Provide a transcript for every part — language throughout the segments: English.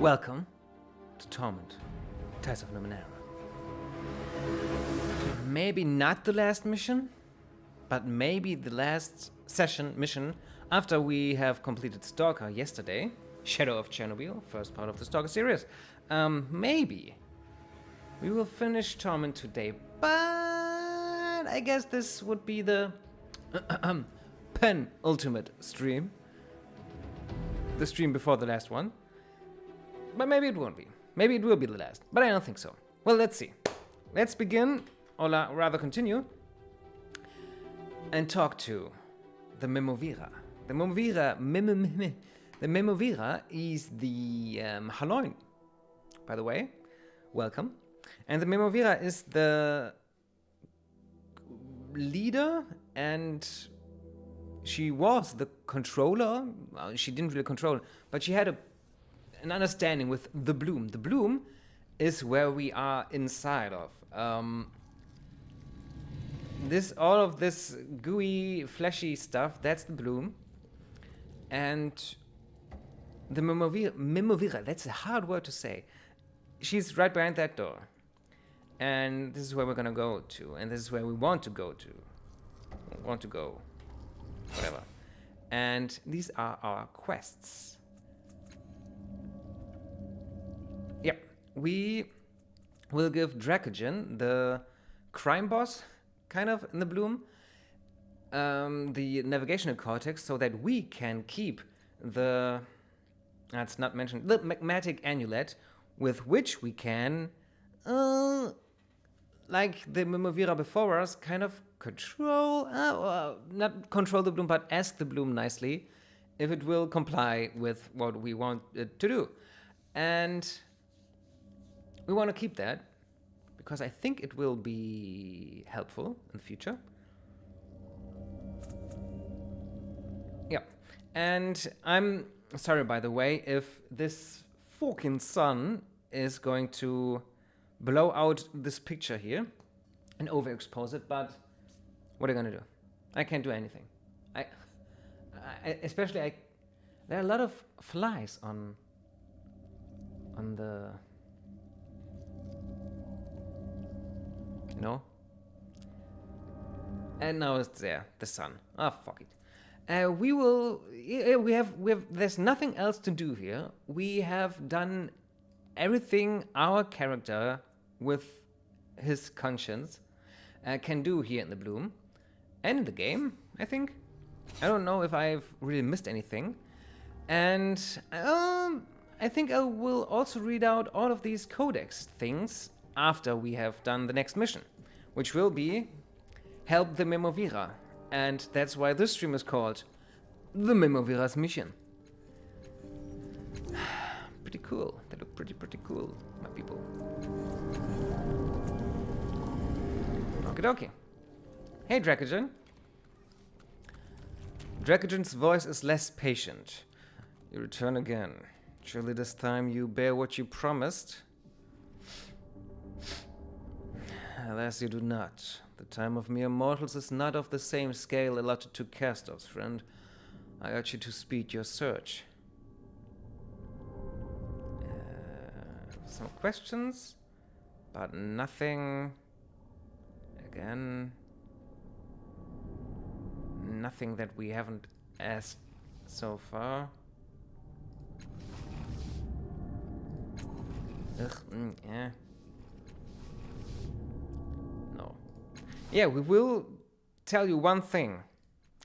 Welcome to Torment, Ties of Numenera. Maybe not the last mission, but maybe the last mission after we have completed Stalker yesterday, Shadow of Chernobyl, first part of the Stalker series. Maybe we will finish Torment today, but I guess this would be the penultimate stream. The stream before the last one. But maybe it won't be. Maybe it will be the last. But I don't think so. Well, let's see. Let's begin, or rather continue, and talk to the Memovira. The Memovira is the Haloin, by the way. Welcome. And the Memovira is the leader, and she was the controller. Well, she didn't really control, but she had an understanding with the bloom. The bloom is where we are inside of. All of this gooey, fleshy stuff, that's the bloom. And the Memovira, that's a hard word to say. She's right behind that door. And this is where we're gonna go to. And this is where we want to go to. Whatever. And these are our quests. Yep. We will give Dracogen, the crime boss, kind of in the bloom, the navigational cortex, so that we can keep the, that's not mentioned, the magmatic amulet, with which we can, like the Memovira before us, kind of control, not control the bloom, but ask the bloom nicely if it will comply with what we want it to do. And we want to keep that because I think it will be helpful in the future. Yeah. And I'm sorry, by the way, if this fucking sun is going to blow out this picture here and overexpose it, but what are you going to do? I can't do anything. Especially there are a lot of flies on the, you know? And now it's there, the sun. Ah, fuck it. There's nothing else to do here. We have done everything our character with his conscience can do here in the bloom. And in the game, I think. I don't know if I've really missed anything. And I think I will also read out all of these codex things after we have done the next mission, which will be help the Memovira. And that's why this stream is called the Memovira's Mission. Pretty cool. They look pretty cool, my people. Okie dokie. Hey, Dracogen. Dracogen's voice is less patient. You return again. Surely this time you bear what you promised. Alas, you do not. The time of mere mortals is not of the same scale allotted to casters, friend. I urge you to speed your search. Some questions, but nothing. Again, nothing that we haven't asked so far. Yeah. No. Yeah, we will tell you one thing,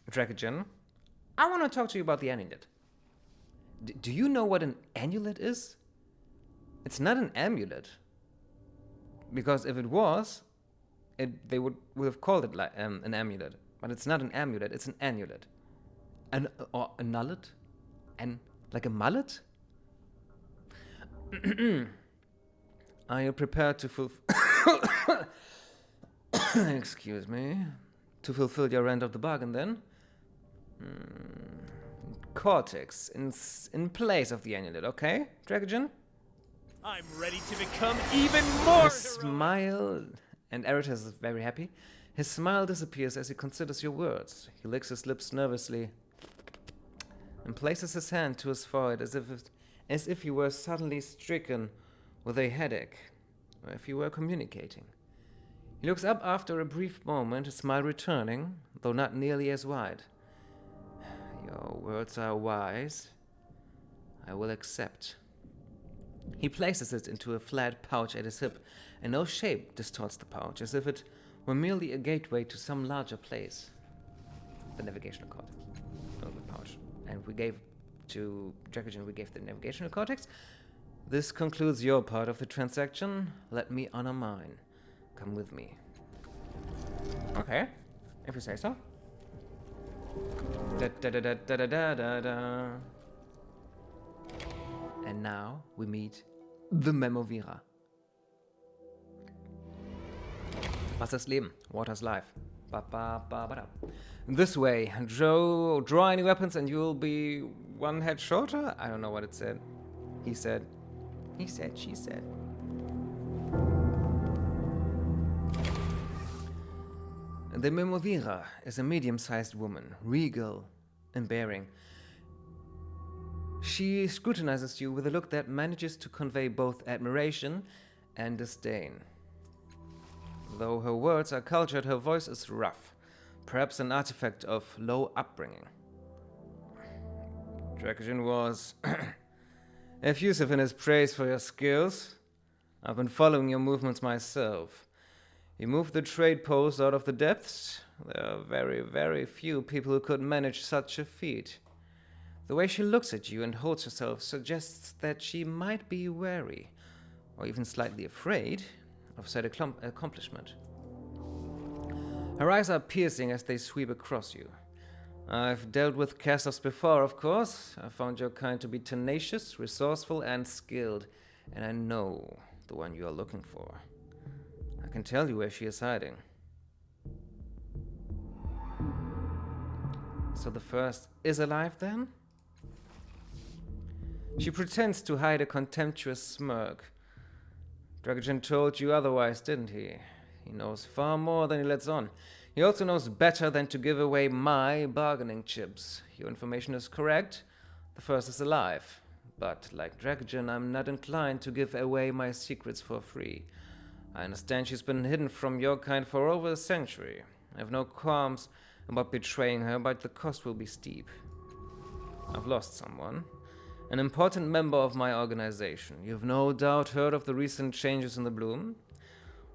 Dracogen. I want to talk to you about the amulet. Do you know what an amulet is? It's not an amulet. Because if it was, they would have called it like an amulet. But it's not an amulet, it's an annulet. Or a nullet? Like a mullet? Are you prepared to fulfill... Excuse me. To fulfill your end of the bargain, then? Cortex in place of the amulet, okay, Dracogen? I'm ready to become even more His smile, and Eritas is very happy. His smile disappears as he considers your words. He licks his lips nervously and places his hand to his forehead as if you were suddenly stricken with a headache, or if you were communicating. He looks up after a brief moment, his smile returning, though not nearly as wide. Your words are wise. I will accept. He places it into a flat pouch at his hip, and no shape distorts the pouch, as if it were merely a gateway to some larger place. The navigational cortex. Oh, the pouch. And we gave to Dracogen, we gave the navigational cortex. This concludes your part of the transaction. Let me honor mine. Come with me. Okay, if you say so. Da da da da da da da da da. And now we meet the Memovira. Wasser's Leben, water's life. Ba ba ba ba da. This way, draw any weapons and you'll be one head shorter? I don't know what it said. He said, she said. The Memovira is a medium-sized woman, regal in bearing. She scrutinizes you with a look that manages to convey both admiration and disdain. Though her words are cultured, her voice is rough, perhaps an artifact of low upbringing. Dracogen was effusive in his praise for your skills. I've been following your movements myself. You moved the trade post out of the depths. There are very, very few people who could manage such a feat. The way she looks at you and holds herself suggests that she might be wary, or even slightly afraid, of said accomplishment. Her eyes are piercing as they sweep across you. I've dealt with casters before, of course. I found your kind to be tenacious, resourceful, and skilled, and I know the one you are looking for. I can tell you where she is hiding. So the first is alive then? She pretends to hide a contemptuous smirk. Dracogen told you otherwise, didn't he? He knows far more than he lets on. He also knows better than to give away my bargaining chips. Your information is correct. The first is alive. But like Dracogen, I'm not inclined to give away my secrets for free. I understand she's been hidden from your kind for over a century. I have no qualms about betraying her, but the cost will be steep. I've lost someone. An important member of my organization. You've no doubt heard of the recent changes in the Bloom.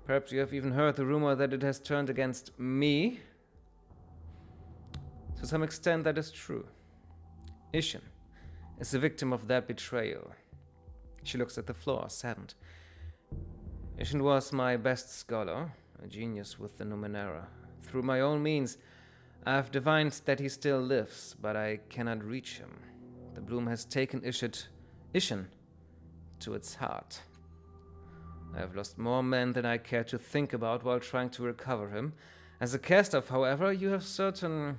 Perhaps you have even heard the rumor that it has turned against me. To some extent, that is true. Ishin is the victim of that betrayal. She looks at the floor, saddened. Ishin was my best scholar, a genius with the Numenera. Through my own means, I've divined that he still lives, but I cannot reach him. The Bloom has taken Ishin to its heart. I have lost more men than I care to think about while trying to recover him. As a caster, however, you have certain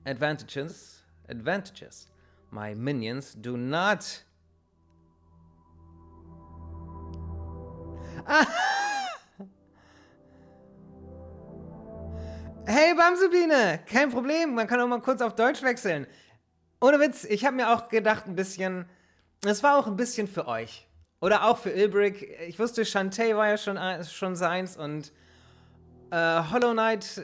advantages. My minions do not. Hey Bamsebiene, kein Problem, man kann auch mal kurz auf Deutsch wechseln. Ohne Witz, ich habe mir auch gedacht ein bisschen, es war auch ein bisschen für euch. Oder auch für Ilbrick. Ich wusste, Shantae war ja schon seins und Hollow Knight,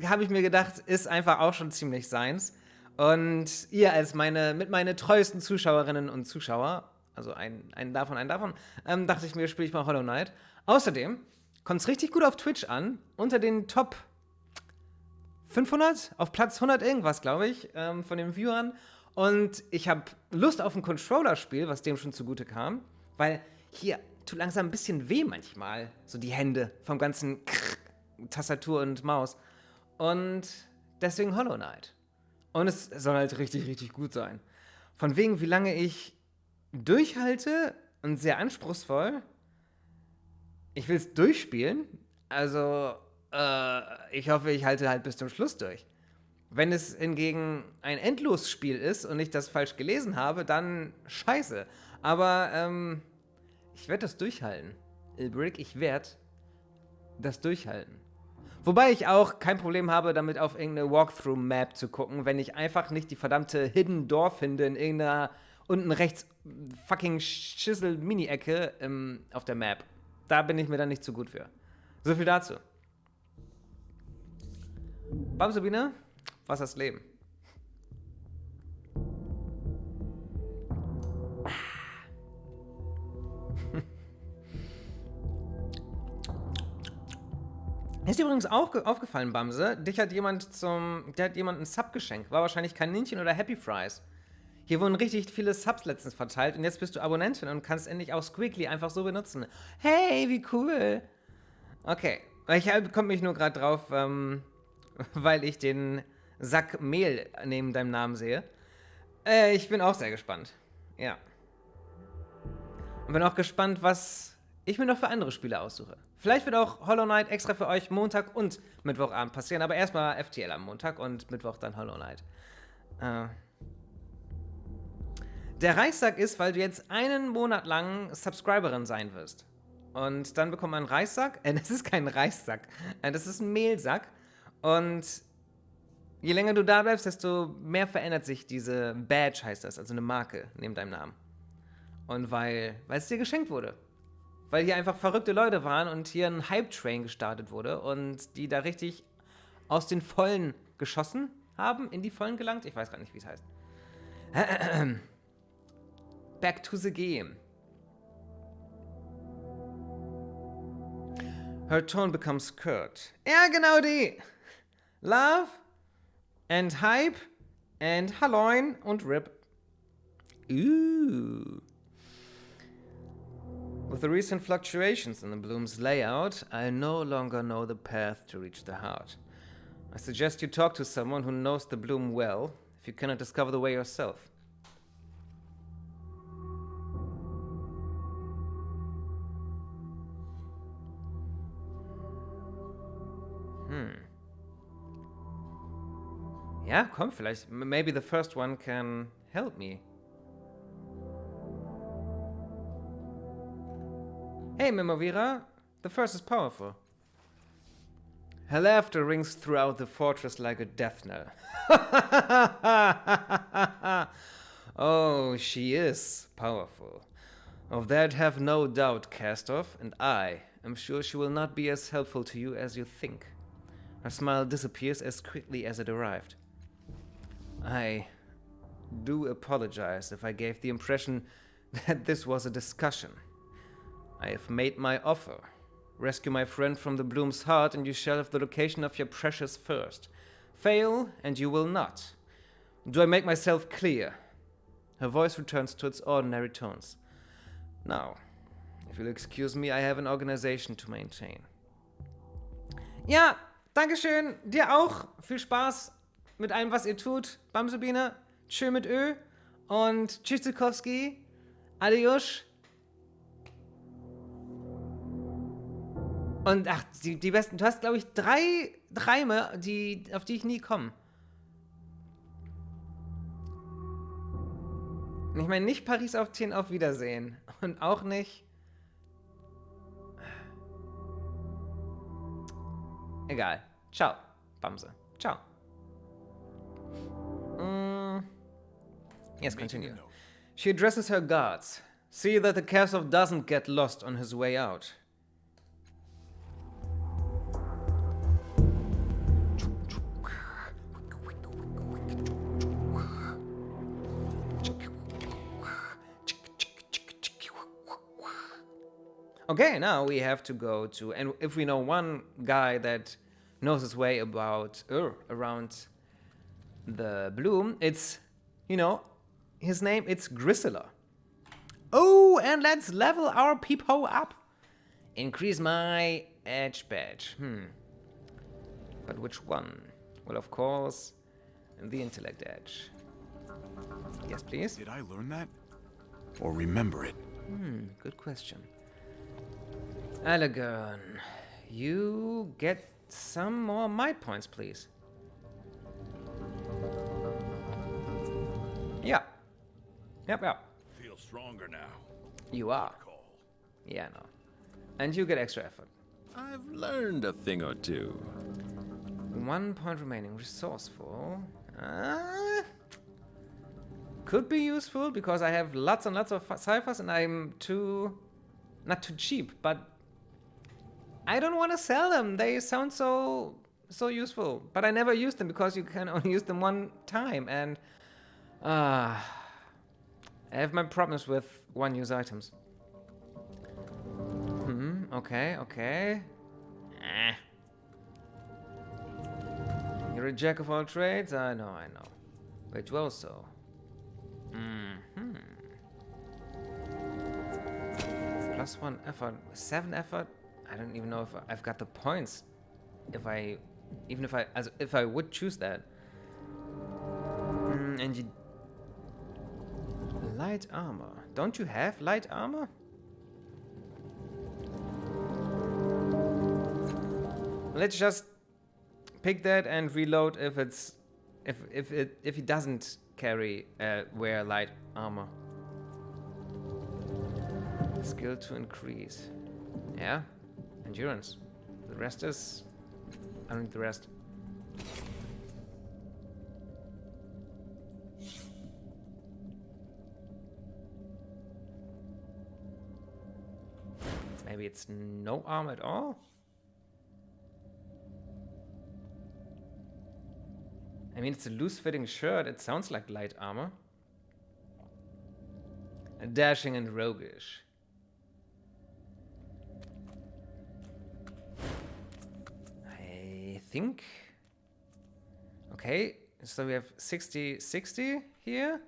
habe ich mir gedacht, ist einfach auch schon ziemlich seins. Und ihr als mit meine treuesten Zuschauerinnen und Zuschauer, also einen davon, dachte ich mir, spiele ich mal Hollow Knight. Außerdem kommt es richtig gut auf Twitch an, unter den Top 500, auf Platz 100 irgendwas, glaube ich, von den Viewern. Und ich habe Lust auf ein Controller-Spiel, was dem schon zugute kam, weil hier tut langsam ein bisschen weh manchmal, so die Hände vom ganzen Tastatur und Maus. Und deswegen Hollow Knight. Und es soll halt richtig, richtig gut sein. Von wegen, wie lange ich durchhalte und sehr anspruchsvoll. Ich will es durchspielen. Also, ich hoffe, ich halte halt bis zum Schluss durch. Wenn es hingegen ein Endlosspiel ist und ich das falsch gelesen habe, dann scheiße. Aber ich werde das durchhalten. Ilbrick, ich werde das durchhalten. Wobei ich auch kein Problem habe, damit auf irgendeine Walkthrough-Map zu gucken, wenn ich einfach nicht die verdammte Hidden Door finde in irgendeiner unten rechts fucking Schüssel-Mini-Ecke auf der Map. Da bin ich mir dann nicht zu gut für. So viel dazu. Bamsebine, was ist das Leben? Ist dir übrigens auch aufgefallen, Bamse, der hat jemand einen Sub geschenkt. War wahrscheinlich Kaninchen oder Happy Fries. Hier wurden richtig viele Subs letztens verteilt und jetzt bist du Abonnentin und kannst endlich auch Squiggly einfach so benutzen. Hey, wie cool. Okay, ich komme mich nur gerade drauf, weil ich den Sack Mehl neben deinem Namen sehe. Ich bin auch sehr gespannt. Ja. Und bin auch gespannt, was ich mir noch für andere Spiele aussuche. Vielleicht wird auch Hollow Knight extra für euch Montag und Mittwochabend passieren, aber erstmal FTL am Montag und Mittwoch dann Hollow Knight. Der Reissack ist, weil du jetzt einen Monat lang Subscriberin sein wirst. Und dann bekommt man einen Reissack. Das ist kein Reissack. Das ist ein Mehlsack. Und je länger du da bleibst, desto mehr verändert sich diese Badge, heißt das, also eine Marke neben deinem Namen. Und weil es dir geschenkt wurde. Weil hier einfach verrückte Leute waren und hier ein Hype-Train gestartet wurde und die da richtig aus den Vollen geschossen haben, in die Vollen gelangt. Ich weiß gar nicht, wie es heißt. Back to the game. Her tone becomes curt. Ja, genau die. Love and Hype and Halloin und Rip. Ooh. With the recent fluctuations in the bloom's layout, I no longer know the path to reach the heart. I suggest you talk to someone who knows the bloom well, if you cannot discover the way yourself. Ja, komm, vielleicht. Maybe the first one can help me. Hey, Memovira, the first is powerful. Her laughter rings throughout the fortress like a death knell. Oh, she is powerful. Of that have no doubt, Castoff, and I am sure she will not be as helpful to you as you think. Her smile disappears as quickly as it arrived. I do apologize if I gave the impression that this was a discussion. I have made my offer. Rescue my friend from the bloom's heart, and you shall have the location of your precious first. Fail, and you will not. Do I make myself clear? Her voice returns to its ordinary tones. Now, if you'll excuse me, I have an organization to maintain. Ja, dankeschön. Dir auch. Viel Spaß mit allem, was ihr tut. Bamsebine. Tschö mit Ö. Und Tschüssikowski. Adios. Und ach, die besten. Du hast, glaube ich, 3 Reime, auf die ich nie komme. Ich meine, nicht Paris auf 10 auf Wiedersehen. Und auch nicht. Egal. Ciao, Bamse. Ciao. Yes, continue. She addresses her guards. See that the Castoff doesn't get lost on his way out. Okay, now we have to go to, and if we know one guy that knows his way around the bloom, it's, his name, it's Grisela. Oh, and let's level our peephole up. Increase my edge badge. But which one? Well, of course, the intellect edge. Yes, please. Did I learn that? Or remember it? Good question. Allegan, you get some more might points, please. Yeah. Yep. Feel stronger now. You are. Yeah, no. And you get extra effort. I've learned a thing or two. 1 point remaining. Resourceful. could be useful because I have lots and lots of ciphers and I'm not too cheap, but I don't want to sell them. They sound so useful, but I never use them because you can only use them one time, and I have my problems with one-use items. Okay. You're a jack of all trades? I know. Virtuoso. Plus 1 effort, 7 effort. I don't even know if I've got the points. If I would choose that. And you light armor. Don't you have light armor? Let's just pick that and reload if he doesn't wear light armor. Skill to increase. Yeah. Endurance. The rest is... I don't need the rest. Maybe it's no armor at all? I mean, it's a loose-fitting shirt. It sounds like light armor. Dashing and roguish. I think. Okay, so we have 60 here.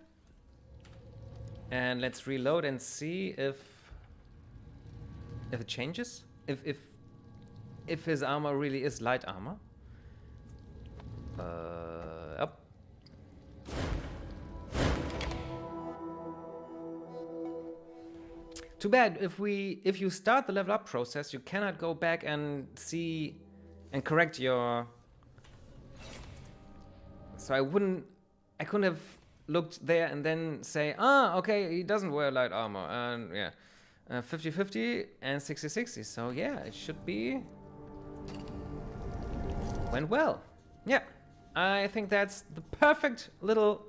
And let's reload and see if it changes. If his armor really is light armor. Up. Too bad. If you start the level up process, you cannot go back and see and correct your. So I couldn't have looked there and then say, okay, he doesn't wear light armor, and yeah, 50-50 and 60-60. So yeah, it should be went well. Yeah. I think that's the perfect little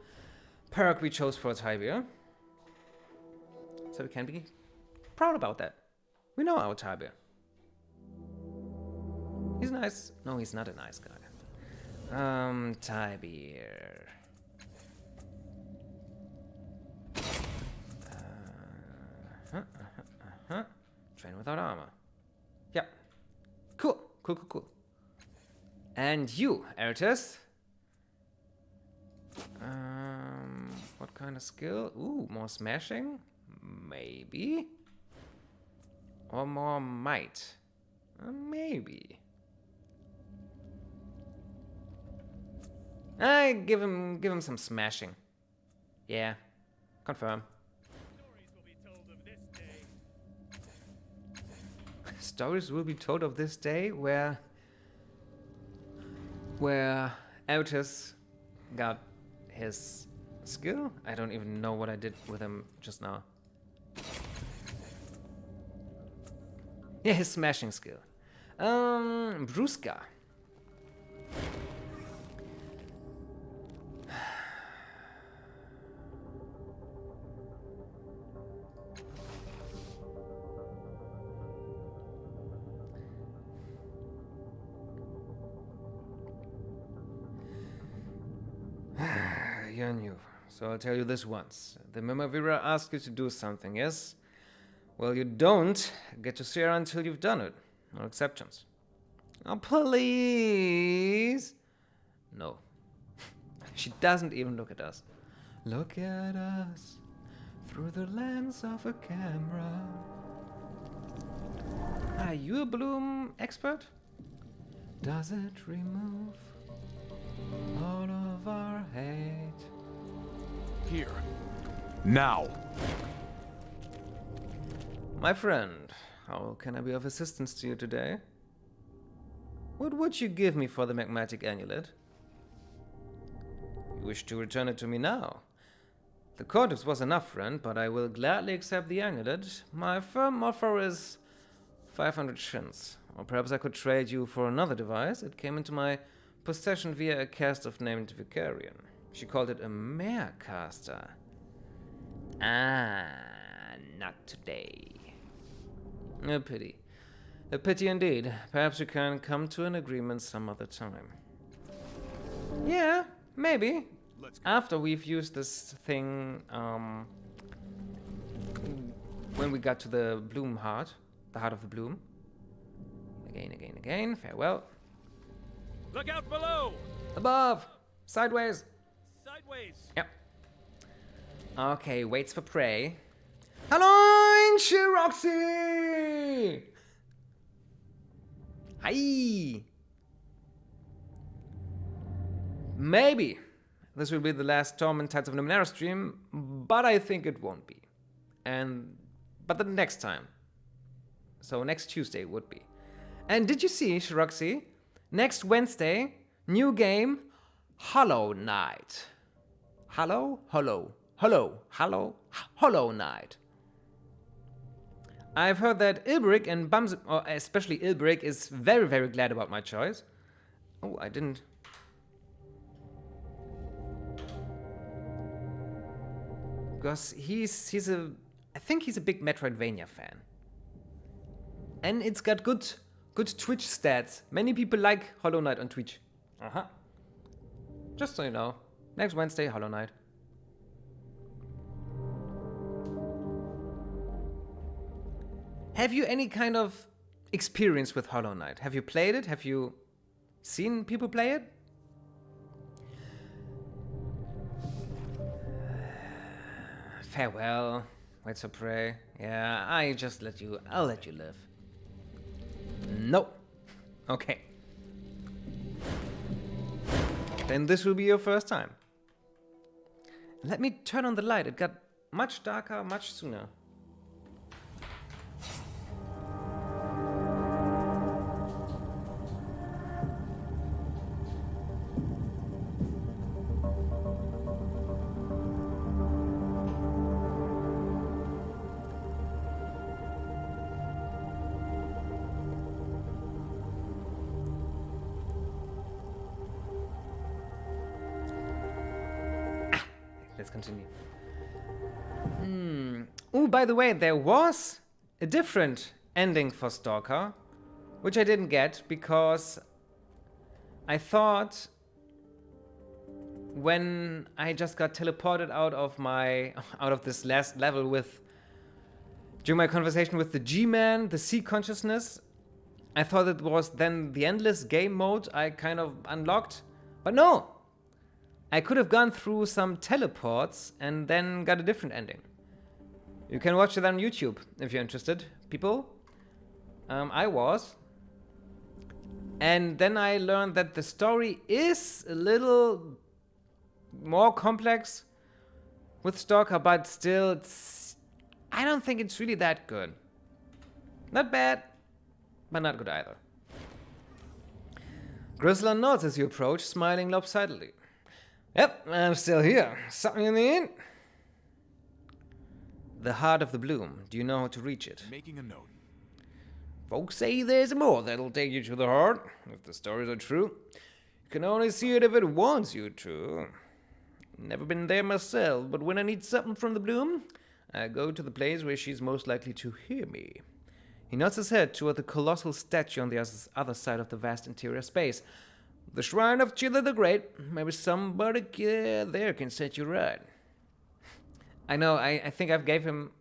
perk we chose for Tibia. So we can be proud about that. We know our Tibia. He's nice. No, he's not a nice guy. Tibia. Train without armor. Yeah. Cool. And you, Eratus. What kind of skill? Ooh, more smashing? Maybe. Or more might? Maybe. I give him some smashing. Yeah. Confirm. Stories will be told of this day where Eratus got his skill. I don't even know what I did with him just now. Yeah, his smashing skill. Bruska. You're new, so I'll tell you this once. The Memovira asked you to do something, yes? Well, you don't get to see her until you've done it. No exceptions. Oh, please! No. She doesn't even look at us. Look at us through the lens of a camera. Are you a bloom expert? Does it remove all of our hate? Here. Now. My friend, how can I be of assistance to you today? What would you give me for the magmatic amulet? You wish to return it to me now. The codex was enough, friend, but I will gladly accept the amulet. My firm offer is 500 shins. Or perhaps I could trade you for another device. It came into my possession via a caster named Vicarian. She called it a mare caster. Ah, not today. A pity. A pity indeed. Perhaps we can come to an agreement some other time. Yeah, maybe. Let's go. After we've used this thing, when we got to the bloom heart, the heart of the bloom. Again, farewell. Look out below! Above! Sideways! Sideways! Yep. Okay, waits for prey. Hello, Roxy! Hi! Maybe this will be the last Torment of Numenera stream, but I think it won't be. But the next time. So next Tuesday would be. And did you see, Shiroxy? Next Wednesday, new game, Hollow Knight. Hollow Knight. I've heard that Ilbrick and Bums, or especially Ilbrick, is very, very glad about my choice. Oh, I didn't. Because I think he's a big Metroidvania fan. And it's got good Twitch stats. Many people like Hollow Knight on Twitch. Just so you know. Next Wednesday, Hollow Knight. Have you any kind of experience with Hollow Knight? Have you played it? Have you seen people play it? Farewell. Wait for prey. Yeah, I'll let you live. No. Okay. Then this will be your first time. Let me turn on the light. It got much darker, much sooner. Let's continue. Oh, by the way, there was a different ending for Stalker, which I didn't get because I thought when I just got teleported out of this last level during my conversation with the G-Man, the sea consciousness, I thought it was then the endless game mode I kind of unlocked, but no! I could have gone through some teleports and then got a different ending. You can watch it on YouTube if you're interested, people. I was. And then I learned that the story is a little more complex with Stalker, but still, I don't think it's really that good. Not bad, but not good either. Grizzler nods as you approach, smiling lopsidedly. Yep, I'm still here. Something in the inn? The heart of the bloom. Do you know how to reach it? Making a note. Folks say there's more that'll take you to the heart, if the stories are true. You can only see it if it wants you to. Never been there myself, but when I need something from the bloom, I go to the place where she's most likely to hear me. He nods his head toward the colossal statue on the other side of the vast interior space. The shrine of Chilla the Great. Maybe somebody there can set you right. I know, I think I've gave him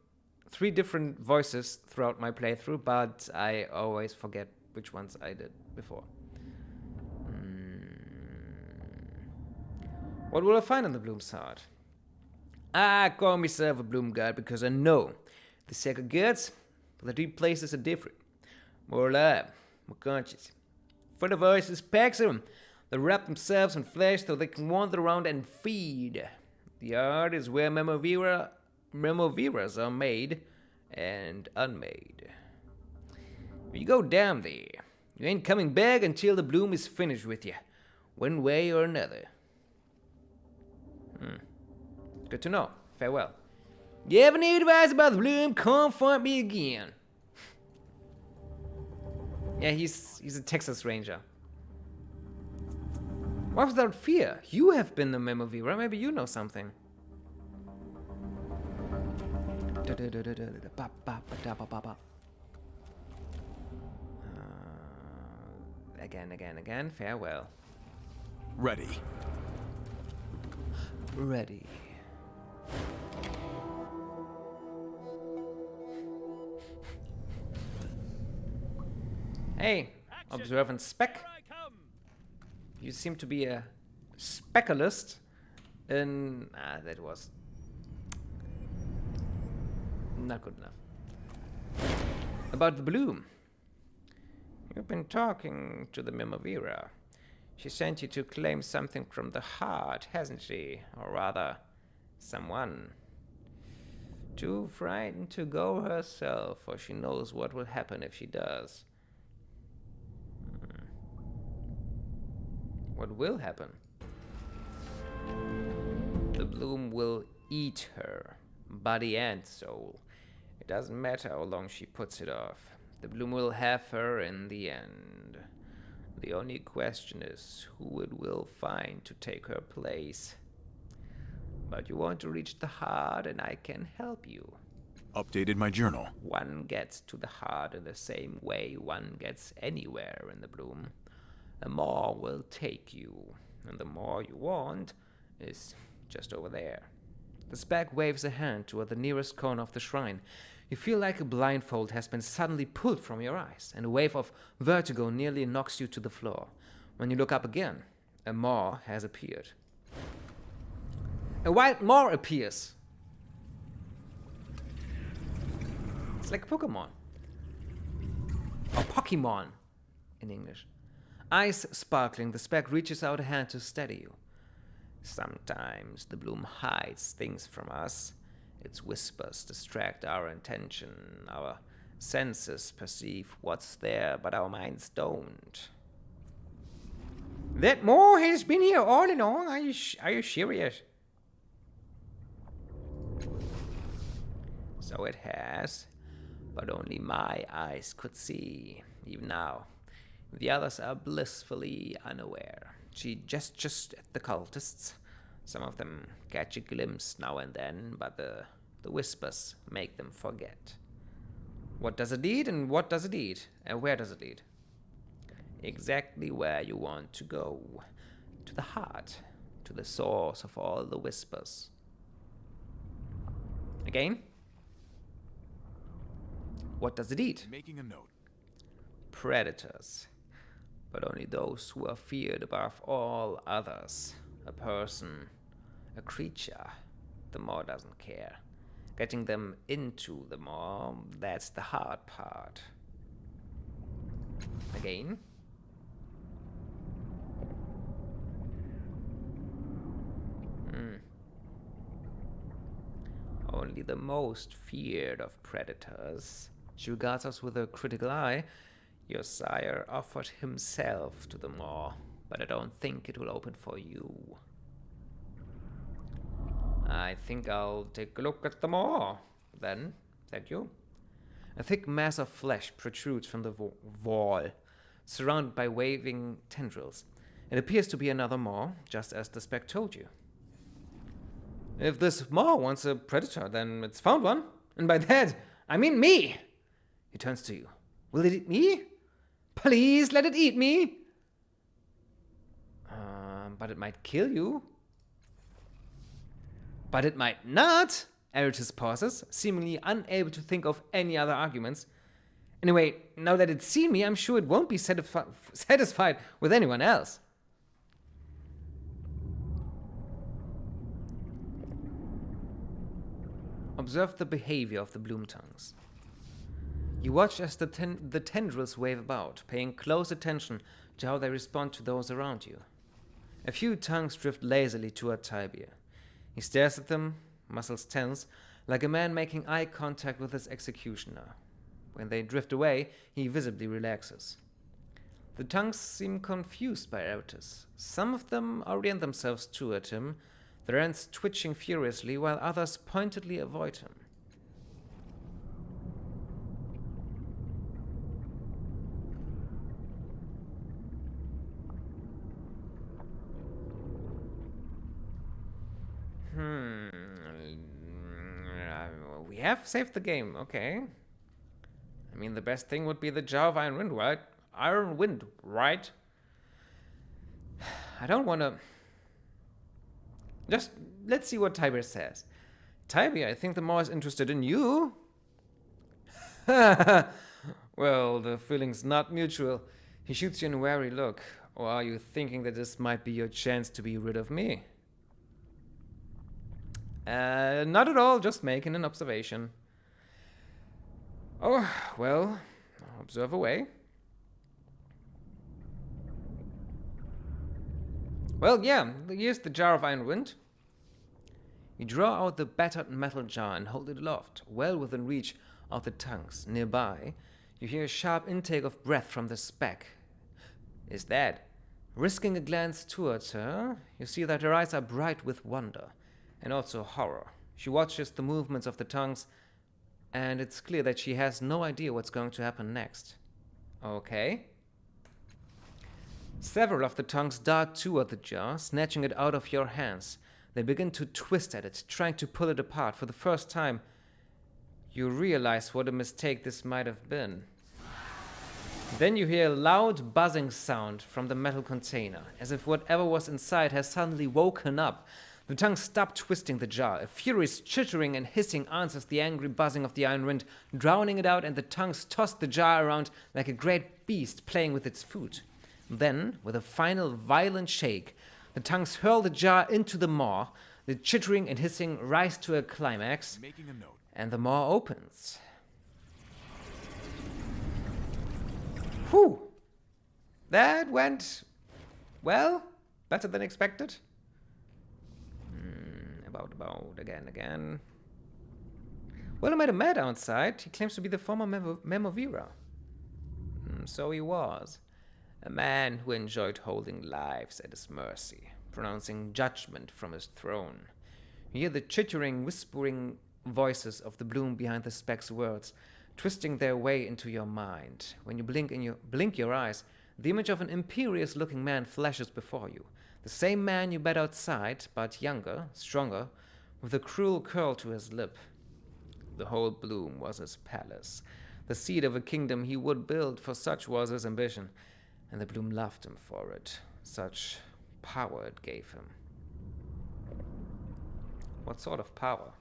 3 different voices throughout my playthrough, but I always forget which ones I did before. What will I find in the Bloom's heart? I call myself a Bloom God because I know the sacred gods, the deep places are different. More alive, more conscious. For the voices packs them. They wrap themselves in flesh so they can wander around and feed. The art is where Memoviras are made and unmade. When you go down there, you ain't coming back until the bloom is finished with you, one way or another. Good to know. Farewell. You ever need advice about the bloom? Come find me again. Yeah, he's a Texas Ranger. Walk without fear. You have been the Memovira. Maybe you know something. Again. Farewell. Ready. Ready. Hey, Action. observant spec. Here I come. You seem to be a specialist in... that was not good enough. About the bloom. You've been talking to the Memovira. She sent you to claim something from the heart, hasn't she? Or rather, someone. Too frightened to go herself, for she knows what will happen if she does. What will happen? The bloom will eat her, body and soul. It doesn't matter how long she puts it off. The bloom will have her in the end. The only question is who it will find to take her place. But you want to reach the heart, and I can help you. Updated my journal. One gets to the heart in the same way one gets anywhere in the bloom. The more will take you, and the more you want is just over there. The spec waves a hand toward the nearest corner of the shrine. You feel like a blindfold has been suddenly pulled from your eyes, and a wave of vertigo nearly knocks you to the floor. When you look up again, a maw has appeared. A wild maw appears. It's like Pokemon. Or Pokemon in English. Eyes sparkling, the spec reaches out a hand to steady you. Sometimes the bloom hides things from us. Its whispers distract our attention. Our senses perceive what's there, but our minds don't. That maw has been here all along. Are you serious? So it has, but only my eyes could see, even now. The others are blissfully unaware. She gestures at the cultists. Some of them catch a glimpse now and then, but the whispers make them forget. What does it lead, and what does it lead? And where does it lead? Exactly where you want to go. To the heart, to the source of all the whispers. Again? What does it eat? Making a note. Predators. But only those who are feared above all others. A person, a creature. The maw doesn't care. Getting them into the maw, that's the hard part. Again? Only the most feared of predators. She regards us with a critical eye. Your sire offered himself to the maw, but I don't think it will open for you. I think I'll take a look at the maw, then. Thank you. A thick mass of flesh protrudes from the wall, surrounded by waving tendrils. It appears to be another maw, just as the spec told you. If this maw wants a predator, then it's found one. And by that, I mean me! He turns to you. Will it eat me? Please let it eat me! But it might kill you. But it might not! Eratus pauses, seemingly unable to think of any other arguments. Anyway, now that it's seen me, I'm sure it won't be satisfied with anyone else. Observe the behavior of the bloom tongues. You watch as the tendrils wave about, paying close attention to how they respond to those around you. A few tongues drift lazily toward Tibia. He stares at them, muscles tense, like a man making eye contact with his executioner. When they drift away, he visibly relaxes. The tongues seem confused by Eratus. Some of them orient themselves toward him, their ends twitching furiously, while others pointedly avoid him. We have saved the game, okay. I mean, the best thing would be the Jar of Iron Wind, right? Iron Wind, right? I don't want to... Just, let's see what Tiber says. Tiber, I think the Maw is interested in you. Well, the feeling's not mutual. He shoots you a wary look. Or are you thinking that this might be your chance to be rid of me? Not at all, just making an observation. Oh, well, observe away. Well, yeah, here's the Jar of Iron Wind. You draw out the battered metal jar and hold it aloft, well within reach of the tongues. Nearby, you hear a sharp intake of breath from the speck. Is that? Risking a glance towards her, you see that her eyes are bright with wonder and also horror. She watches the movements of the tongues, and it's clear that she has no idea what's going to happen next. Okay. Several of the tongues dart toward the jar, snatching it out of your hands. They begin to twist at it, trying to pull it apart. For the first time, you realize what a mistake this might have been. Then you hear a loud buzzing sound from the metal container, as if whatever was inside has suddenly woken up. The tongue stopped twisting the jar. A furious chittering and hissing answers the angry buzzing of the iron wind, drowning it out, and the tongues tossed the jar around like a great beast playing with its food. Then, with a final violent shake, the tongues hurl the jar into the maw. The chittering and hissing rise to a climax, Making a note. and the maw opens. Whew! That went, well, better than expected. About, again. Well, I met a man outside. He claims to be the former Memovira. So he was. A man who enjoyed holding lives at his mercy, pronouncing judgment from his throne. You hear the chittering, whispering voices of the bloom behind the speck's words, twisting their way into your mind. When you blink your eyes, the image of an imperious-looking man flashes before you. The same man you met outside, but younger, stronger, with a cruel curl to his lip. The whole bloom was his palace, the seat of a kingdom he would build, for such was his ambition, and the bloom loved him for it. Such power it gave him. What sort of power?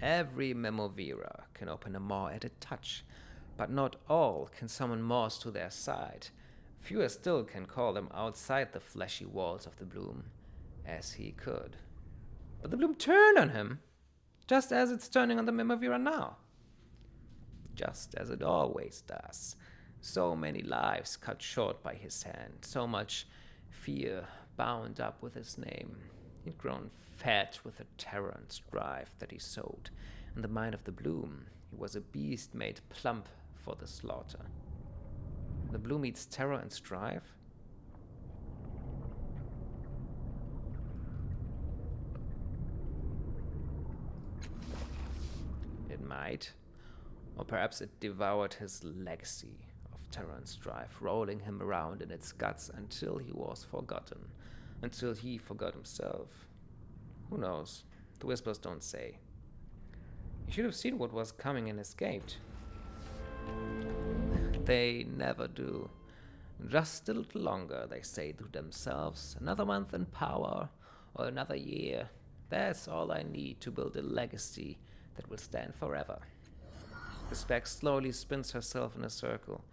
Every Memovira can open a maw at a touch, but not all can summon maws to their side. Fewer still can call them outside the fleshy walls of the bloom, as he could. But the bloom turned on him, just as it's turning on the Memovira now. Just as it always does. So many lives cut short by his hand, so much fear bound up with his name. He'd grown fat with the terror and strife that he sowed. In the mind of the bloom, he was a beast made plump for the slaughter. The bloom eats terror and strife? It might. Or perhaps it devoured his legacy of terror and strife, rolling him around in its guts until he was forgotten, until he forgot himself. Who knows? The whispers don't say. He should have seen what was coming and escaped. They never do. Just a little longer, they say to themselves. Another month in power, or another year. That's all I need to build a legacy that will stand forever. The speck slowly spins herself in a circle.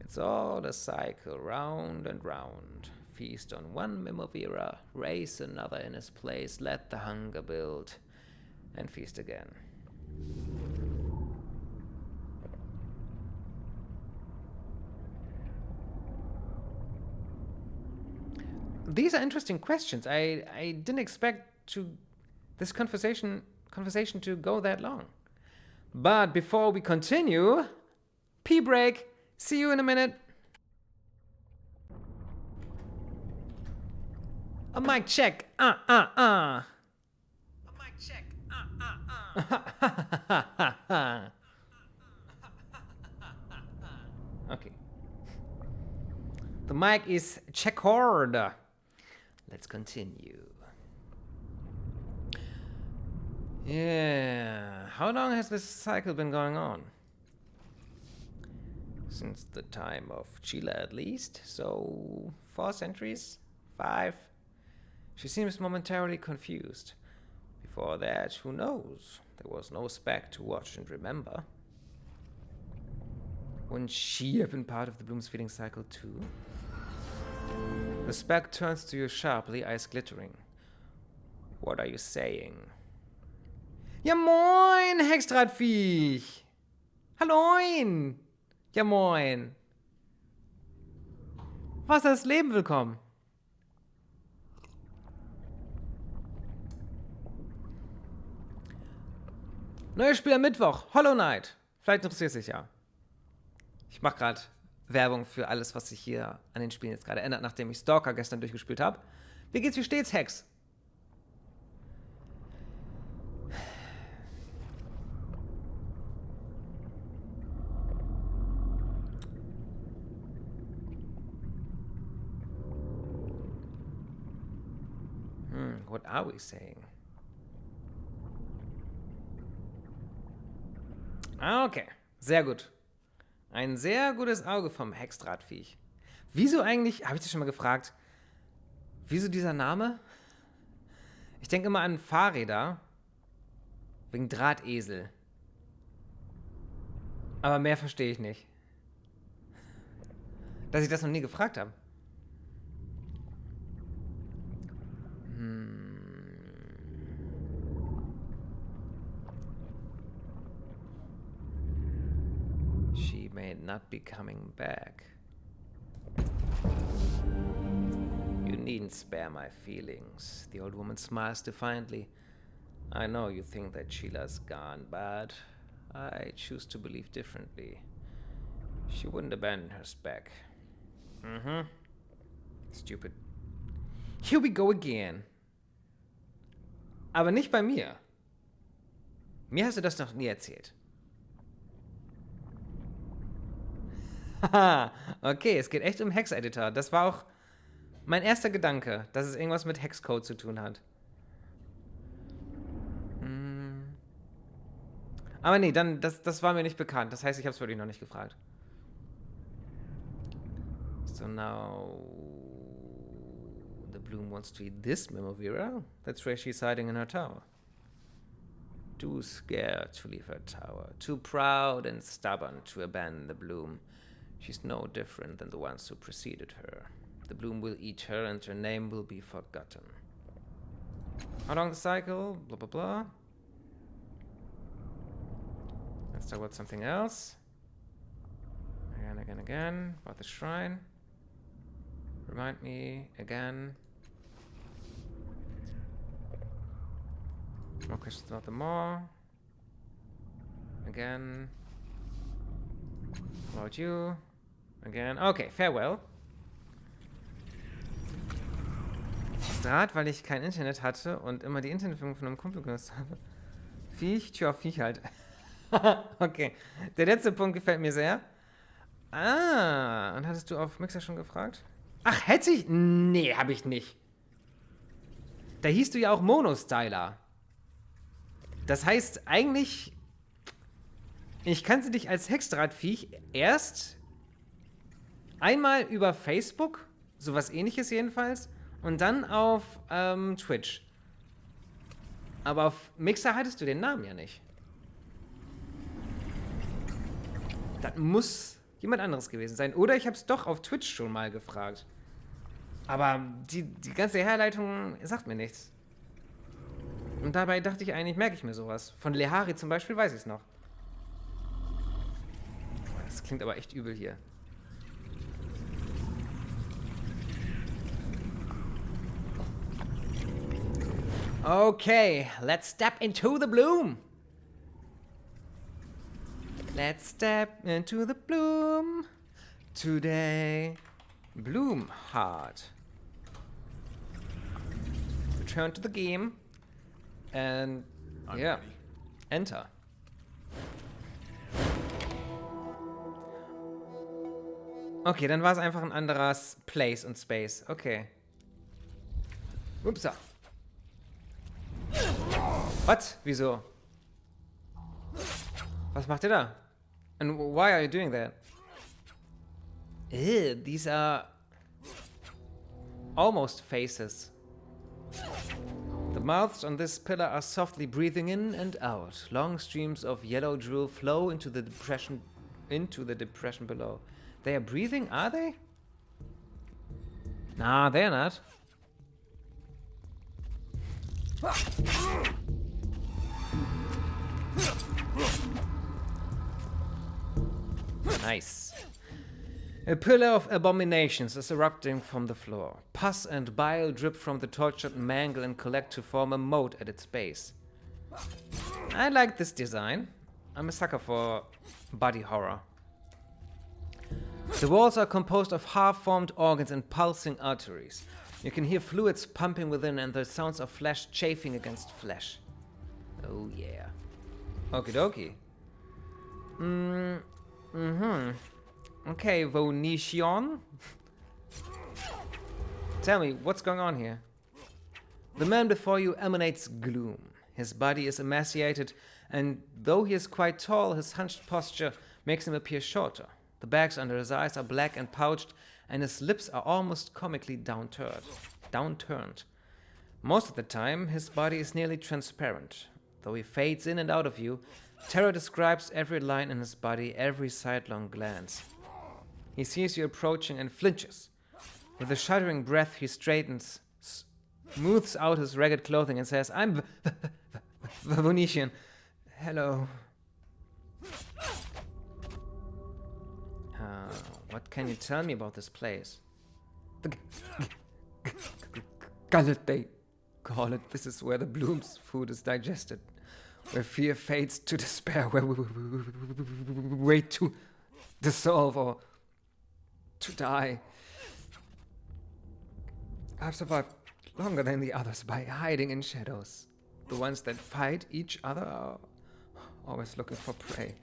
It's all a cycle, round and round. Feast on one Memovira, raise another in his place, let the hunger build, and feast again. These are interesting questions. I didn't expect this conversation to go that long. But before we continue, pee break. See you in a minute. A mic check. A mic check. Okay. The mic is checkered. Let's continue. Yeah. How long has this cycle been going on? Since the time of Chile, at least. So, 4 centuries? 5? She seems momentarily confused. Before that, who knows? There was no spec to watch and remember. Wouldn't she have been part of the Bloom's feeding cycle too? The spec turns to you sharply, eyes glittering. What are you saying? Ja moin, Hexdrahtviech! Halloin! Ja moin! Was das Leben willkommen! Neues Spiel am Mittwoch, Hollow Knight. Vielleicht interessiert es dich ja. Ich mache gerade Werbung für alles, was sich hier an den Spielen jetzt gerade ändert, nachdem ich Stalker gestern durchgespielt habe. Wie geht's, wie steht's, Hex? What are we saying? Ah, okay. Sehr gut. Ein sehr gutes Auge vom Hexdrahtviech. Wieso eigentlich, habe ich dich schon mal gefragt, wieso dieser Name? Ich denke immer an Fahrräder. Wegen Drahtesel. Aber mehr verstehe ich nicht. Dass ich das noch nie gefragt habe. She may not be coming back. You needn't spare my feelings. The old woman smiles defiantly. I know you think that Sheila's gone, but I choose to believe differently. She wouldn't abandon her spec. Stupid. Here we go again. Aber nicht bei mir. Mir hast du das noch nie erzählt. Haha, okay, es geht echt um Hex-Editor. Das war auch mein erster Gedanke, dass es irgendwas mit Hexcode zu tun hat. Aber nee, dann, das war mir nicht bekannt. Das heißt, ich habe es wirklich noch nicht gefragt. So now... The Bloom wants to eat this Memovira. That's why she's hiding in her tower. Too scared to leave her tower. Too proud and stubborn to abandon the Bloom. She's no different than the ones who preceded her. The Bloom will eat her and her name will be forgotten. How long the cycle? Blah, blah, blah. Let's talk about something else. Again. About the shrine. Remind me again. More questions about the maw. Again. About you. Again. Okay, farewell. Draht, weil ich kein Internet hatte und immer die Internetverbindung von einem Kumpel genutzt habe. Viech, tja, Viech halt. Okay. Der letzte Punkt gefällt mir sehr. Ah, und hattest du auf Mixer schon gefragt? Ach, hätte ich? Nee, hab ich nicht. Da hieß du ja auch Monostyler. Das heißt eigentlich, ich kannte dich als Hexdrahtviech erst einmal über Facebook, sowas ähnliches jedenfalls, und dann auf Twitch. Aber auf Mixer hattest du den Namen ja nicht. Das muss jemand anderes gewesen sein. Oder ich habe es doch auf Twitch schon mal gefragt. Aber die ganze Herleitung sagt mir nichts. Und dabei dachte ich eigentlich, merke ich mir sowas. Von Lehari zum Beispiel weiß ich es noch. Das klingt aber echt übel hier. Okay, let's step into the bloom. Let's step into the bloom today. Bloom heart. Return to the game. And yeah, ready. enter. Okay, dann war es einfach ein anderes Place und Space. Okay. Upsa. Was? Wieso? Was macht ihr da? And why are you doing that? Ew, these are almost faces. The mouths on this pillar are softly breathing in and out. Long streams of yellow drool flow into the depression below. They are breathing, are they? Nah, they're not. Nice. A pillar of abominations is erupting from the floor. Pus and bile drip from the tortured mangle and collect to form a moat at its base. I like this design. I'm a sucker for body horror. The walls are composed of half-formed organs and pulsing arteries. You can hear fluids pumping within and the sounds of flesh chafing against flesh. Oh yeah. Okie dokie. Okay, Vonician. Tell me, what's going on here? The man before you emanates gloom. His body is emaciated, and though he is quite tall, his hunched posture makes him appear shorter. The bags under his eyes are black and pouched, and his lips are almost comically downturned. Most of the time, his body is nearly transparent. Though he fades in and out of view, terror describes every line in his body, every sidelong glance. He sees you approaching and flinches. With a shuddering breath, he straightens, smooths out his ragged clothing, and says, "I'm Vonician. Hello." What can you tell me about this place? The Gullet, they call it. This is where the bloom's food is digested. Where fear fades to despair. Where we wait to dissolve or to die. I've survived longer than the others by hiding in shadows. The ones that fight each other are always looking for prey.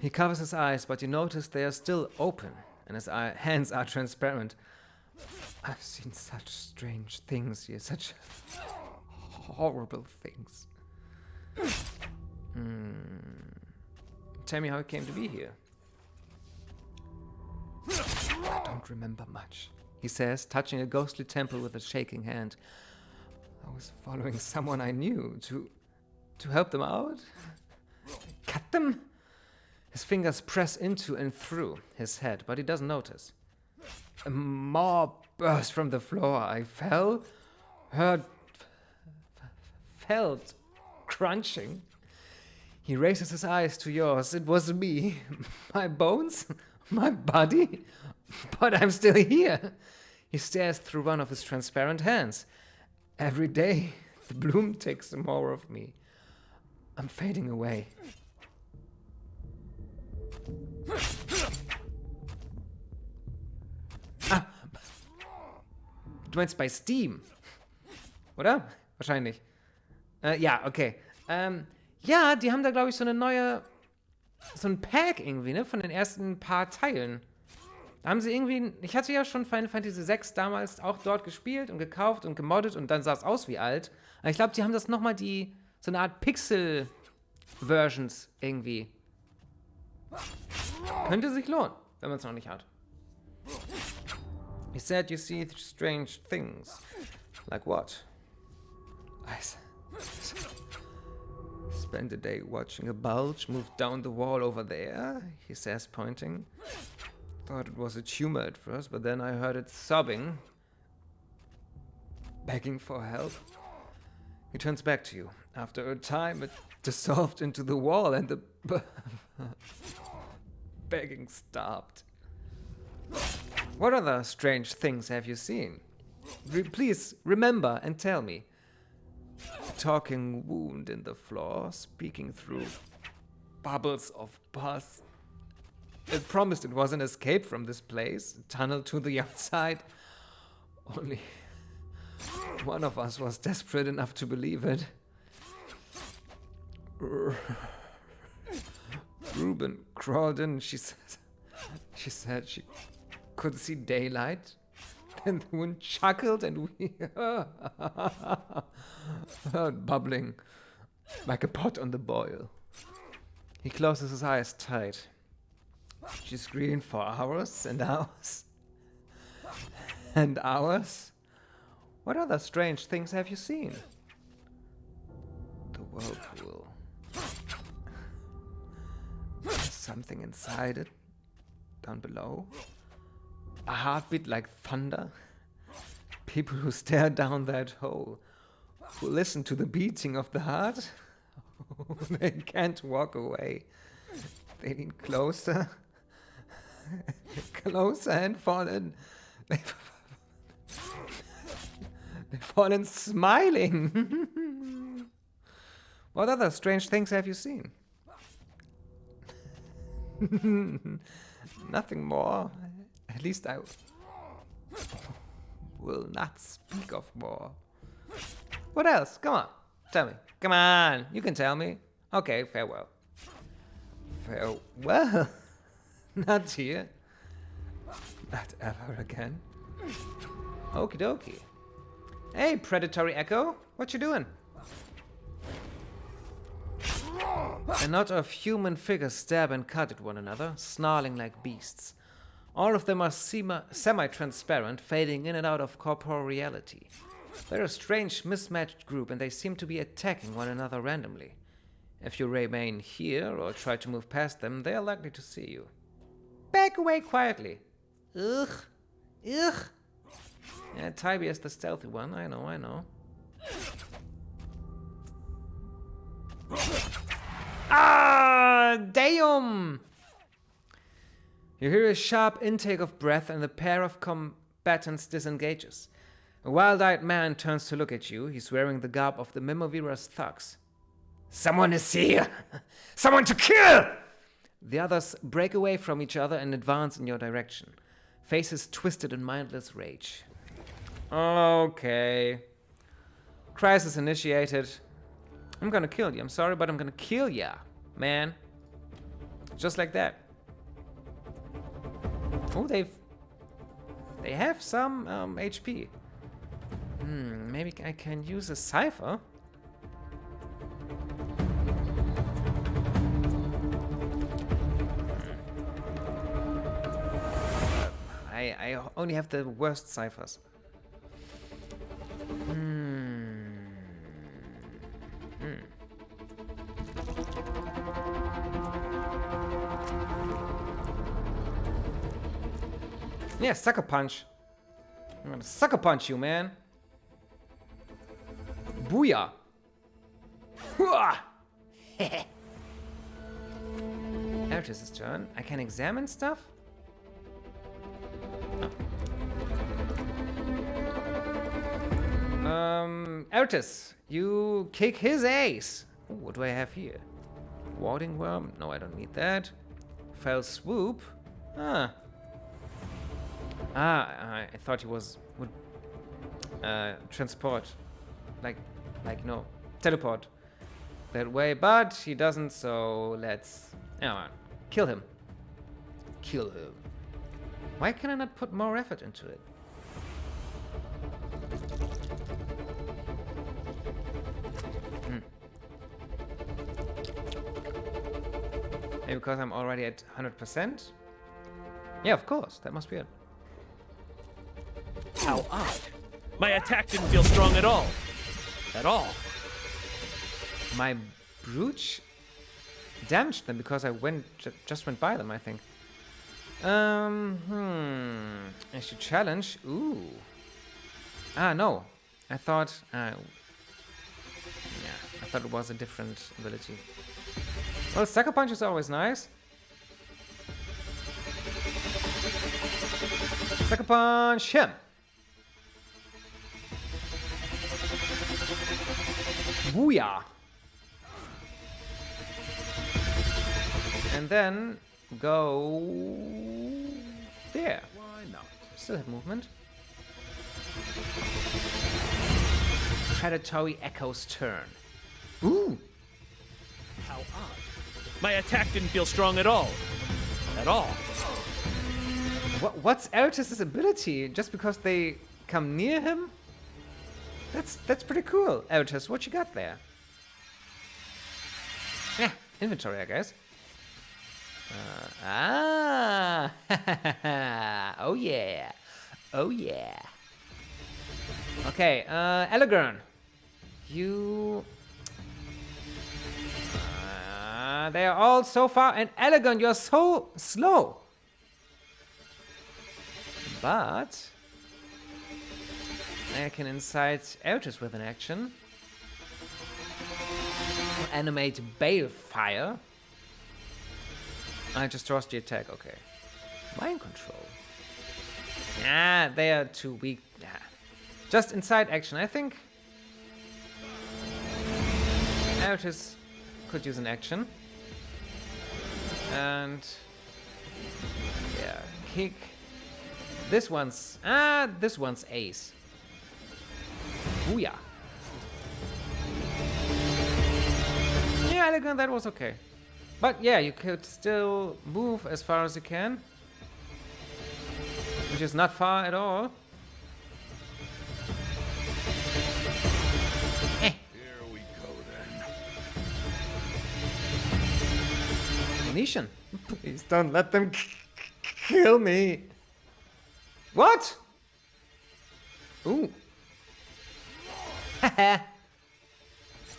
He covers his eyes, but you notice they are still open, and his hands are transparent. I've seen such strange things here, such horrible things. Tell me how it came to be here. I don't remember much, he says, touching a ghostly temple with a shaking hand. I was following someone I knew to help them out? Cut them? His fingers press into and through his head, but he doesn't notice. A mob burst from the floor. I felt crunching. He raises his eyes to yours. It was me. My bones? My body? But I'm still here. He stares through one of his transparent hands. Every day, the bloom takes more of me. I'm fading away. Du meinst bei Steam? Oder? Wahrscheinlich. Ja, okay. Ja, die haben da, glaube ich, so ein Pack irgendwie, ne? Von den ersten paar Teilen. Da haben sie irgendwie, ich hatte ja schon Final Fantasy VI damals auch dort gespielt und gekauft und gemoddet und dann sah es aus wie alt. Aber ich glaube, die haben das nochmal so eine Art Pixel-Versions irgendwie. Könnte sich lohnen, wenn man es noch nicht hat. He said you see strange things. Like what? I spent a day watching a bulge move down the wall over there, he says, pointing. Thought it was a tumor at first, but then I heard it sobbing, begging for help. He turns back to you. After a time, it dissolved into the wall and the begging stopped. What other strange things have you seen? Please remember and tell me. A talking wound in the floor, speaking through bubbles of pus. It promised it was an escape from this place, a tunnel to the outside. Only one of us was desperate enough to believe it. Ruben crawled in. She said she could see daylight. Then the wind chuckled and we heard bubbling. like a pot on the boil. He closes his eyes tight. She screamed for hours and hours. And hours? What other strange things have you seen? The whirlpool. There's something inside it. Down below. A heartbeat like thunder. People who stare down that hole. Who listen to the beating of the heart. They can't walk away. They lean closer. Closer and fall in. They fall in smiling. What other strange things have you seen? Nothing more. At least I will not speak of more. What else? Come on. Tell me. Come on. You can tell me. Okay, farewell. Farewell? Not here. Not ever again. Okie dokie. Hey, predatory echo. What you doing? A knot of human figures stab and cut at one another, snarling like beasts. All of them are semi-transparent, fading in and out of corporeal reality. They're a strange, mismatched group, and they seem to be attacking one another randomly. If you remain here or try to move past them, they are likely to see you. Back away quietly. Ugh. Ugh. Yeah, Tybee is the stealthy one. I know. Ah, damn! You hear a sharp intake of breath and the pair of combatants disengages. A wild-eyed man turns to look at you. He's wearing the garb of the Memovira's thugs. Someone is here! Someone to kill! The others break away from each other and advance in your direction. Faces twisted in mindless rage. Okay. Crisis initiated. I'm gonna kill you. I'm sorry, but I'm gonna kill ya, man. Just like that. Oh, they have some HP. Maybe I can use a cipher. I only have the worst ciphers. Yeah, sucker punch. I'm gonna sucker punch you, man. Booyah. Ertis' turn. I can examine stuff? Ertis, you kick his ace. Ooh, what do I have here? Warding worm? No, I don't need that. Fell swoop. I thought he would transport, no, teleport that way, but he doesn't. So let's kill him. Kill him. Why can I not put more effort into it? Maybe because I'm already at 100%? Yeah, of course. That must be it. How odd. My attack didn't feel strong at all. At all. My brooch damaged them because I just went by them, I think. I should challenge. Ooh. No. I thought I thought it was a different ability. Well, sucker punch is always nice. Sucker punch him. Booyah. And then go there. Why not? Still have movement. Predatory Echo's turn. Ooh. How odd. My attack didn't feel strong at all. At all. What's Ertis' ability? Just because they come near him? That's pretty cool. Ertis, what you got there? Yeah, inventory, I guess. Oh yeah. Oh yeah. Okay, Elegern. You... they are all so far, and Elegant, you're so slow. But I can incite Eldritch with an action. Animate Balefire. I just lost the attack, okay. Mind control. Ah, they are too weak. Yeah. Just inside action, I think. Eldritch could use an action. And yeah, kick. This one's ace. Booyah. Yeah, Elegant, that was okay. But yeah, you could still move as far as you can. Which is not far at all. Here we go then. Venetian. Please don't let them kill me. What? Ooh.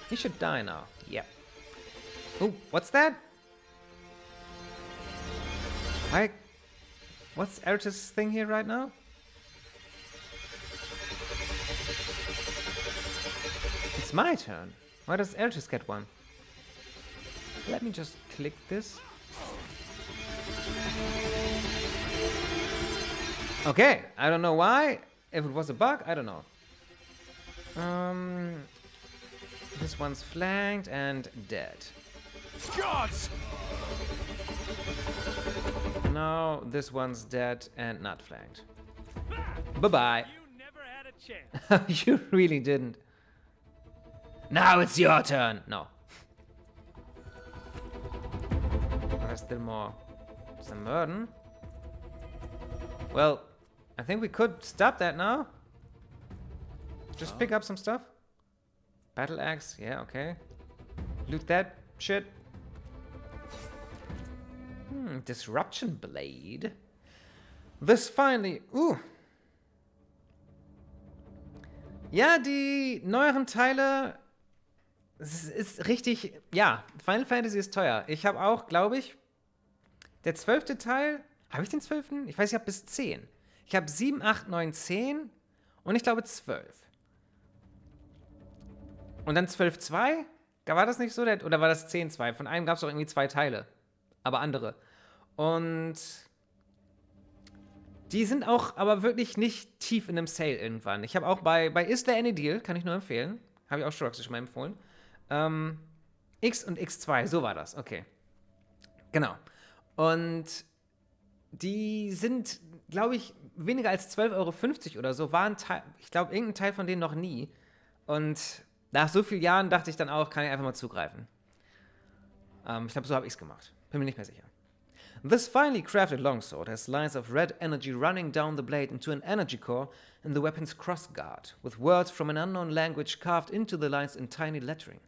He should die now. Yep. Ooh, what's that? What's Eric's thing here right now? It's my turn. Why does Eric's get one? Let me just click this. Okay, I don't know why. If it was a bug, I don't know. This one's flanked and dead. Gods! No, this one's dead and not flanked. Bye-bye. You never had a chance. You really didn't. Now it's your turn. No. There's still more. Some Murden. Well, I think we could stop that now. Just pick up some stuff. Battle axe, yeah, okay. Loot that shit. Disruption blade. This finally. Ja, die neueren Teile. Es ist richtig. Ja, Final Fantasy ist teuer. Ich habe auch, glaube ich, der 12. Teil. Habe ich den 12.? Ich weiß, ich habe bis 10. Ich habe 7, 8, 9, 10 und ich glaube 12. Und dann 12.2? War das nicht so? Oder war das 10.2? Von einem gab es doch irgendwie 2 Teile. Aber andere. Und die sind auch aber wirklich nicht tief in einem Sale irgendwann. Ich habe auch bei Is There Any Deal, kann ich nur empfehlen. Habe ich auch schon mal empfohlen. X und X2, so war das. Okay. Genau. Und die sind, glaube ich, weniger als 12,50 € oder so. War ein Teil, ich glaube, irgendein Teil von denen noch nie. Und nach so vielen Jahren dachte ich dann auch, kann ich einfach mal zugreifen. Ich glaube, so habe ich es gemacht. Bin mir nicht mehr sicher. This finely crafted longsword has lines of red energy running down the blade into an energy core in the weapon's crossguard, with words from an unknown language carved into the lines in tiny lettering.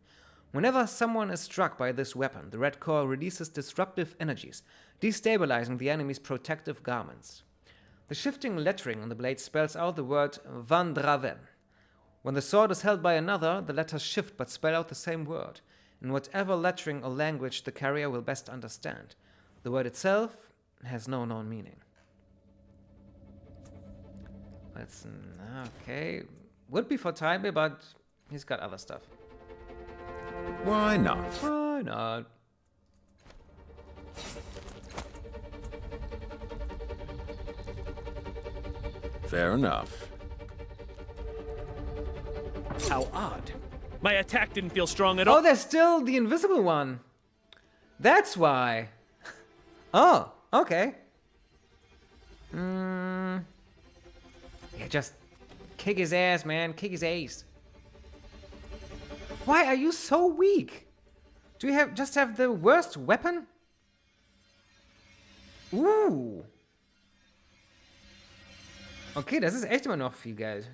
Whenever someone is struck by this weapon, the red core releases disruptive energies, destabilizing the enemy's protective garments. The shifting lettering on the blade spells out the word Vandraven. When the sword is held by another, the letters shift but spell out the same word, in whatever lettering or language the carrier will best understand. The word itself has no known meaning. That's okay. Would be for Taibe, but he's got other stuff. Why not? Why not? Fair enough. How odd. My attack didn't feel strong at all. Oh, there's still the invisible one. That's why. Oh, okay. Yeah, just kick his ass, man. Kick his ace. Why are you so weak? Do you just have the worst weapon? Okay, das ist echt immer noch viel Geld.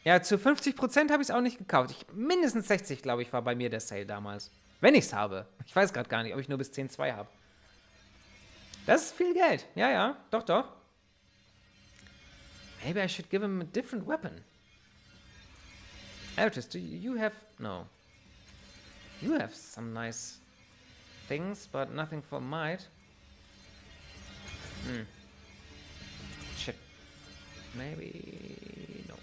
Ja, zu 50% habe ich es auch nicht gekauft. Mindestens 60, glaube ich, war bei mir der Sale damals. Wenn ich's habe. Ich weiß gerade gar nicht, ob ich nur bis 10,2 habe. Das ist viel Geld. Ja, ja. Doch, doch. Maybe I should give him a different weapon. Altus, do you have... No. You have some nice things, but nothing for might. Shit. Maybe... No.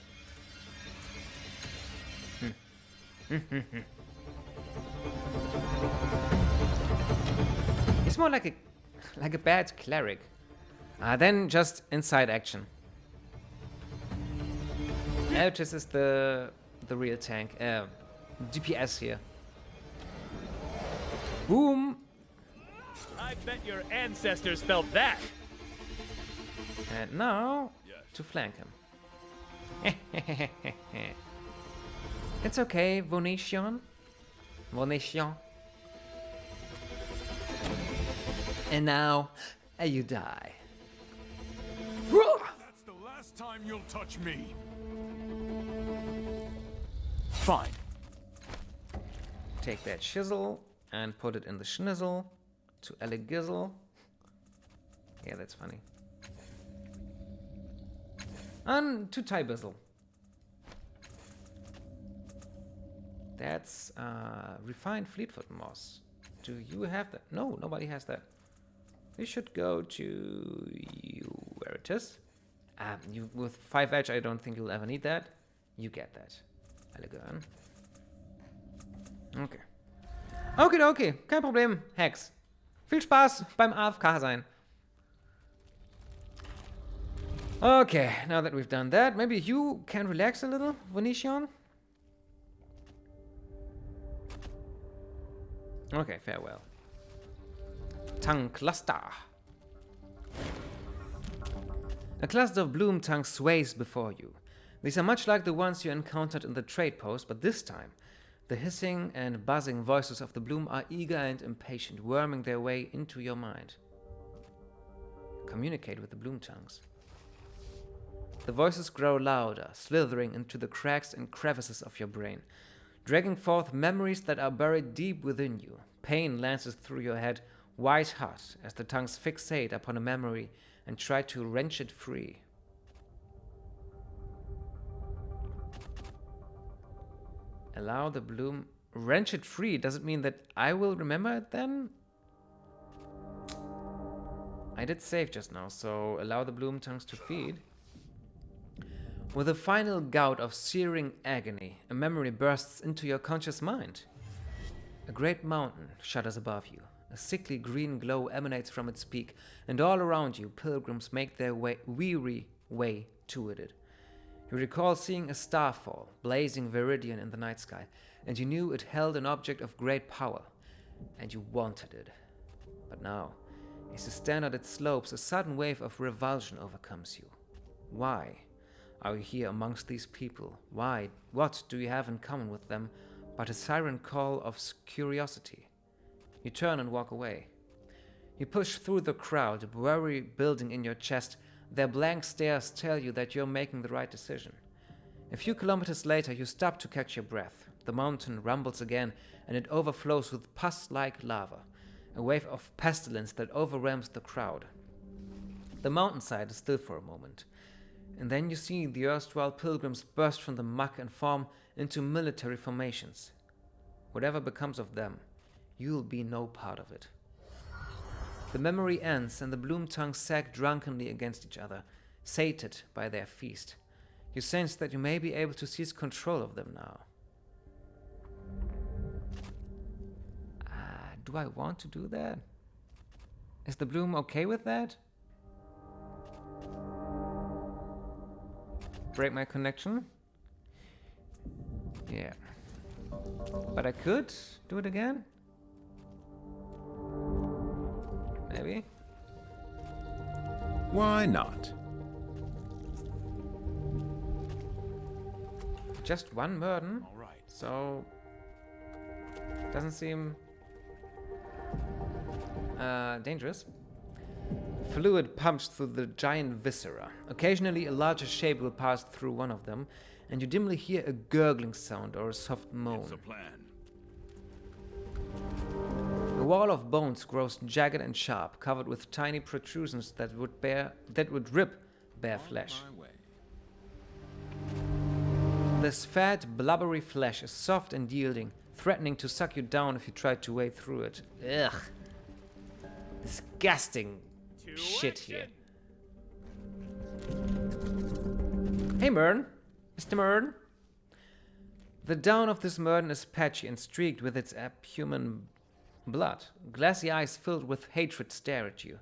He's more like a bad cleric. Then just inside action. Altus is the real tank. DPS here. Boom! I bet your ancestors felt that. And now to flank him. It's okay, Vonation. Vonation. And now you die. That's the last time you'll touch me. Fine. Take that chisel and put it in the schnizzle to Elegizzle. Yeah, that's funny. And to Tybizzle. That's refined Fleetfoot moss. Do you have that? No, nobody has that. We should go to you. Where it is? You with 5 edge, I don't think you'll ever need that. You get that. Elegant. Okay. Okay, kein Problem, Hex. Viel Spaß beim AFK sein. Okay, now that we've done that, maybe you can relax a little, Venetian? Okay, farewell. Tongue cluster. A cluster of bloom tongue sways before you. These are much like the ones you encountered in the trade post, but this time, the hissing and buzzing voices of the bloom are eager and impatient, worming their way into your mind. Communicate with the bloom tongues. The voices grow louder, slithering into the cracks and crevices of your brain, dragging forth memories that are buried deep within you. Pain lances through your head, white hot, as the tongues fixate upon a memory and try to wrench it free. Allow the bloom... Wrench it free? Does it mean that I will remember it then? I did save just now, so allow the bloom tongues to feed. With a final gout of searing agony, a memory bursts into your conscious mind. A great mountain shudders above you. A sickly green glow emanates from its peak, and all around you, pilgrims make their weary way toward it. You recall seeing a star fall, blazing viridian in the night sky, and you knew it held an object of great power, and you wanted it. But now, as you stand on its slopes, a sudden wave of revulsion overcomes you. Why are you here amongst these people? Why? What do you have in common with them but a siren call of curiosity? You turn and walk away. You push through the crowd, worry building in your chest. Their blank stares tell you that you're making the right decision. A few kilometers later, you stop to catch your breath. The mountain rumbles again, and it overflows with pus-like lava, a wave of pestilence that overwhelms the crowd. The mountainside is still for a moment, and then you see the erstwhile pilgrims burst from the muck and form into military formations. Whatever becomes of them, you'll be no part of it. The memory ends, and the bloom tongues sag drunkenly against each other, sated by their feast. You sense that you may be able to seize control of them now. Do I want to do that? Is the bloom okay with that? Break my connection? Yeah. But I could do it again? Maybe? Why not? Just one burden? All right. So... doesn't seem... dangerous. Fluid pumps through the giant viscera. Occasionally a larger shape will pass through one of them, and you dimly hear a gurgling sound or a soft moan. It's a plan. wall of bones grows jagged and sharp, covered with tiny protrusions that would rip bare flesh. My way. This fat, blubbery flesh is soft and yielding, threatening to suck you down if you try to wade through it. Ugh. Disgusting shit here. Hey, Mern. Mr. Mern. The down of this Mern is patchy and streaked with its abhuman blood. Glassy eyes filled with hatred stare at you,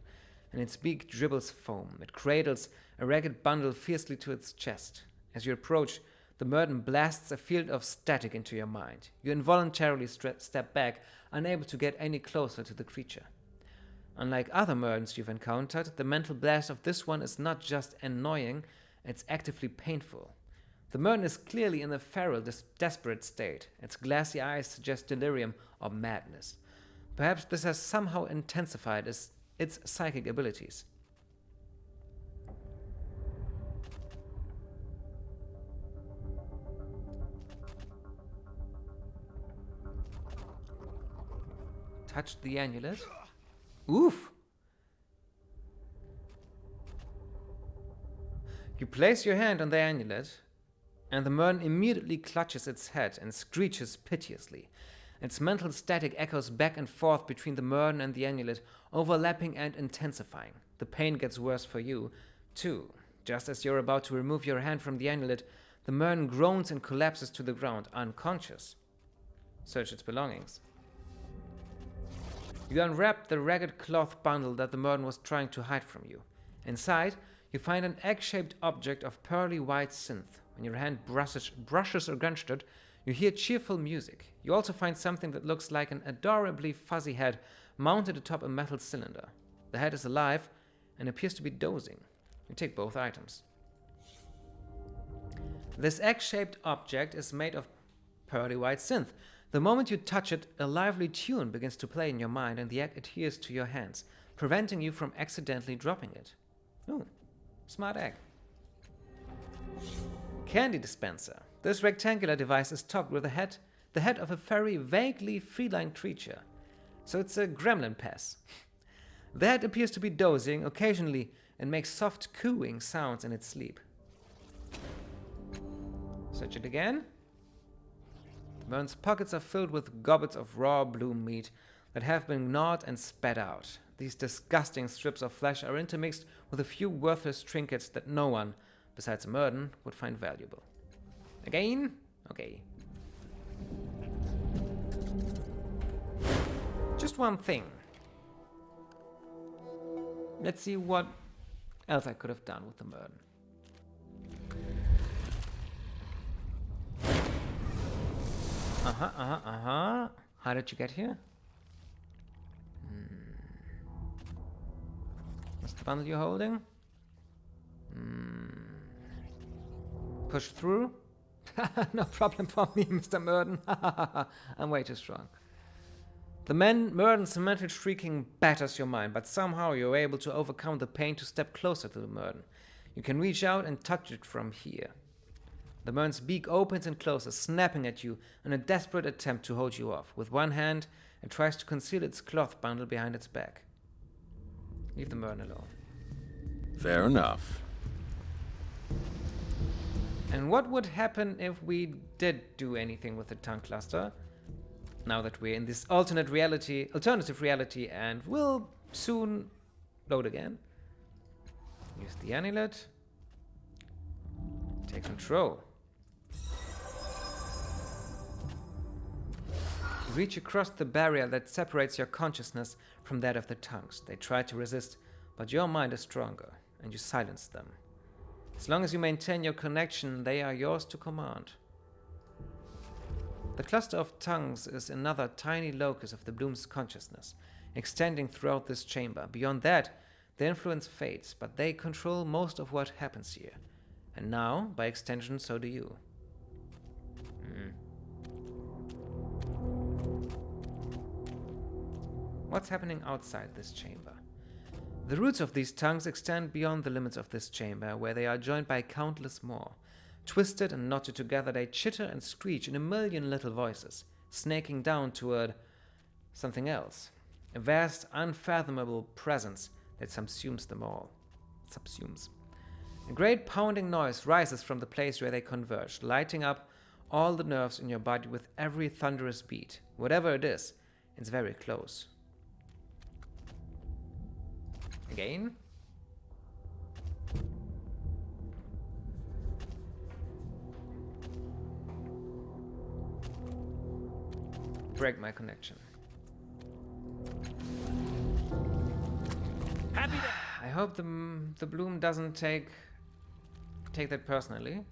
and its beak dribbles foam. It cradles a ragged bundle fiercely to its chest. As you approach, the Murden blasts a field of static into your mind. You involuntarily step back, unable to get any closer to the creature. Unlike other Murdens you've encountered, the mental blast of this one is not just annoying, it's actively painful. The Murden is clearly in a feral, desperate state. Its glassy eyes suggest delirium or madness. Perhaps this has somehow intensified its psychic abilities. Touch the amulet. Oof! You place your hand on the amulet, and the Mern immediately clutches its head and screeches piteously. Its mental static echoes back and forth between the Mern and the amulet, overlapping and intensifying. The pain gets worse for you, too. Just as you're about to remove your hand from the amulet, the Mern groans and collapses to the ground, unconscious. Search its belongings. You unwrap the ragged cloth bundle that the Mern was trying to hide from you. Inside, you find an egg-shaped object of pearly white synth. When your hand brushes against it, you hear cheerful music. You also find something that looks like an adorably fuzzy head mounted atop a metal cylinder. The head is alive and appears to be dozing. You take both items. This egg-shaped object is made of pearly white synth. The moment you touch it, a lively tune begins to play in your mind and the egg adheres to your hands, preventing you from accidentally dropping it. Ooh, smart egg. Candy dispenser. This rectangular device is topped with the head of a furry, vaguely feline creature. So it's a gremlin pest. The head appears to be dozing occasionally and makes soft cooing sounds in its sleep. Search it again. The Mern's pockets are filled with gobbets of raw blue meat that have been gnawed and spat out. These disgusting strips of flesh are intermixed with a few worthless trinkets that no one, besides a Murden, would find valuable. Again? Okay. Just one thing. Let's see what else I could have done with the Murden. How did you get here? What's the bundle you're holding? Push through? No problem for me, Mr. Murden. I'm way too strong. The Murden's mental shrieking batters your mind, but somehow you're able to overcome the pain to step closer to the Murden. You can reach out and touch it from here. The Mern's beak opens and closes, snapping at you in a desperate attempt to hold you off. With one hand, it tries to conceal its cloth bundle behind its back. Leave the Mern alone. Fair enough. And what would happen if we did do anything with the tongue cluster? Now that we're in this alternative reality, and will soon load again. Use the amulet. Take control. Reach across the barrier that separates your consciousness from that of the tongues. They try to resist, but your mind is stronger, and you silence them. As long as you maintain your connection, they are yours to command. The cluster of tongues is another tiny locus of the Bloom's consciousness, extending throughout this chamber. Beyond that, their influence fades, but they control most of what happens here. And now, by extension, so do you. What's happening outside this chamber? The roots of these tongues extend beyond the limits of this chamber, where they are joined by countless more. Twisted and knotted together, they chitter and screech in a million little voices, snaking down toward something else. a vast, unfathomable presence that subsumes them all. Subsumes. A great pounding noise rises from the place where they converge, lighting up all the nerves in your body with every thunderous beat. Whatever it is, it's very close. Again? Break my connection. Happy to. I hope the bloom doesn't take that personally.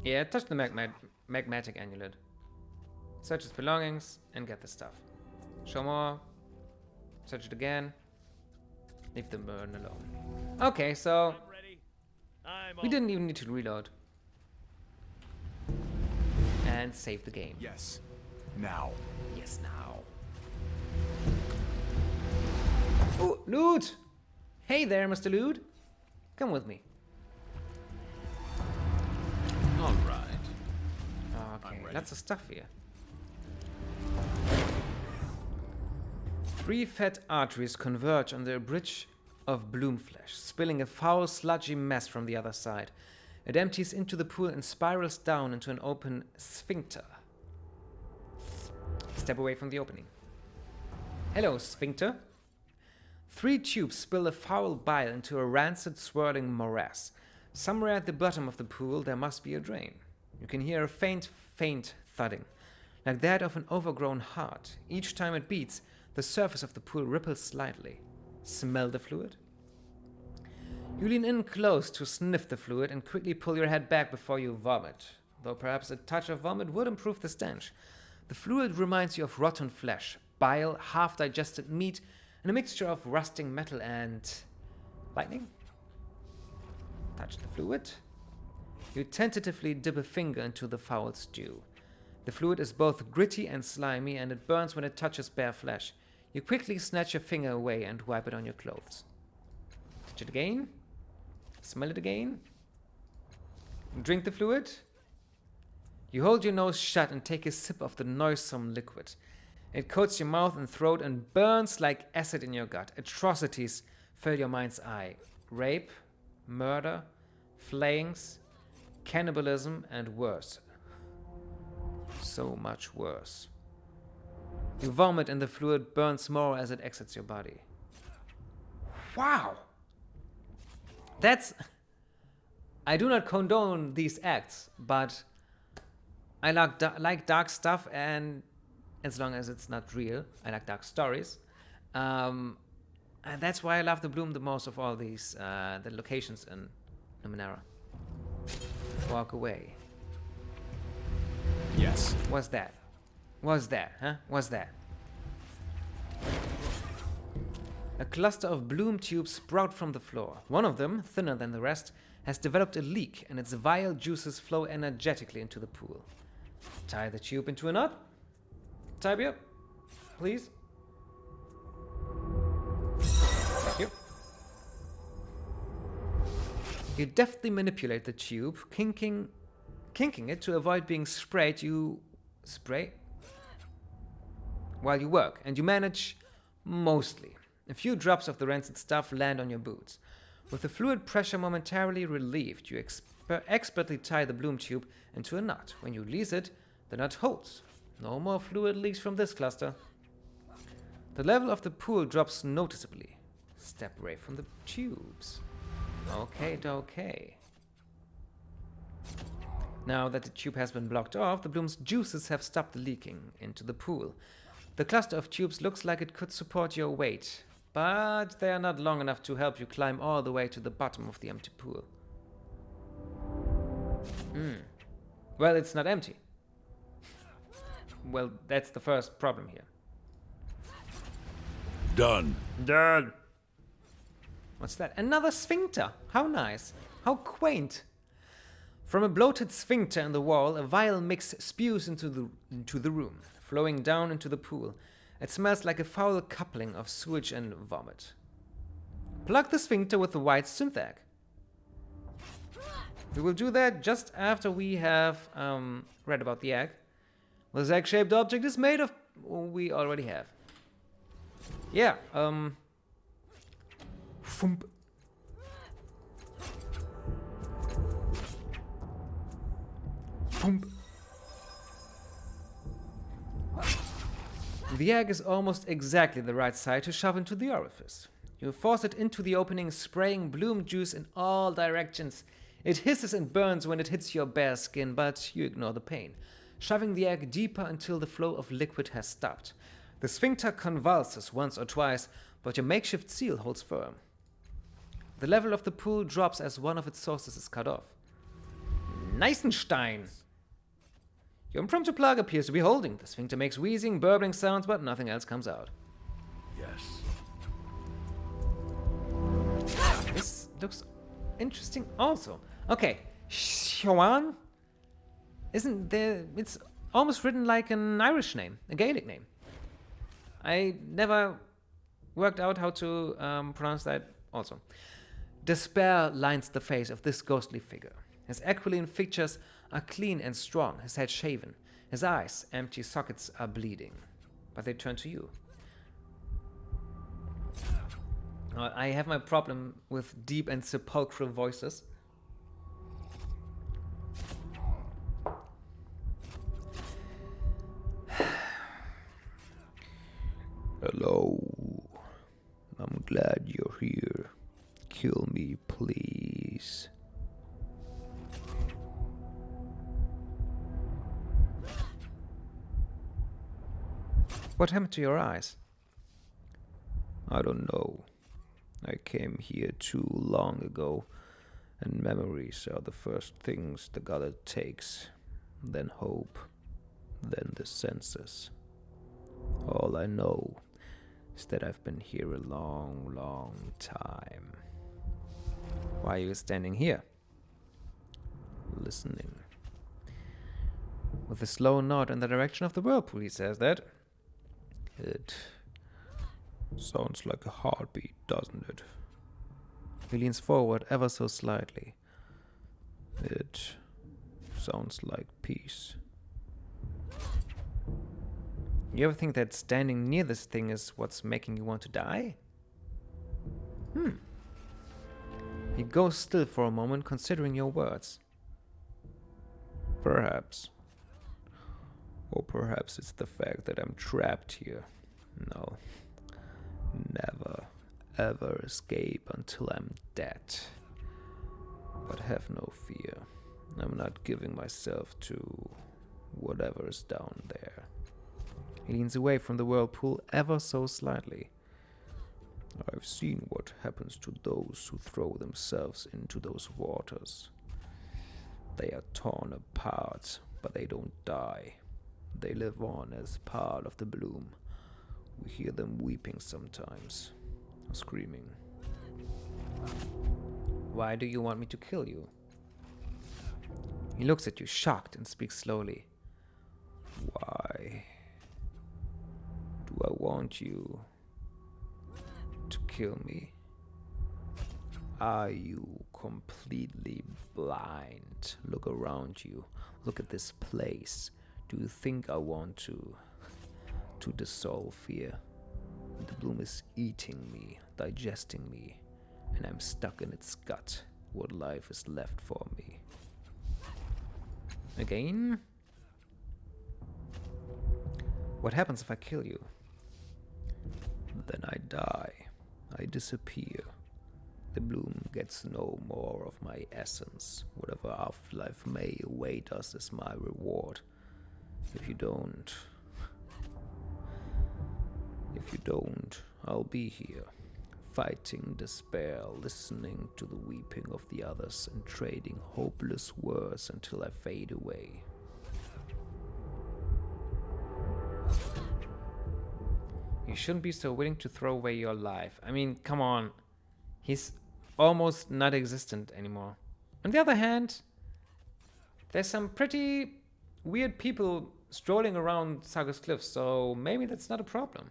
Yeah, touch the magmatic amulet. Search its belongings and get the stuff. Show more. Search it again. Leave the burn alone. Okay, so I'm ready. we didn't even need to reload. And save the game. Yes. Now. Yes, now. Oh, loot! Hey there, Mr. Loot. Come with me. All right. Okay, ready. lots of stuff here. 3 fat arteries converge on the bridge of bloom flesh, spilling a foul, sludgy mess from the other side. It empties into the pool and spirals down into an open sphincter. Step away from the opening. Hello, sphincter. 3 tubes spill a foul bile into a rancid, swirling morass. Somewhere at the bottom of the pool there must be a drain. You can hear a faint thudding, like that of an overgrown heart. Each time it beats, the surface of the pool ripples slightly. Smell the fluid? You lean in close to sniff the fluid and quickly pull your head back before you vomit, though perhaps a touch of vomit would improve the stench. The fluid reminds you of rotten flesh, bile, half-digested meat, and a mixture of rusting metal and lightning. Touch the fluid. You tentatively dip a finger into the foul stew. The fluid is both gritty and slimy, and it burns when it touches bare flesh. You quickly snatch your finger away and wipe it on your clothes. Touch it again. Smell it again. Drink the fluid. You hold your nose shut and take a sip of the noisome liquid. It coats your mouth and throat and burns like acid in your gut. Atrocities fill your mind's eye. Rape, murder, flayings, cannibalism, and worse. So much worse. You vomit and the fluid burns more as it exits your body. Wow! That's... I do not condone these acts, but I like dark stuff, and as long as it's not real, I like dark stories. And that's why I love the bloom the most of all these the locations in Numenera. Walk away. Yes. What's that? What's that, huh? What's that? A cluster of bloom tubes sprout from the floor. One of them, thinner than the rest, has developed a leak, and its vile juices flow energetically into the pool. Tie the tube into a knot. Tie me up, please. Thank you. You deftly manipulate the tube, kinking it to avoid being sprayed. You spray while you work, and you manage mostly. A few drops of the rancid stuff land on your boots. With the fluid pressure momentarily relieved, you expertly tie the bloom tube into a knot. When you release it, the knot holds. No more fluid leaks from this cluster. The level of the pool drops noticeably. Step away from the tubes. Okay. Now that the tube has been blocked off, the bloom's juices have stopped leaking into the pool. The cluster of tubes looks like it could support your weight, but they are not long enough to help you climb all the way to the bottom of the empty pool. Well, it's not empty. Well, that's the first problem here. Done. What's that? Another sphincter. How nice. How quaint. From a bloated sphincter in the wall, a vile mix spews into the room, flowing down into the pool. It smells like a foul coupling of sewage and vomit. Plug the sphincter with the white synth egg. We will do that just after we have read about the egg. This egg-shaped object is made of... We already have. Yeah, Thump. Thump. The egg is almost exactly the right size to shove into the orifice. You force it into the opening, spraying bloom juice in all directions. It hisses and burns when it hits your bare skin, but you ignore the pain, shoving the egg deeper until the flow of liquid has stopped. The sphincter convulses once or twice, but your makeshift seal holds firm. The level of the pool drops as one of its sources is cut off. Neisenstein! Your impromptu plug appears to be holding. The sphincter makes wheezing, burbling sounds, but nothing else comes out. Yes. This looks interesting also. Okay, Siobhan? Isn't there... It's almost written like an Irish name, a Gaelic name. I never worked out how to pronounce that also. Despair lines the face of this ghostly figure. His aquiline features are clean and strong, his head shaven. His eyes, empty sockets, are bleeding. But they turn to you. I have my problem with deep and sepulchral voices. Hello. I'm glad you're here. Kill me, please. What happened to your eyes? I don't know. I came here too long ago, and memories are the first things the Gullet takes. Then hope, then the senses. All I know is that I've been here a long, long time. Why are you standing here? Listening. With a slow nod in the direction of the whirlpool, he says that. It sounds like a heartbeat, doesn't it? He leans forward ever so slightly. It sounds like peace. You ever think that standing near this thing is what's making you want to die? He goes still for a moment, considering your words. Perhaps. Or perhaps it's the fact that I'm trapped here. No. Never, ever escape until I'm dead. But have no fear. I'm not giving myself to whatever is down there. He leans away from the whirlpool ever so slightly. I've seen what happens to those who throw themselves into those waters. They are torn apart, but they don't die. They live on as part of the bloom. We hear them weeping sometimes, or screaming. Why do you want me to kill you? He looks at you, shocked, and speaks slowly. Why do I want you to kill me? Are you completely blind? Look around you. Look at this place. Do you think I want to dissolve here? The bloom is eating me, digesting me, and I'm stuck in its gut. What life is left for me? Again? What happens if I kill you? Then I die. I disappear. The bloom gets no more of my essence. Whatever afterlife may await us is my reward. If you don't, I'll be here, fighting despair, listening to the weeping of the others, and trading hopeless words until I fade away. You shouldn't be so willing to throw away your life. I mean, come on. He's almost not existent anymore. On the other hand, there's some pretty weird people strolling around Sargus Cliffs, so maybe that's not a problem.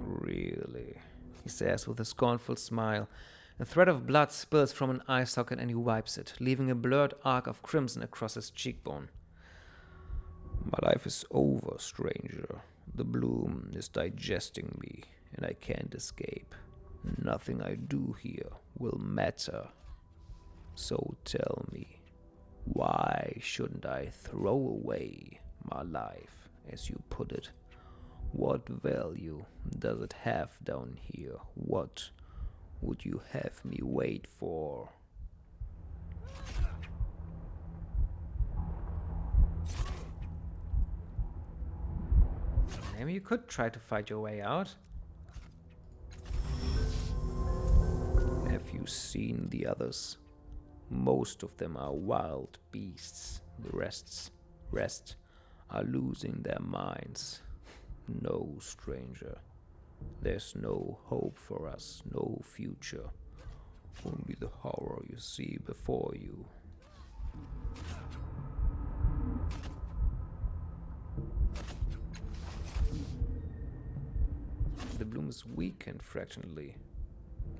Really? He says with a scornful smile, A thread of blood spills from an eye socket and he wipes it, leaving a blurred arc of crimson across his cheekbone. My life is over, stranger. The bloom is digesting me, and I can't escape. Nothing I do here will matter. So tell me, why shouldn't I throw away my life, as you put it? What value does it have down here? What would you have me wait for? Maybe you could try to fight your way out. Have you seen the others? Most of them are wild beasts. The rest are losing their minds. No, stranger. There's no hope for us, no future. Only the horror you see before you. The bloom is weakened fractionally.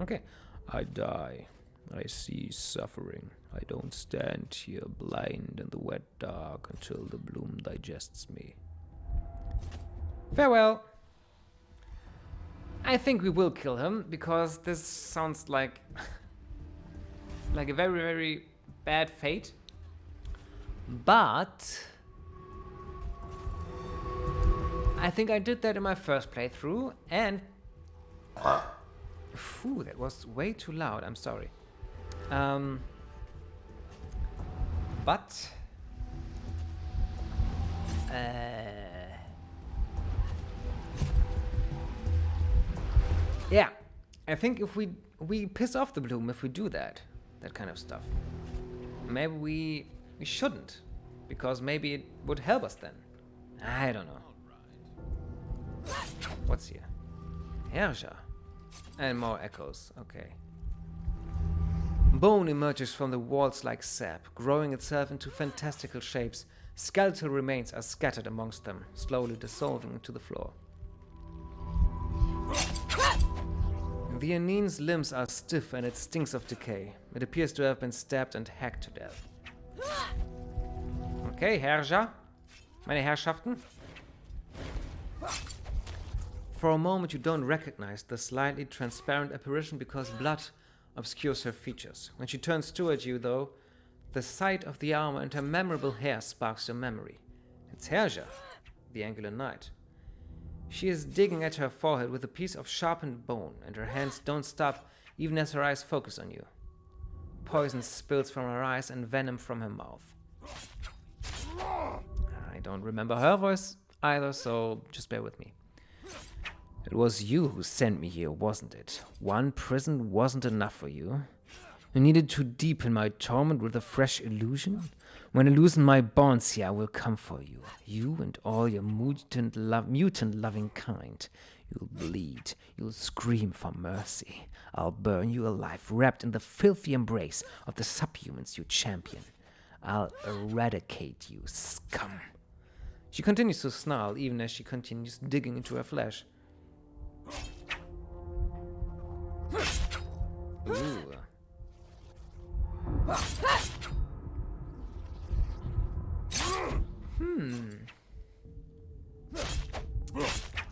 Okay. I die. I see suffering. I don't stand here blind in the wet dark until the bloom digests me. Farewell. I think we will kill him because this sounds like a very, very bad fate. But I think I did that in my first playthrough, and phew, that was way too loud. I'm sorry. But yeah, I think if we piss off the bloom, if we do that kind of stuff, maybe we shouldn't, because maybe it would help us then. I don't know. What's here? Herja. And more echoes. Okay. Bone emerges from the walls like sap, growing itself into fantastical shapes. Skeletal remains are scattered amongst them, slowly dissolving into the floor. The Anine's limbs are stiff and it stinks of decay. It appears to have been stabbed and hacked to death. Okay, Herja. Meine Herrschaften. For a moment you don't recognize the slightly transparent apparition because blood obscures her features. When she turns toward you, though, the sight of the armor and her memorable hair sparks your memory. It's Herja, the Angular Knight. She is digging at her forehead with a piece of sharpened bone, and her hands don't stop even as her eyes focus on you. Poison spills from her eyes and venom from her mouth. I don't remember her voice either, so just bear with me. It was you who sent me here, wasn't it? One prison wasn't enough for you. You needed to deepen my torment with a fresh illusion? When I loosen my bonds here, I will come for you. You and all your mutant-loving kind. You'll bleed. You'll scream for mercy. I'll burn you alive, wrapped in the filthy embrace of the subhumans you champion. I'll eradicate you, scum. She continues to snarl, even as she continues digging into her flesh. Ooh.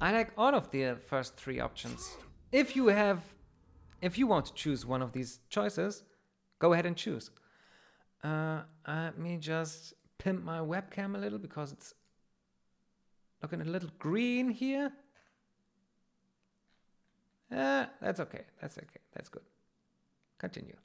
I like all of the first three options. If you want to choose one of these choices, go ahead and choose. Let me just pimp my webcam a little because it's looking a little green here. That's okay. That's okay. That's good. Continue.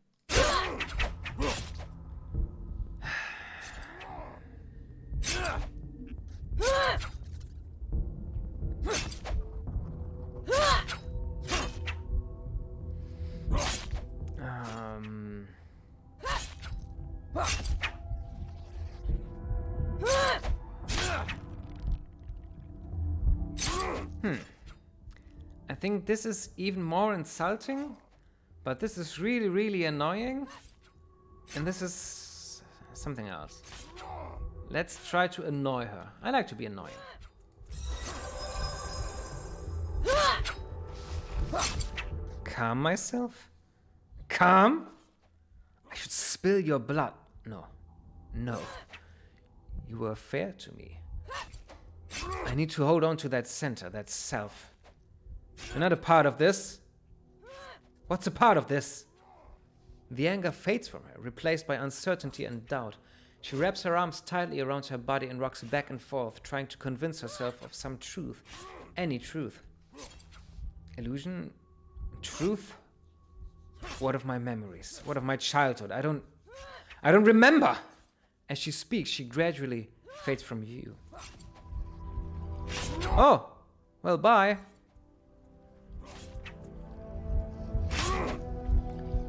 I think this is even more insulting, but this is really, really annoying. And this is something else. Let's try to annoy her. I like to be annoying. Calm myself? Come? I should spill your blood. No. No. You were fair to me. I need to hold on to that center, that self. You're not a part of this. What's a part of this? The anger fades from her, replaced by uncertainty and doubt. She wraps her arms tightly around her body and rocks back and forth, trying to convince herself of some truth. Any truth. Illusion? Truth? What of my memories? What of my childhood? I don't remember! As she speaks, she gradually fades from view. Oh! Well, bye.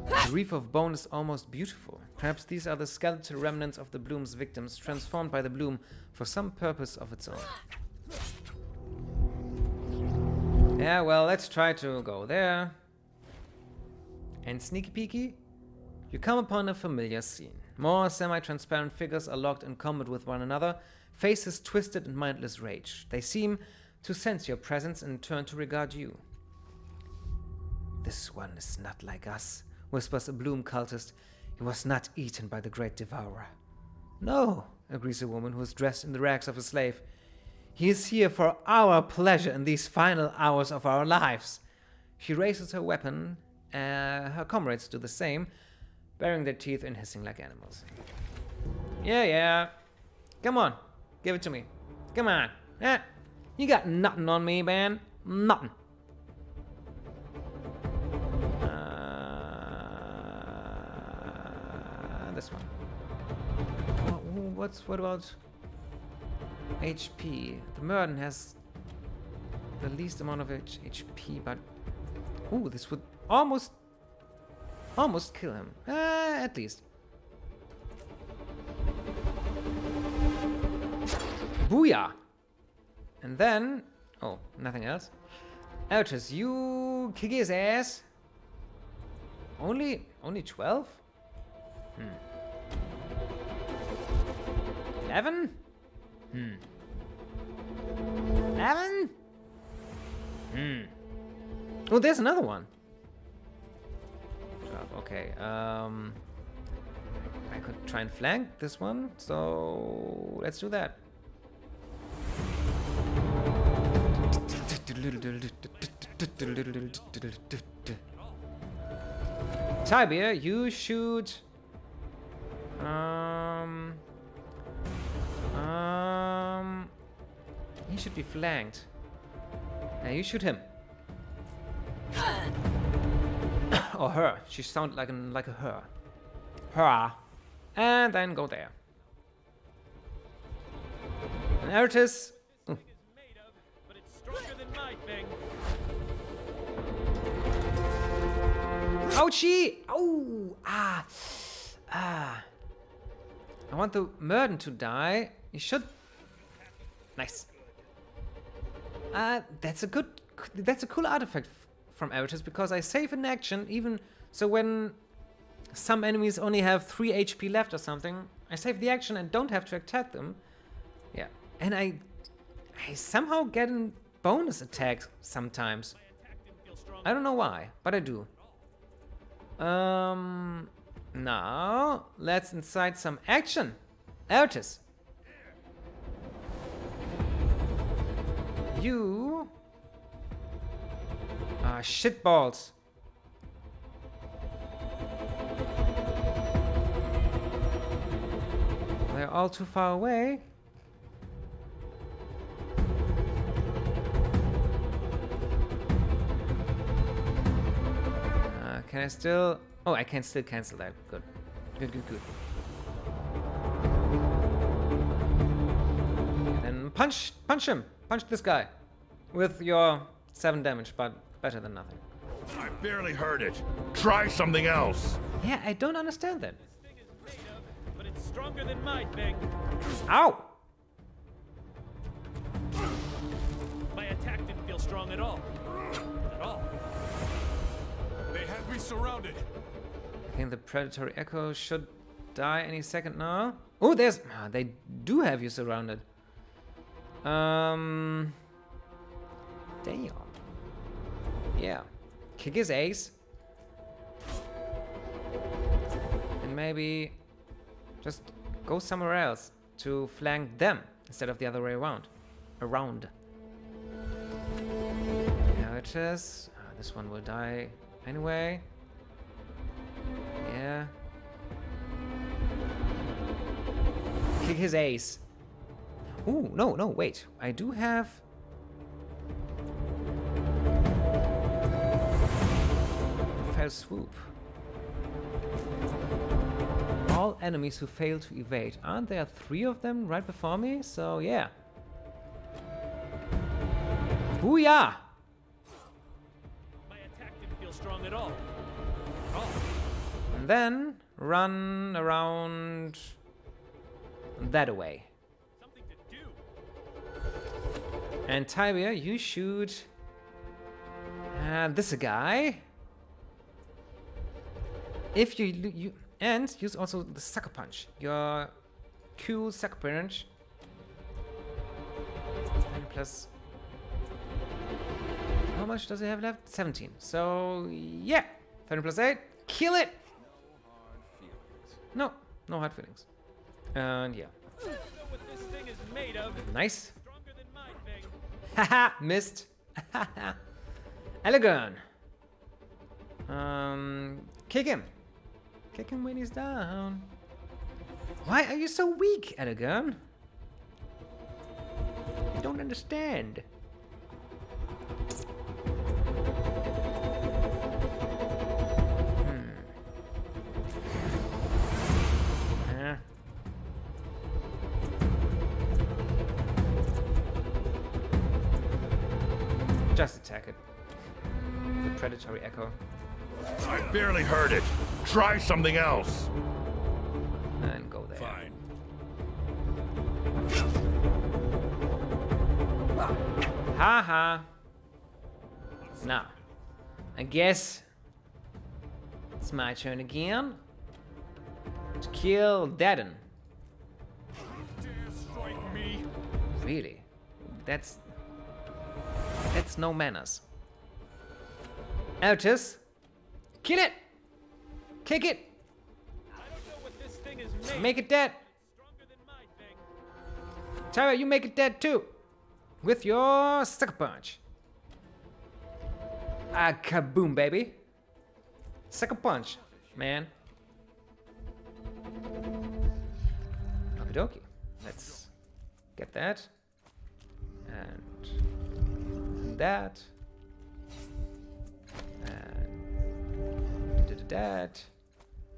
The reef of bone is almost beautiful. Perhaps these are the skeletal remnants of the bloom's victims, transformed by the bloom for some purpose of its own. Yeah, well, let's try to go there. And sneaky peeky, you come upon a familiar scene. More semi-transparent figures are locked in combat with one another, faces twisted in mindless rage. They seem to sense your presence and turn to regard you. This one is not like us, whispers a bloom cultist. He was not eaten by the great devourer. No, agrees a woman who is dressed in the rags of a slave. He is here for our pleasure in these final hours of our lives. She raises her weapon. Her comrades do the same, baring their teeth and hissing like animals. Yeah. Come on. Give it to me. Come on. You got nothing on me, man. Nothing. This one. What about HP? The Murden has the least amount of HP, but ooh, this would almost kill him. At least. Booyah! And then, oh, nothing else. Elchis, you kick his ass. Only 12? 11? 11? Oh, there's another one. 12, okay. I could try and flank this one, so let's do that. Tibia, you shoot. He should be flanked. Now you shoot him. Or her. She sounded like a her. Her. And then go there. And Ertis. Ouchie! Oh! I want the Murden to die. You should. Nice. That's a cool artifact from Eritis, because I save in action, even so when some enemies only have 3 HP left or something, I save the action and don't have to attack them. Yeah. And I somehow get a bonus attack sometimes. I don't know why, but I do. Now let's incite some action. Ertis. You are shitballs. They're all too far away. Can I still... Oh, I can still cancel that. Good. Good. And then punch him. Punch this guy. With your 7 damage, but better than nothing. I barely heard it. Try something else. Yeah, I don't understand that. This thing is made of, but it's stronger than my thing. Ow! My attack didn't feel strong at all. At all. They have me surrounded. I think the predatory echo should die any second now. Oh, there's... they do have you surrounded. Damn. Yeah. Kick his ace. maybe just go somewhere else to flank them instead of the other way around. There it is. This one will die anyway. Yeah. Kick his ace. Ooh, no, wait. I do have... Fell swoop. All enemies who fail to evade. Aren't there 3 of them right before me? So, yeah. Booyah! My attack didn't feel strong at all. And then run around that way. Something to do. And Tibia, you shoot this guy. If you and use also the sucker punch. Your cool sucker punch. And plus, how much does it have left? 17. So yeah, 30 plus 8. Kill it. No hard feelings. And yeah. I don't know what this thing is made of. Nice. Stronger than my thing. Haha, missed. Elegant. Kick him. Kick him when he's down. Why are you so weak, Elegant? I don't understand. Just attack it. The predatory echo. I barely heard it. Try something else. And go there. Fine. Haha. Now, I guess it's my turn again to kill Dadden. Strike me. Really? That's no manners. Altus, kill it! Kick it! I don't know what this thing is made. Make it dead! Stronger than my thing. Tyra, you make it dead too! With your sucker punch. Ah, kaboom, baby! Sucker punch, man. Okie dokie. Let's get that. And that. And that.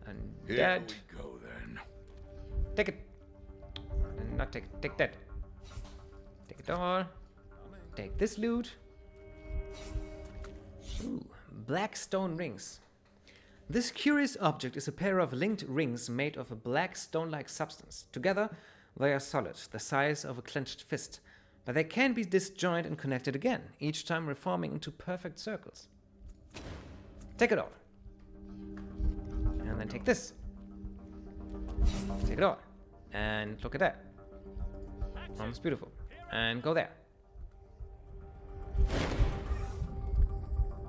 And Here that. we go then. Take it. Not take it. Take that. Take it all. Take this loot. Ooh, black stone rings. This curious object is a pair of linked rings made of a black stone-like substance. Together, they are solid, the size of a clenched fist. But they can be disjointed and connected again, each time reforming into perfect circles. Take it all. And then take this. Take it all. And look at that. Almost beautiful. And go there.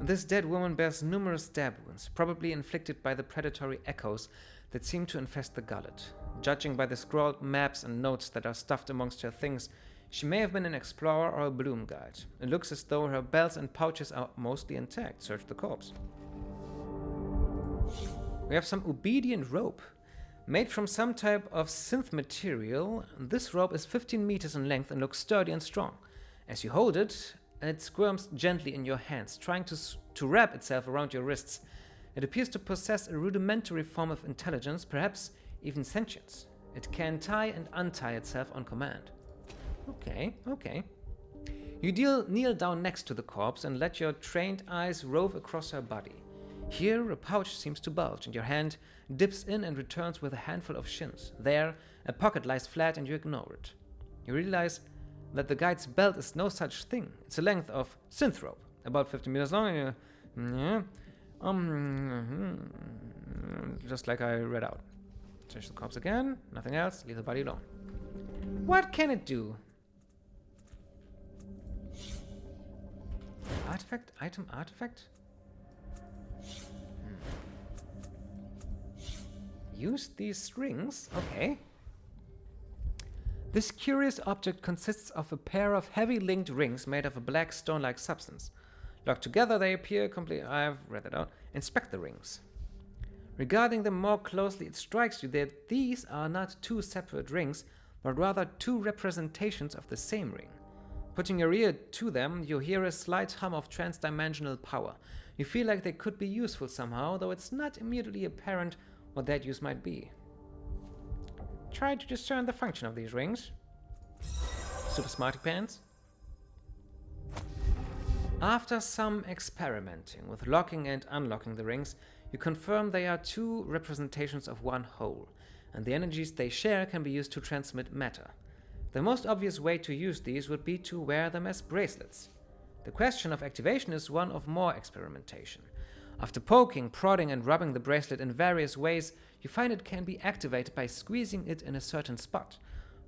This dead woman bears numerous stab wounds, probably inflicted by the predatory echoes that seem to infest the Gullet. Judging by the scrawled maps and notes that are stuffed amongst her things, she may have been an explorer or a bloom guide. It looks as though her belts and pouches are mostly intact. Search the corpse. We have some obedient rope. Made from some type of synth material, this rope is 15 meters in length and looks sturdy and strong. As you hold it, it squirms gently in your hands, trying to wrap itself around your wrists. It appears to possess a rudimentary form of intelligence, perhaps even sentience. It can tie and untie itself on command. Okay. You kneel down next to the corpse and let your trained eyes rove across her body. Here, a pouch seems to bulge, and your hand dips in and returns with a handful of shins. There, a pocket lies flat, and you ignore it. You realize that the guide's belt is no such thing. It's a length of synth rope, about 50 meters long. Just like I read out. Search the corpse again. Nothing else. Leave the body alone. What can it do? Artifact? Item? Artifact? use these rings. Okay. This curious object consists of a pair of heavy linked rings made of a black stone-like substance. Locked together, they appear complete. I've read it out. Inspect the rings. Regarding them more closely, it strikes you that these are not two separate rings, but rather two representations of the same ring. Putting your ear to them, you hear a slight hum of trans-dimensional power. You feel like they could be useful somehow, though it's not immediately apparent what that use might be. Try to discern the function of these rings. Super Smarty Pants. After some experimenting with locking and unlocking the rings, you confirm they are two representations of one whole, and the energies they share can be used to transmit matter. The most obvious way to use these would be to wear them as bracelets. The question of activation is one of more experimentation. After poking, prodding, and rubbing the bracelet in various ways, you find it can be activated by squeezing it in a certain spot.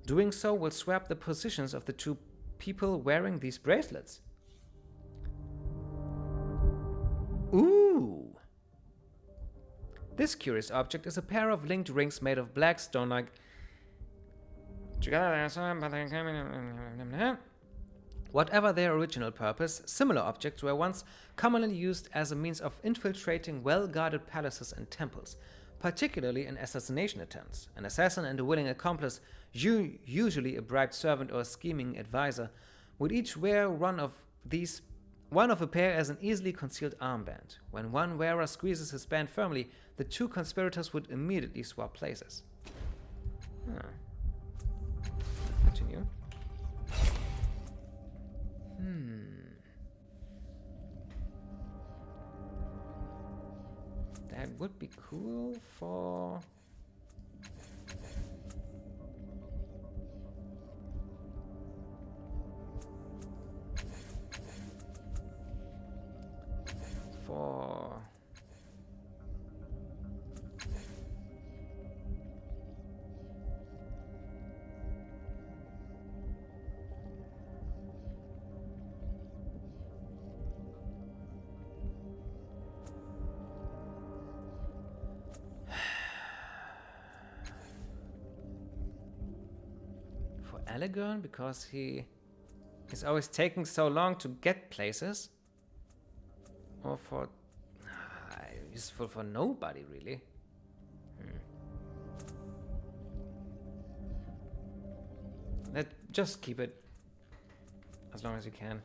Doing so will swap the positions of the two people wearing these bracelets. Ooh! This curious object is a pair of linked rings made of black stone-like. Whatever their original purpose, similar objects were once commonly used as a means of infiltrating well-guarded palaces and temples, particularly in assassination attempts. An assassin and a willing accomplice, usually a bribed servant or a scheming advisor, would each wear one of a pair as an easily concealed armband. When one wearer squeezes his band firmly, the two conspirators would immediately swap places. Continue. That would be cool for... Elegant, because he's always taking so long to get places, or for useful for nobody really. Just keep it as long as you can.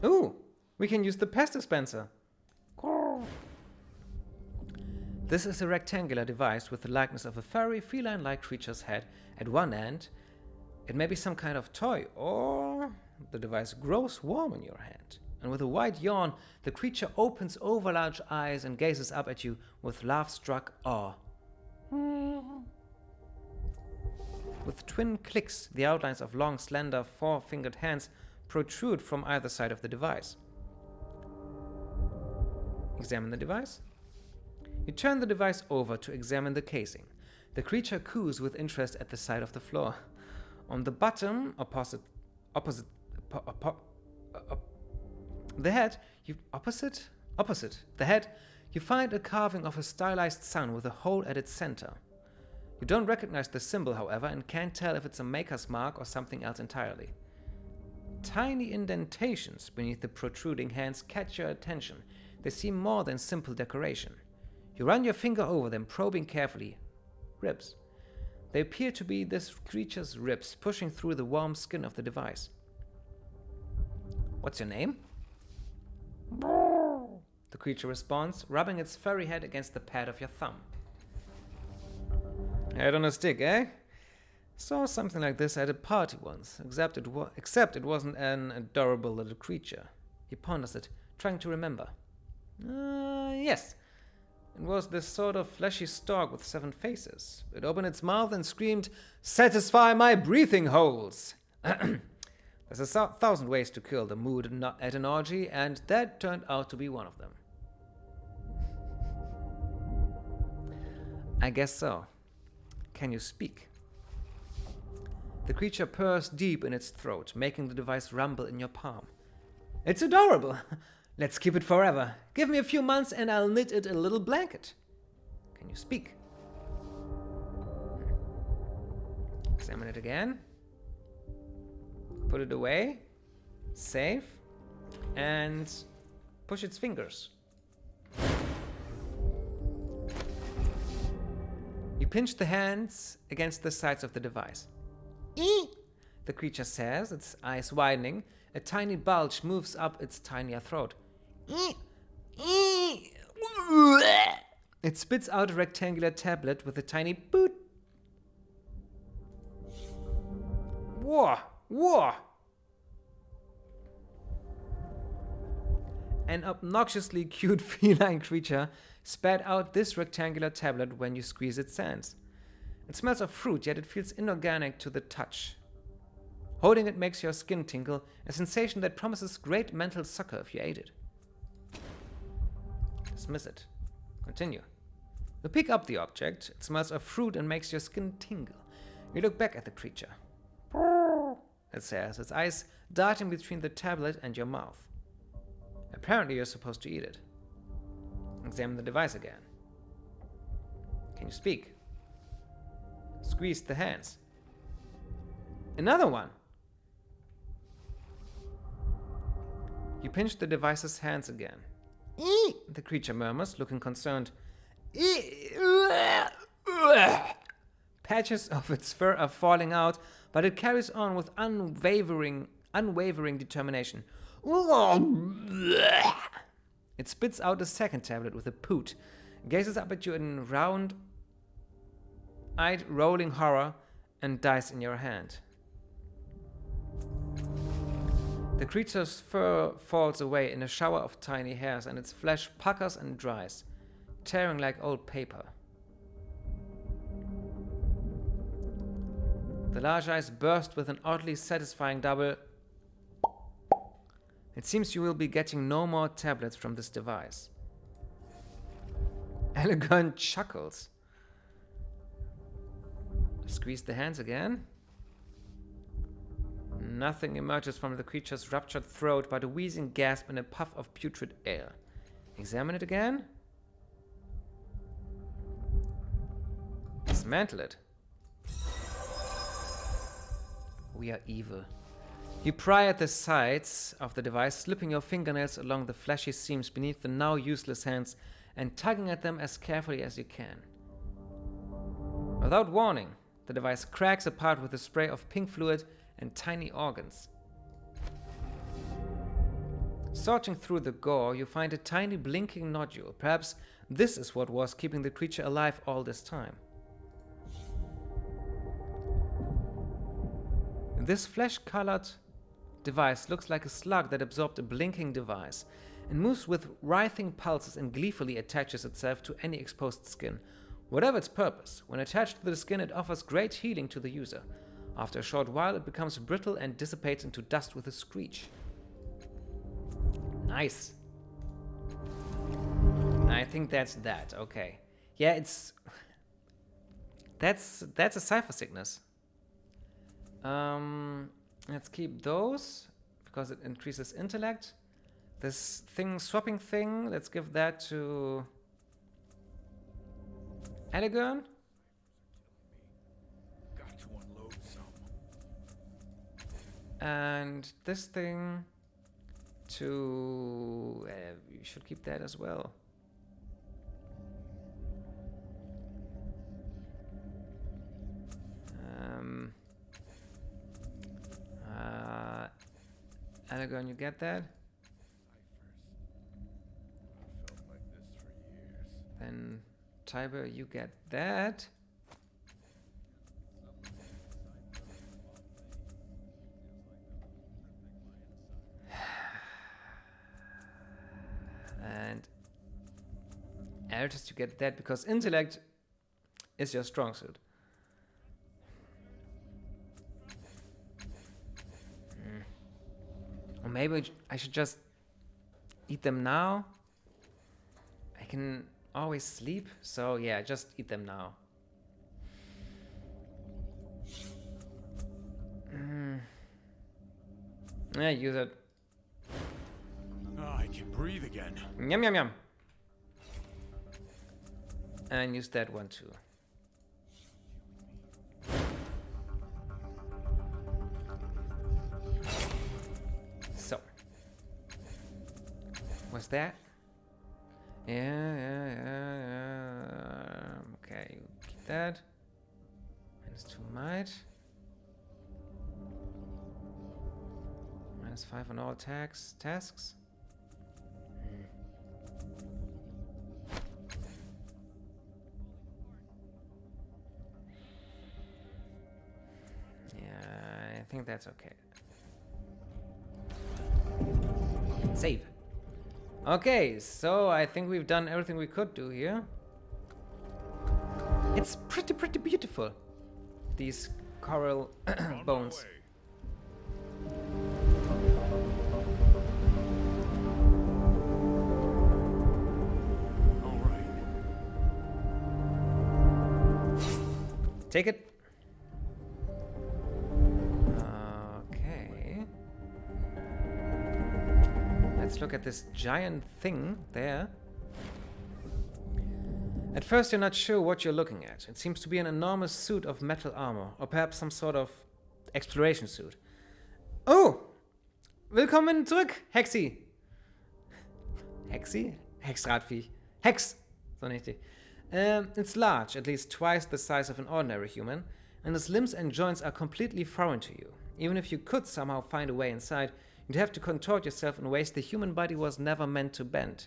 Ooh, we can use the pest dispenser. This is a rectangular device with the likeness of a furry, feline-like creature's head at one end. It may be some kind of toy, or the device grows warm in your hand. And with a wide yawn, the creature opens overlarge eyes and gazes up at you with laugh-struck awe. With twin clicks, the outlines of long, slender, four-fingered hands protrude from either side of the device. Examine the device. You turn the device over to examine the casing. The creature coos with interest at the side of the floor. On the bottom, opposite the head, you find a carving of a stylized sun with a hole at its center. You don't recognize the symbol, however, and can't tell if it's a maker's mark or something else entirely. Tiny indentations beneath the protruding hands catch your attention. They seem more than simple decoration. You run your finger over them, probing carefully. Ribs. They appear to be this creature's ribs pushing through the warm skin of the device. What's your name? The creature responds, rubbing its furry head against the pad of your thumb. Head on a stick, eh? Saw something like this at a party once, except it wasn't an adorable little creature. He ponders it, trying to remember. Yes. It was this sort of fleshy stalk with 7 faces. It opened its mouth and screamed, "Satisfy my breathing holes!" There's 1,000 ways to kill the mood at an orgy, and that turned out to be one of them. I guess so. Can you speak? The creature purrs deep in its throat, making the device rumble in your palm. It's adorable! Let's keep it forever. Give me a few months and I'll knit it a little blanket. Can you speak? Examine it again. Put it away. Save. And push its fingers. You pinch the hands against the sides of the device. Eee! The creature says, its eyes widening. A tiny bulge moves up its tinier throat. Eee! Eee! It spits out a rectangular tablet with a tiny boot. Whoa! Whoa! An obnoxiously cute feline creature spat out this rectangular tablet when you squeeze its hands. It smells of fruit, yet it feels inorganic to the touch. Holding it makes your skin tingle, a sensation that promises great mental succor if you ate it. Dismiss it. Continue. You pick up the object. It smells of fruit and makes your skin tingle. You look back at the creature. It says, its eyes darting between the tablet and your mouth. Apparently you're supposed to eat it. Examine the device again. Can you speak? Squeeze the hands. Another one. You pinch the device's hands again. Eee! The creature murmurs, looking concerned. Patches of its fur are falling out, but it carries on with unwavering determination. It spits out a second tablet with a poot, gazes up at you in round-eyed rolling horror, and dies in your hand. The creature's fur falls away in a shower of tiny hairs, and its flesh puckers and dries, tearing like old paper. The large eyes burst with an oddly satisfying double. It seems you will be getting no more tablets from this device. Elegant chuckles. Squeeze the hands again. Nothing emerges from the creature's ruptured throat but a wheezing gasp and a puff of putrid air. Examine it again. Dismantle it. We are evil. You pry at the sides of the device, slipping your fingernails along the fleshy seams beneath the now useless hands and tugging at them as carefully as you can. Without warning, the device cracks apart with a spray of pink fluid and tiny organs. Sorting through the gore, you find a tiny blinking nodule. Perhaps this is what was keeping the creature alive all this time. This flesh-colored device looks like a slug that absorbed a blinking device and moves with writhing pulses and gleefully attaches itself to any exposed skin. Whatever its purpose, when attached to the skin it offers great healing to the user. After a short while it becomes brittle and dissipates into dust with a screech. Nice. I think that's that, okay. Yeah, that's a cipher sickness. Let's keep those because it increases intellect. This swapping thing, let's give that to Elegern. Got to unload some. And this thing to you should keep that as well. Elegern, you get that? I felt like this for years. Then Tiber, you get that. And Eldest, you get that because intellect is your strong suit. Or maybe I should just eat them now. I can always sleep, so yeah, just eat them now. Yeah, use it. Oh, I can breathe again. Yum, yum, yum. And use that one too. was that? Yeah. Okay, keep that. -2 might. -5 on all tasks. Yeah, I think that's okay. Save. Okay, so I think we've done everything we could do here. It's pretty beautiful. These coral bones. All right. Take it. Okay. Let's look at this giant thing there. At first you're not sure what you're looking at. It seems to be an enormous suit of metal armor, or perhaps some sort of exploration suit. Oh! Willkommen zurück, Hexi! Hexi? Hexradviech. Hex! So richtig. It's large, at least twice the size of an ordinary human, and its limbs and joints are completely foreign to you. Even if you could somehow find a way inside, you'd have to contort yourself in ways the human body was never meant to bend.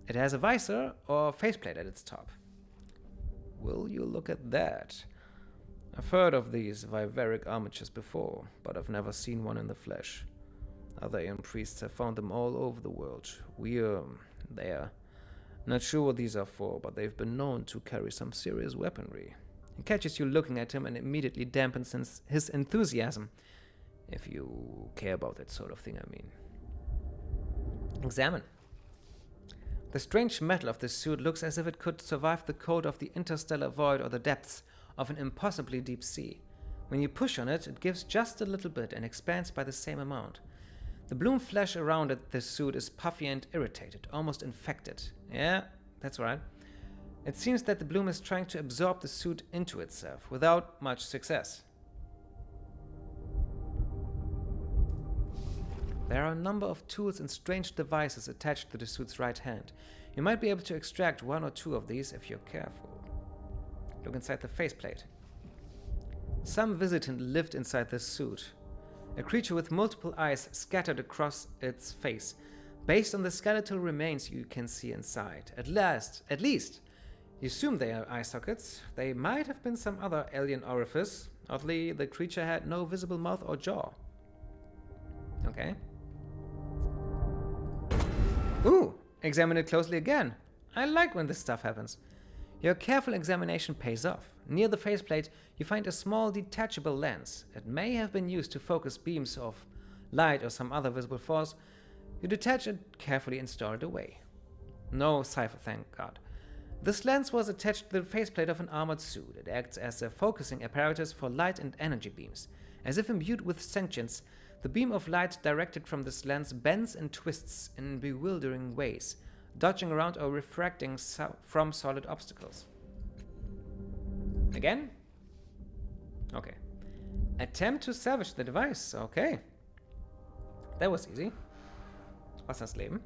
It has a visor or faceplate at its top. Will you look at that? I've heard of these vivaric armatures before, but I've never seen one in the flesh. Other Aeon priests have found them all over the world. We're there. Not sure what these are for, but they've been known to carry some serious weaponry. He catches you looking at him and immediately dampens his enthusiasm. If you care about that sort of thing, I mean. Examine. The strange metal of this suit looks as if it could survive the cold of the interstellar void or the depths of an impossibly deep sea. When you push on it, it gives just a little bit and expands by the same amount. The bloom flesh around this suit is puffy and irritated, almost infected. Yeah, that's right. It seems that the bloom is trying to absorb the suit into itself, without much success. There are a number of tools and strange devices attached to the suit's right hand. You might be able to extract 1 or 2 of these if you're careful. Look inside the faceplate. Some visitant lived inside this suit. A creature with multiple eyes scattered across its face. Based on the skeletal remains you can see inside. At least, you assume they are eye sockets. They might have been some other alien orifice. Oddly, the creature had no visible mouth or jaw. Okay. Ooh, examine it closely again. I like when this stuff happens. Your careful examination pays off. Near the faceplate, you find a small detachable lens. It may have been used to focus beams of light or some other visible force. You detach it carefully and store it away. No cipher, thank God. This lens was attached to the faceplate of an armored suit. It acts as a focusing apparatus for light and energy beams. As if imbued with sentience, the beam of light directed from this lens bends and twists in bewildering ways, dodging around or refracting from solid obstacles. Again? Okay. Attempt to salvage the device. Okay. That was easy. Was das Leben?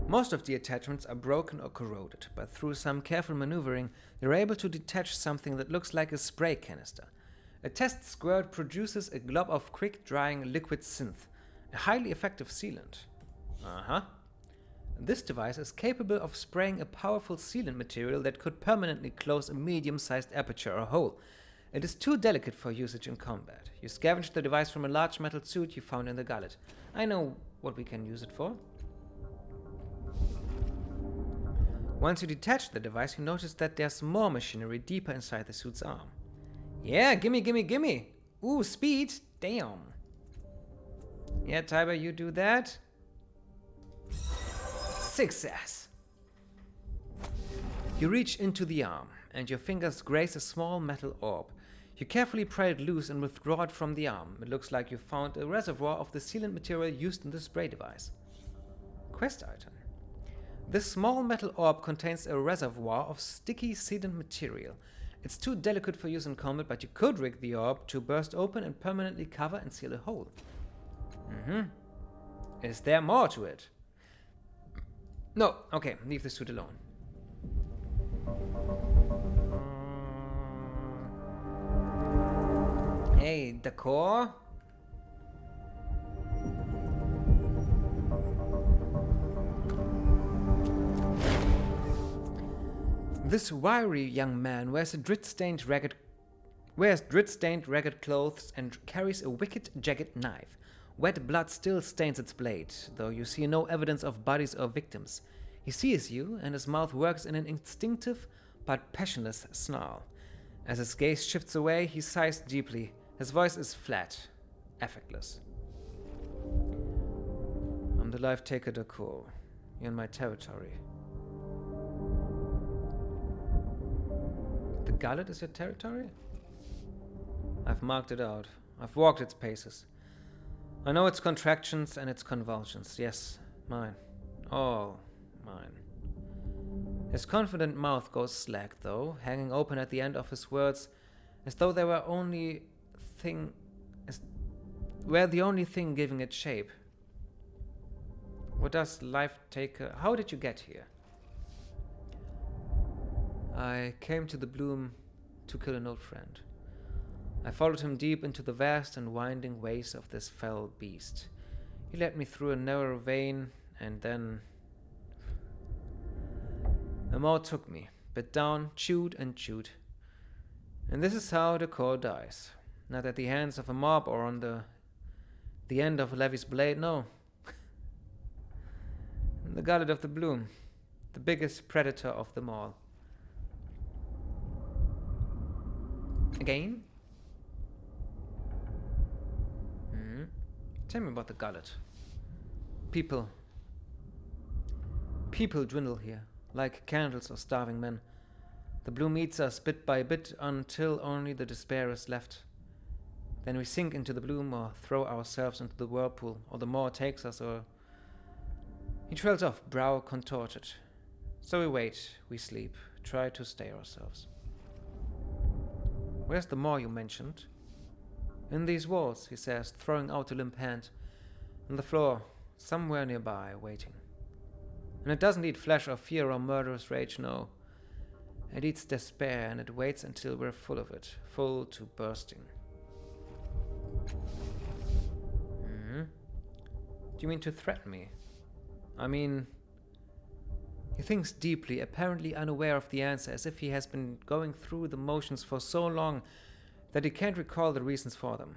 Most of the attachments are broken or corroded, but through some careful maneuvering, you're able to detach something that looks like a spray canister. A test squirt produces a glob of quick-drying liquid synth, a highly effective sealant. This device is capable of spraying a powerful sealant material that could permanently close a medium-sized aperture or hole. It is too delicate for usage in combat. You scavenged the device from a large metal suit you found in the Gullet. I know what we can use it for. Once you detach the device, you notice that there's more machinery deeper inside the suit's arm. Yeah, gimme! Ooh, speed! Damn! Yeah, Tiber, you do that. Success! You reach into the arm, and your fingers graze a small metal orb. You carefully pry it loose and withdraw it from the arm. It looks like you found a reservoir of the sealant material used in the spray device. Quest item. This small metal orb contains a reservoir of sticky sealant material. It's too delicate for use in combat, but you could rig the orb to burst open and permanently cover and seal a hole. Is there more to it? No. Okay, leave the suit alone. Hey, decor. This wiry young man wears drit-stained ragged clothes and carries a wicked, jagged knife. Wet blood still stains its blade, though you see no evidence of bodies or victims. He sees you, and his mouth works in an instinctive but passionless snarl. As his gaze shifts away, he sighs deeply. His voice is flat, affectless. I'm the life taker Dakor. You're in my territory. The Gullet is your territory? I've marked it out. I've walked its paces. I know its contractions and its convulsions. Yes, mine. All mine. His confident mouth goes slack, though, hanging open at the end of his words, as though they were the only thing giving it shape. What does life take? How did you get here? I came to the Bloom to kill an old friend. I followed him deep into the vast and winding ways of this fell beast. He led me through a narrow vein, and then a maw took me, bit down, chewed and chewed. And this is how the core dies. Not at the hands of a mob or on the end of a Levy's blade, no. In the Gullet of the Bloom, the biggest predator of them all. Again? Tell me about the Gullet. People dwindle here, like candles or starving men. The Bloom eats us bit by bit until only the despair is left. Then we sink into the Bloom or throw ourselves into the whirlpool, or the maw takes us, or... He trails off, brow contorted. So we wait, we sleep, try to stay ourselves. Where's the maw you mentioned? In these walls, he says, throwing out a limp hand. On the floor, somewhere nearby, waiting. And it doesn't eat flesh or fear or murderous rage, no. It eats despair, and it waits until we're full of it, full to bursting. Do you mean to threaten me? I mean... He thinks deeply, apparently unaware of the answer, as if he has been going through the motions for so long that he can't recall the reasons for them.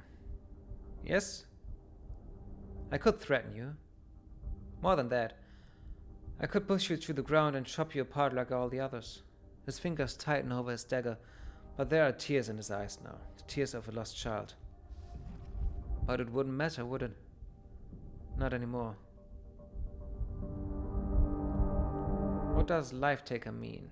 Yes? I could threaten you. More than that. I could push you to the ground and chop you apart like all the others. His fingers tighten over his dagger, but there are tears in his eyes now, the tears of a lost child. But it wouldn't matter, would it? Not anymore. What does life taker mean?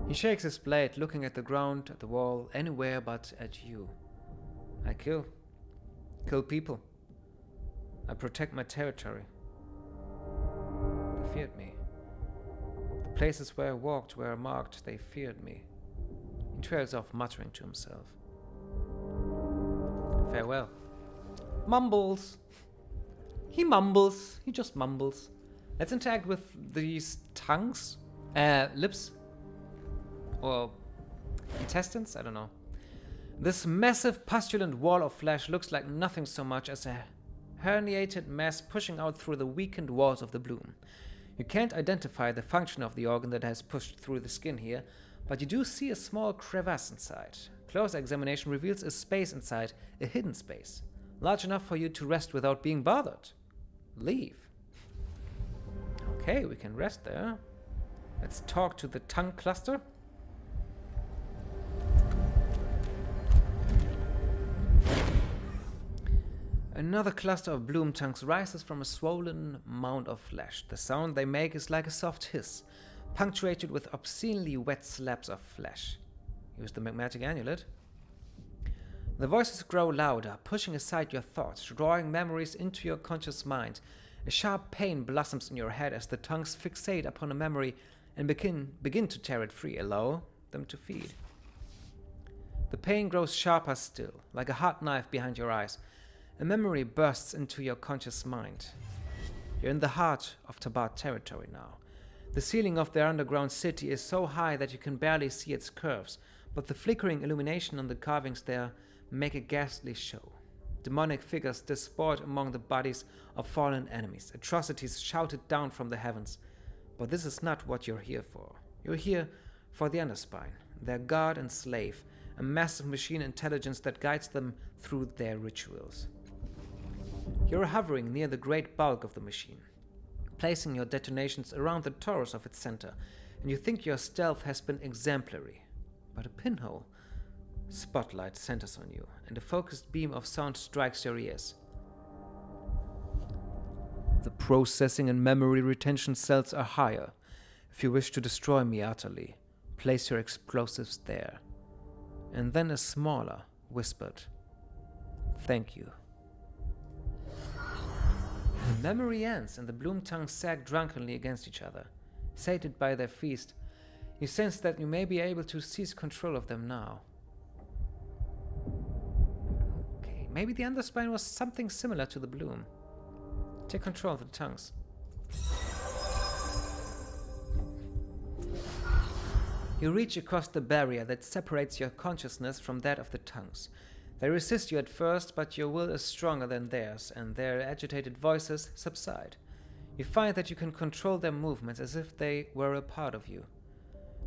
He shakes his blade, looking at the ground, at the wall, anywhere but at you. I kill. Kill people. I protect my territory. They feared me. The places where I walked were marked. They feared me. He trails off, muttering to himself. Farewell. Mumbles. He mumbles. He just mumbles. Let's interact with these tongues. Lips. Or intestines? I don't know. This massive pustulent wall of flesh looks like nothing so much as a herniated mass pushing out through the weakened walls of the Bloom. You can't identify the function of the organ that has pushed through the skin here, but you do see a small crevasse inside. Closer examination reveals a space inside, a hidden space, large enough for you to rest without being bothered. Leave. Okay, we can rest there. Let's talk to the tongue cluster. Another cluster of Bloom tongues rises from a swollen mound of flesh. The sound they make is like a soft hiss, punctuated with obscenely wet slabs of flesh. Use the magmatic amulet. The voices grow louder, pushing aside your thoughts, drawing memories into your conscious mind. A sharp pain blossoms in your head as the tongues fixate upon a memory and begin to tear it free, allow them to feed. The pain grows sharper still, like a hot knife behind your eyes. A memory bursts into your conscious mind. You're in the heart of Tabat territory now. The ceiling of their underground city is so high that you can barely see its curves, but the flickering illumination on the carvings there make a ghastly show. Demonic figures disport among the bodies of fallen enemies, atrocities shouted down from the heavens. But this is not what you're here for. You're here for the Underspine, their god and slave, a massive machine intelligence that guides them through their rituals. You're hovering near the great bulk of the machine, placing your detonations around the torus of its center, and you think your stealth has been exemplary. But a pinhole spotlight centers on you, and a focused beam of sound strikes your ears. The processing and memory retention cells are higher. If you wish to destroy me utterly, place your explosives there. And then a smaller whispered, "Thank you." The memory ends, and the bloom tongues sag drunkenly against each other. Sated by their feast, you sense that you may be able to seize control of them now. Okay, maybe the Underspine was something similar to the bloom. Take control of the tongues. You reach across the barrier that separates your consciousness from that of the tongues. They resist you at first, but your will is stronger than theirs, and their agitated voices subside. You find that you can control their movements as if they were a part of you.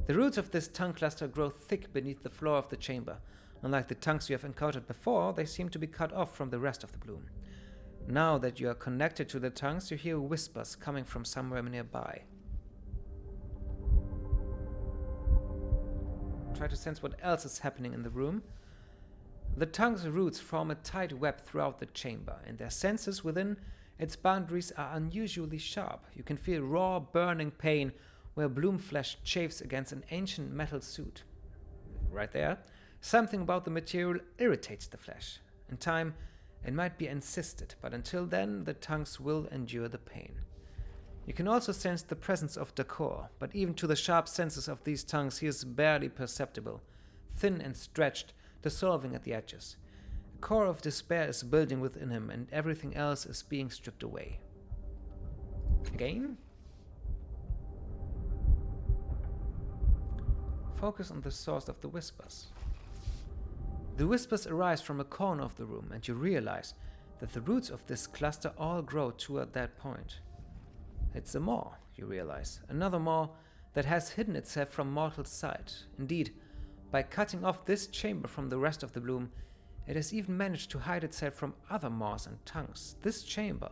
The roots of this tongue cluster grow thick beneath the floor of the chamber. Unlike the tongues you have encountered before, they seem to be cut off from the rest of the bloom. Now that you are connected to the tongues, you hear whispers coming from somewhere nearby. Try to sense what else is happening in the room. The tongue's roots form a tight web throughout the chamber, and their senses within its boundaries are unusually sharp. You can feel raw, burning pain where bloom flesh chafes against an ancient metal suit. Right there, something about the material irritates the flesh. In time, it might be encysted, but until then, the tongues will endure the pain. You can also sense the presence of Dakor, but even to the sharp senses of these tongues, he is barely perceptible, thin and stretched, dissolving at the edges. A core of despair is building within him, and everything else is being stripped away. Again? Focus on the source of the whispers. The whispers arise from a corner of the room, and you realize that the roots of this cluster all grow toward that point. It's a maw, you realize, another maw that has hidden itself from mortal sight. Indeed, by cutting off this chamber from the rest of the bloom, it has even managed to hide itself from other maws and tongues. This chamber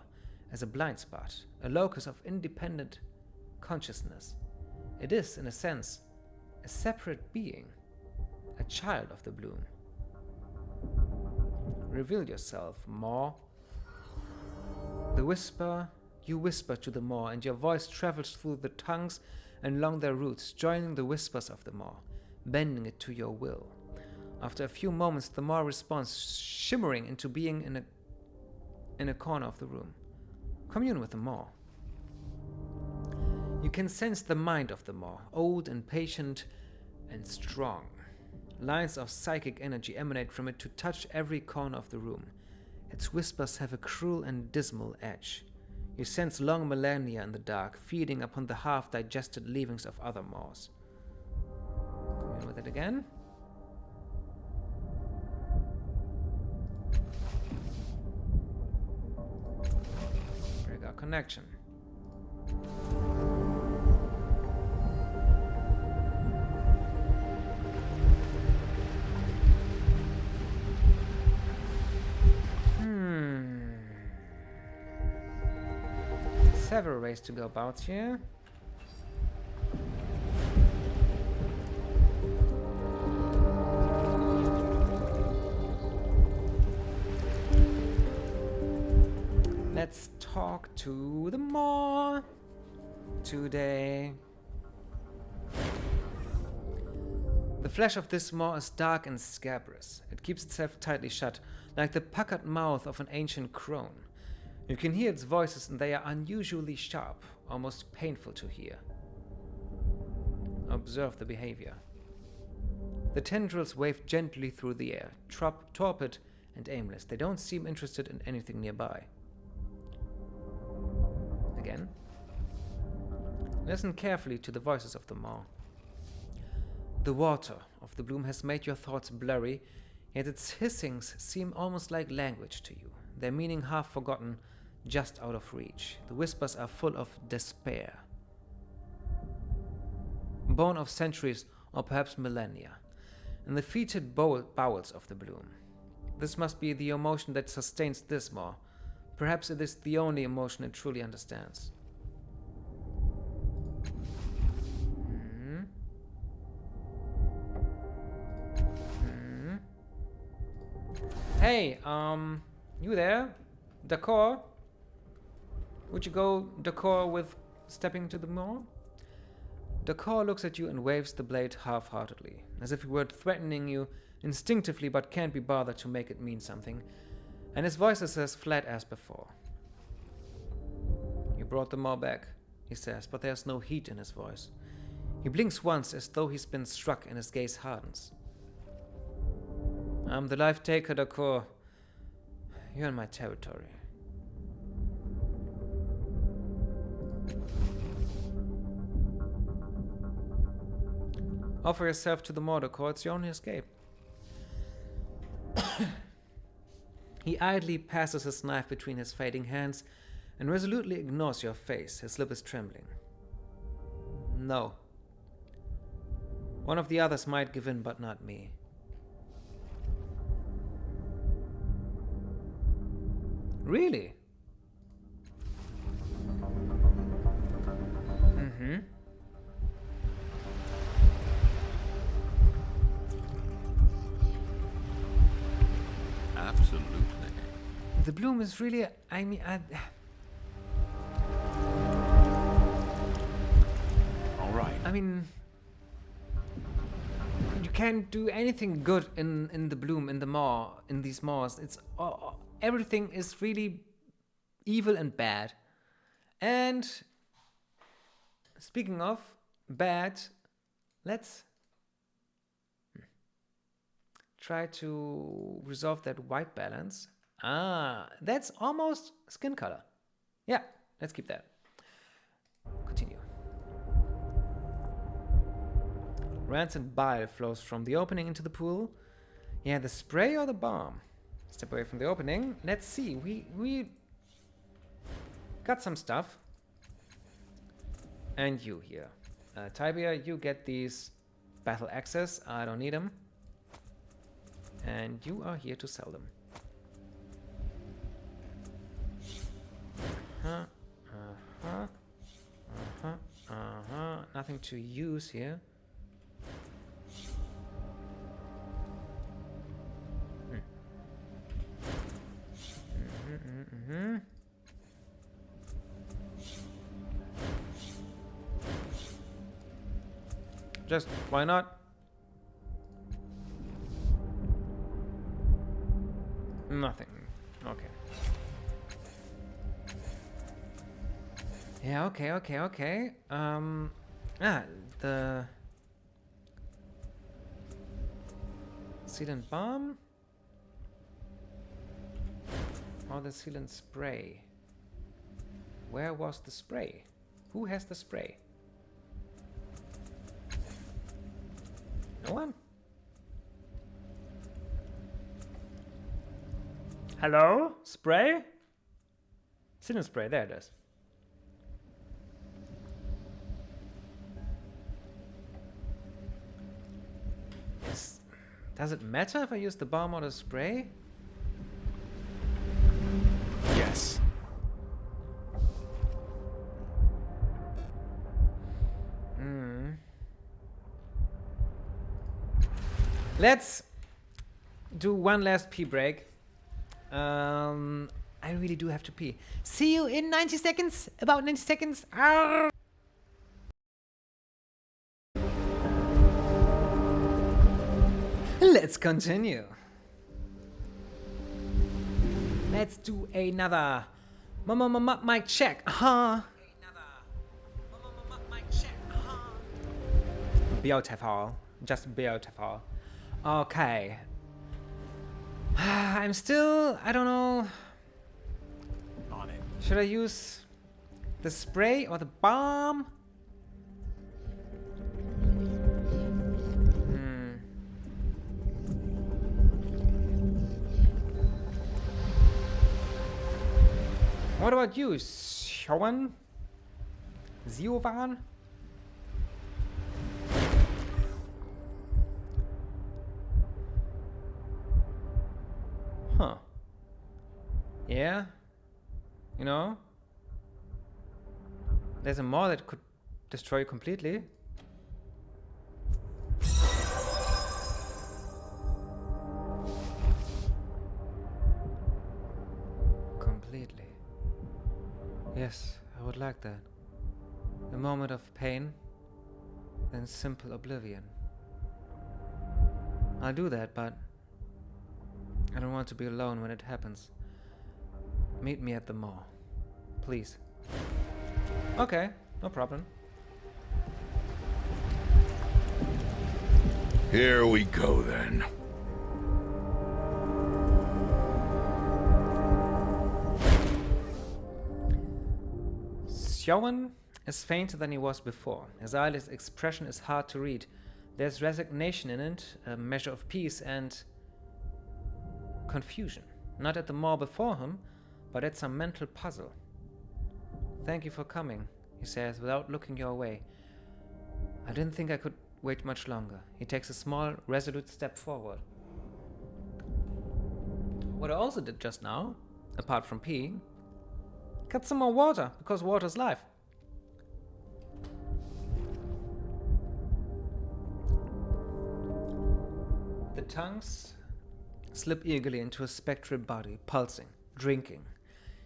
as a blind spot, a locus of independent consciousness. It is, in a sense, a separate being, a child of the bloom. Reveal yourself, maw. You whisper to the maw, and your voice travels through the tongues and along their roots, joining the whispers of the maw, bending it to your will. After a few moments, the maw responds, shimmering into being in a corner of the room. Commune with the maw. You can sense the mind of the maw, old and patient and strong. Lines of psychic energy emanate from it to touch every corner of the room. Its whispers have a cruel and dismal edge. You sense long millennia in the dark, feeding upon the half-digested leavings of other maws. Commune with it again. Break our connection. Several ways to go about here. Let's talk to the maw today. The flesh of this maw is dark and scabrous. It keeps itself tightly shut, like the puckered mouth of an ancient crone. You can hear its voices, and they are unusually sharp, almost painful to hear. Observe the behavior. The tendrils wave gently through the air, torpid and aimless. They don't seem interested in anything nearby. Again. Listen carefully to the voices of the maw. The water of the bloom has made your thoughts blurry, yet its hissings seem almost like language to you, their meaning half forgotten, just out of reach. The whispers are full of despair, born of centuries or perhaps millennia, in the fetid bowels of the bloom. This must be the emotion that sustains this maw. Perhaps it is the only emotion it truly understands. Hey, you there? D'accord? Would you go d'accord with stepping to the maw? D'accord looks at you and waves the blade half-heartedly, as if he were threatening you instinctively but can't be bothered to make it mean something, and his voice is as flat as before. You brought the maw back, he says, but there's no heat in his voice. He blinks once as though he's been struck and his gaze hardens. I'm the life taker, D'accord. You're in my territory. Offer yourself to the maw, D'accord. It's your only escape. He idly passes his knife between his fading hands and resolutely ignores your face. His lip is trembling. No. One of the others might give in, but not me. Really? Mm-hmm. Absolutely. The bloom is really... All right. I mean... You can't do anything good in the bloom, in the maw, in these maws. It's... everything is really evil and bad. And speaking of bad, let's try to resolve that white balance. That's almost skin color. Yeah, let's keep that. Continue. Rancid bile flows from the opening into the pool. Yeah, the spray or the balm? Step away from the opening. Let's see. We got some stuff. And you here. Tibia, you get these battle axes. I don't need them. And you are here to sell them. Nothing to use here. Just, why not? Nothing. Okay. Yeah, okay. The sealant balm or the sealant spray? Where was the spray? Who has the spray? No one? Hello? Spray? Sealant spray, there it is. Does it matter if I use the balm or the spray? Yes. Let's do one last pee break. I really do have to pee. See you in 90 seconds. About 90 seconds. Arr! Let's continue. Let's do another mic check. Beautiful. Just beautiful. Okay. I'm still, I don't know. On it. Should I use the spray or the bomb? What about you, Showan? Ziovan? Huh. Yeah? You know? There's a more that could destroy you completely. Completely. Yes, I would like that. A moment of pain, then simple oblivion. I'll do that, but I don't want to be alone when it happens. Meet me at the mall. Please. Okay, no problem. Here we go then. Xiaowen is fainter than he was before. His eyelid expression is hard to read. There's resignation in it, a measure of peace and confusion. Not at the mall before him, but at some mental puzzle. Thank you for coming, he says without looking your way. I didn't think I could wait much longer. He takes a small, resolute step forward. What I also did just now, apart from peeing, got some more water, because water's life. The tongues slip eagerly into his spectral body, pulsing, drinking.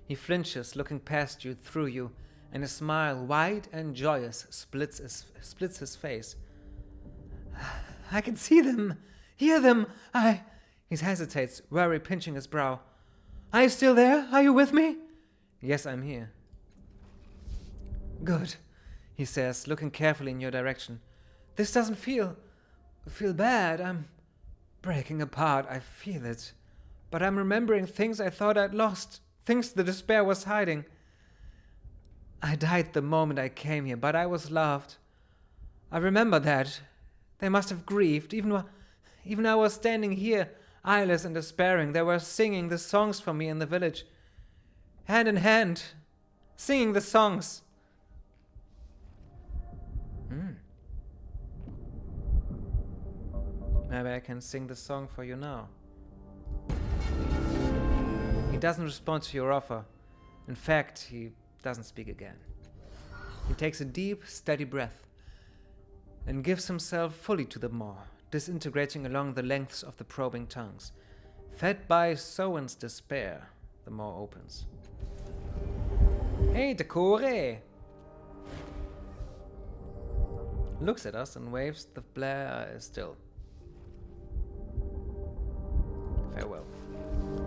He flinches, looking past you, through you, and a smile, wide and joyous, splits his face. I can see them, hear them, He hesitates, worry pinching his brow. Are you still there? Are you with me? Yes, I'm here. Good, he says, looking carefully in your direction. This doesn't feel bad. I'm breaking apart. I feel it. But I'm remembering things I thought I'd lost, things the despair was hiding. I died the moment I came here, but I was loved. I remember that. They must have grieved. Even I was standing here, eyeless and despairing. They were singing the songs for me in the village. Hand in hand, singing the songs. Maybe I can sing the song for you now. He doesn't respond to your offer. In fact, he doesn't speak again. He takes a deep, steady breath and gives himself fully to the maw, disintegrating along the lengths of the probing tongues. Fed by Sowen's despair, the maw opens. Hey, Decore! Looks at us and waves. The blare is still. Farewell.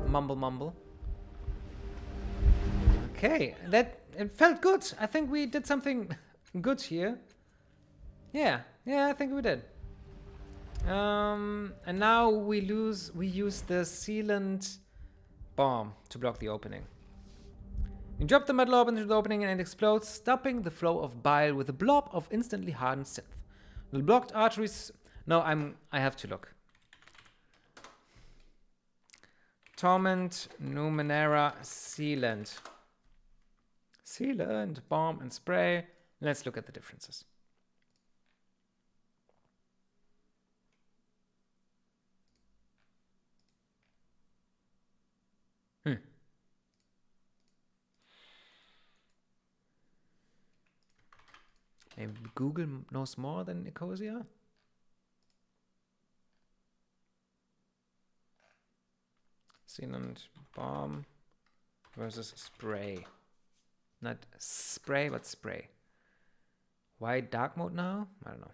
Mumble, mumble. Okay, it felt good. I think we did something good here. Yeah, I think we did. And now we use the sealant bomb to block the opening. You drop the metal orb into the opening and it explodes, stopping the flow of bile with a blob of instantly hardened synth. The blocked arteries... No, I have to look. Torment, Numenera, sealant. Sealant, bomb and spray. Let's look at the differences. Maybe Google knows more than Nicosia? Sealant bomb versus spray. Not spray, but spray. Why dark mode now? I don't know.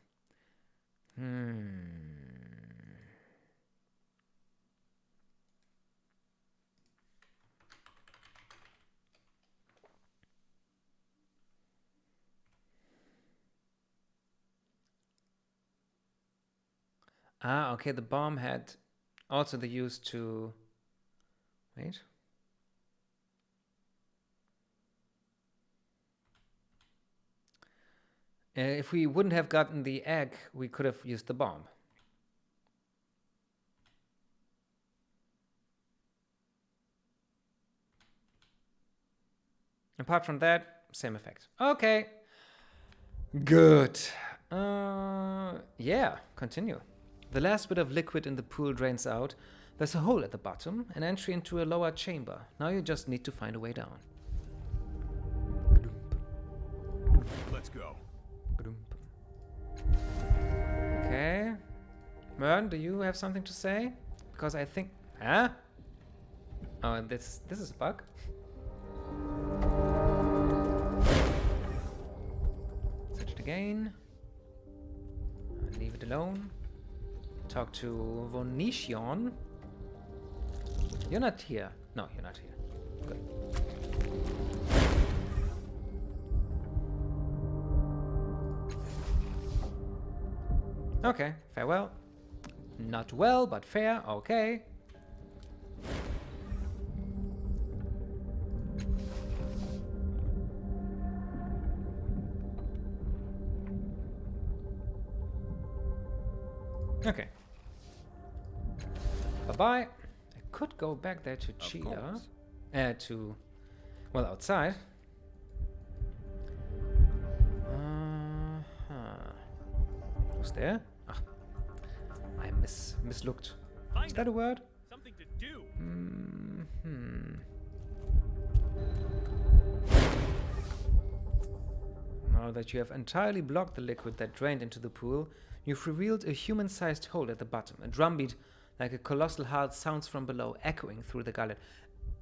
Ah, okay, the bomb had also the use to... Wait. If we wouldn't have gotten the egg, we could have used the bomb. Apart from that, same effect. Okay. Good. Yeah, continue. The last bit of liquid in the pool drains out. There's a hole at the bottom, an entry into a lower chamber. Now you just need to find a way down. Let's go. Okay. Mern, do you have something to say? Because I think... Huh? Oh, this is a bug. Search it again. Leave it alone. Talk to Vonicion. You're not here. No, you're not here. Good. Okay, farewell. Not well, but fair. Okay. Okay. Bye-bye. I could go back there to Cheetah. Well, outside. Who's there? Ah, I mislooked. Find Is that a word? something to do. Now that you have entirely blocked the liquid that drained into the pool, you've revealed a human-sized hole at the bottom. A drumbeat like a colossal heart sounds from below, echoing through the gullet.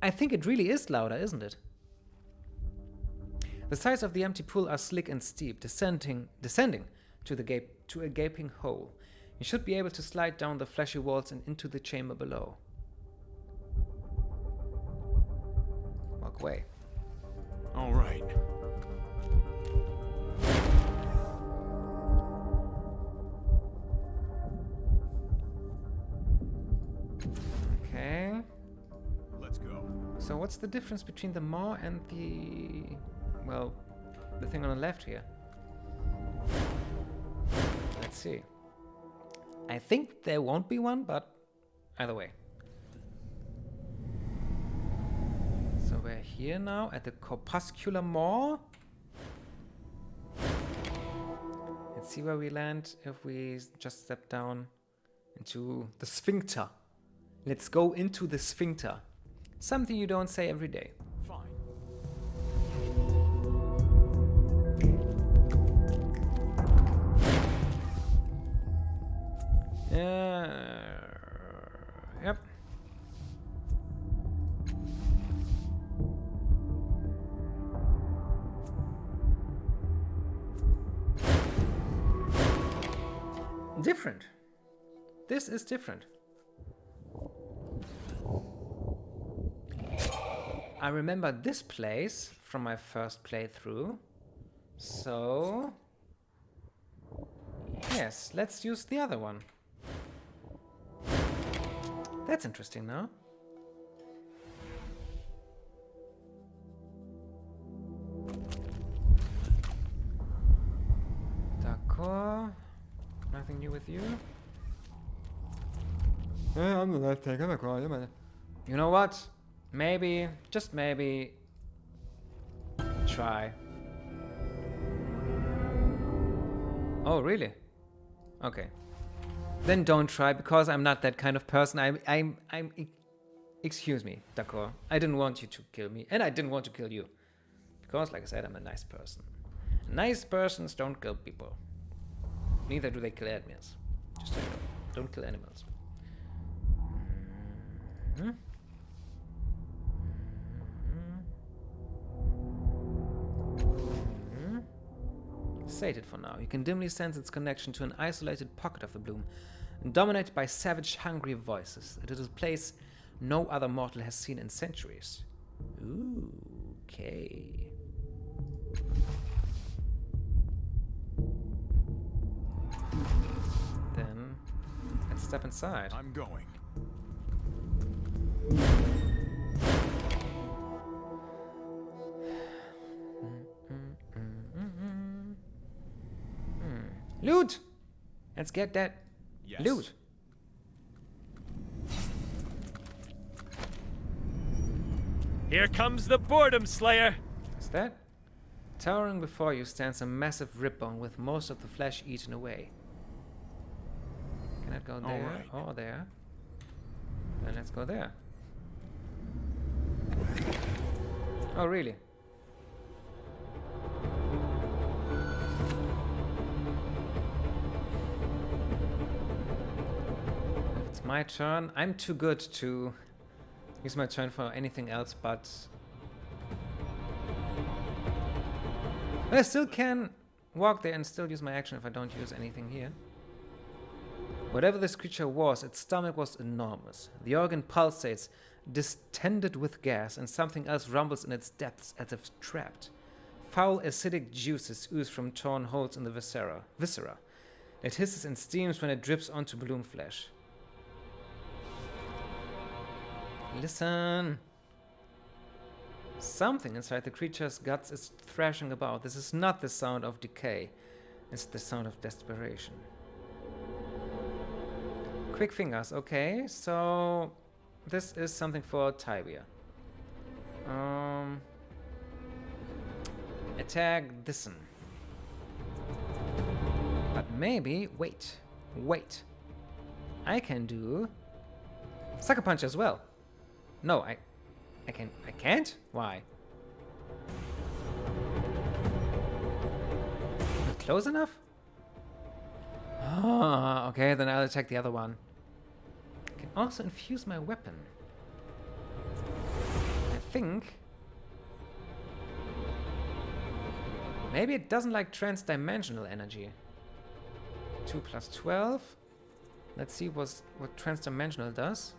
I think it really is louder, isn't it? The sides of the empty pool are slick and steep, descending to a gaping hole. You should be able to slide down the fleshy walls and into the chamber below. Walk away. All right. Okay. Let's go. So what's the difference between the maw and the... well, the thing on the left here? Let's see. I think there won't be one, but either way. So we're here now at the corpuscular maw. Let's see where we land if we just step down into the sphincter. Let's go into the sphincter. Something you don't say every day. Fine. Yep. Different. This is different. I remember this place from my first playthrough. So... yes, let's use the other one. That's interesting now. D'accord. Nothing new with you? Yeah, I'm the left take. You know what? Maybe, just maybe, try. Oh, really? Okay. Then don't try, because I'm not that kind of person. Excuse me, d'accord. I didn't want you to kill me, and I didn't want to kill you. Because, like I said, I'm a nice person. Nice persons don't kill people. Neither do they kill animals. Just so you know, don't kill animals. Sated for now. You can dimly sense its connection to an isolated pocket of the bloom, dominated by savage, hungry voices. It is a place no other mortal has seen in centuries. Ooh, okay. Then, let's step inside. I'm going. Loot! Let's get that Yes. loot. Here comes the Boredom Slayer. What's that? Towering before you stands a massive ribbon with most of the flesh eaten away. Can I go there right. or there? Then let's go there. Oh, really? It's my turn. I'm too good to use my turn for anything else, but I still can walk there and still use my action if I don't use anything here. Whatever this creature was, its stomach was enormous. The organ pulsates, distended with gas, and something else rumbles in its depths as if trapped. Foul acidic juices ooze from torn holes in the viscera. It hisses and steams when it drips onto bloom flesh. Listen. Something inside the creature's guts is thrashing about. This is not the sound of decay. It's the sound of desperation. Quick fingers, okay, so this is something for Tybia. Attack this'n. But maybe, wait. I can do Sucker Punch as well. No, I can't? Why? Not close enough? Ah, okay, then I'll attack the other one. I can also infuse my weapon. I think maybe it doesn't like trans-dimensional energy. 2 plus 12. Let's see what trans-dimensional does.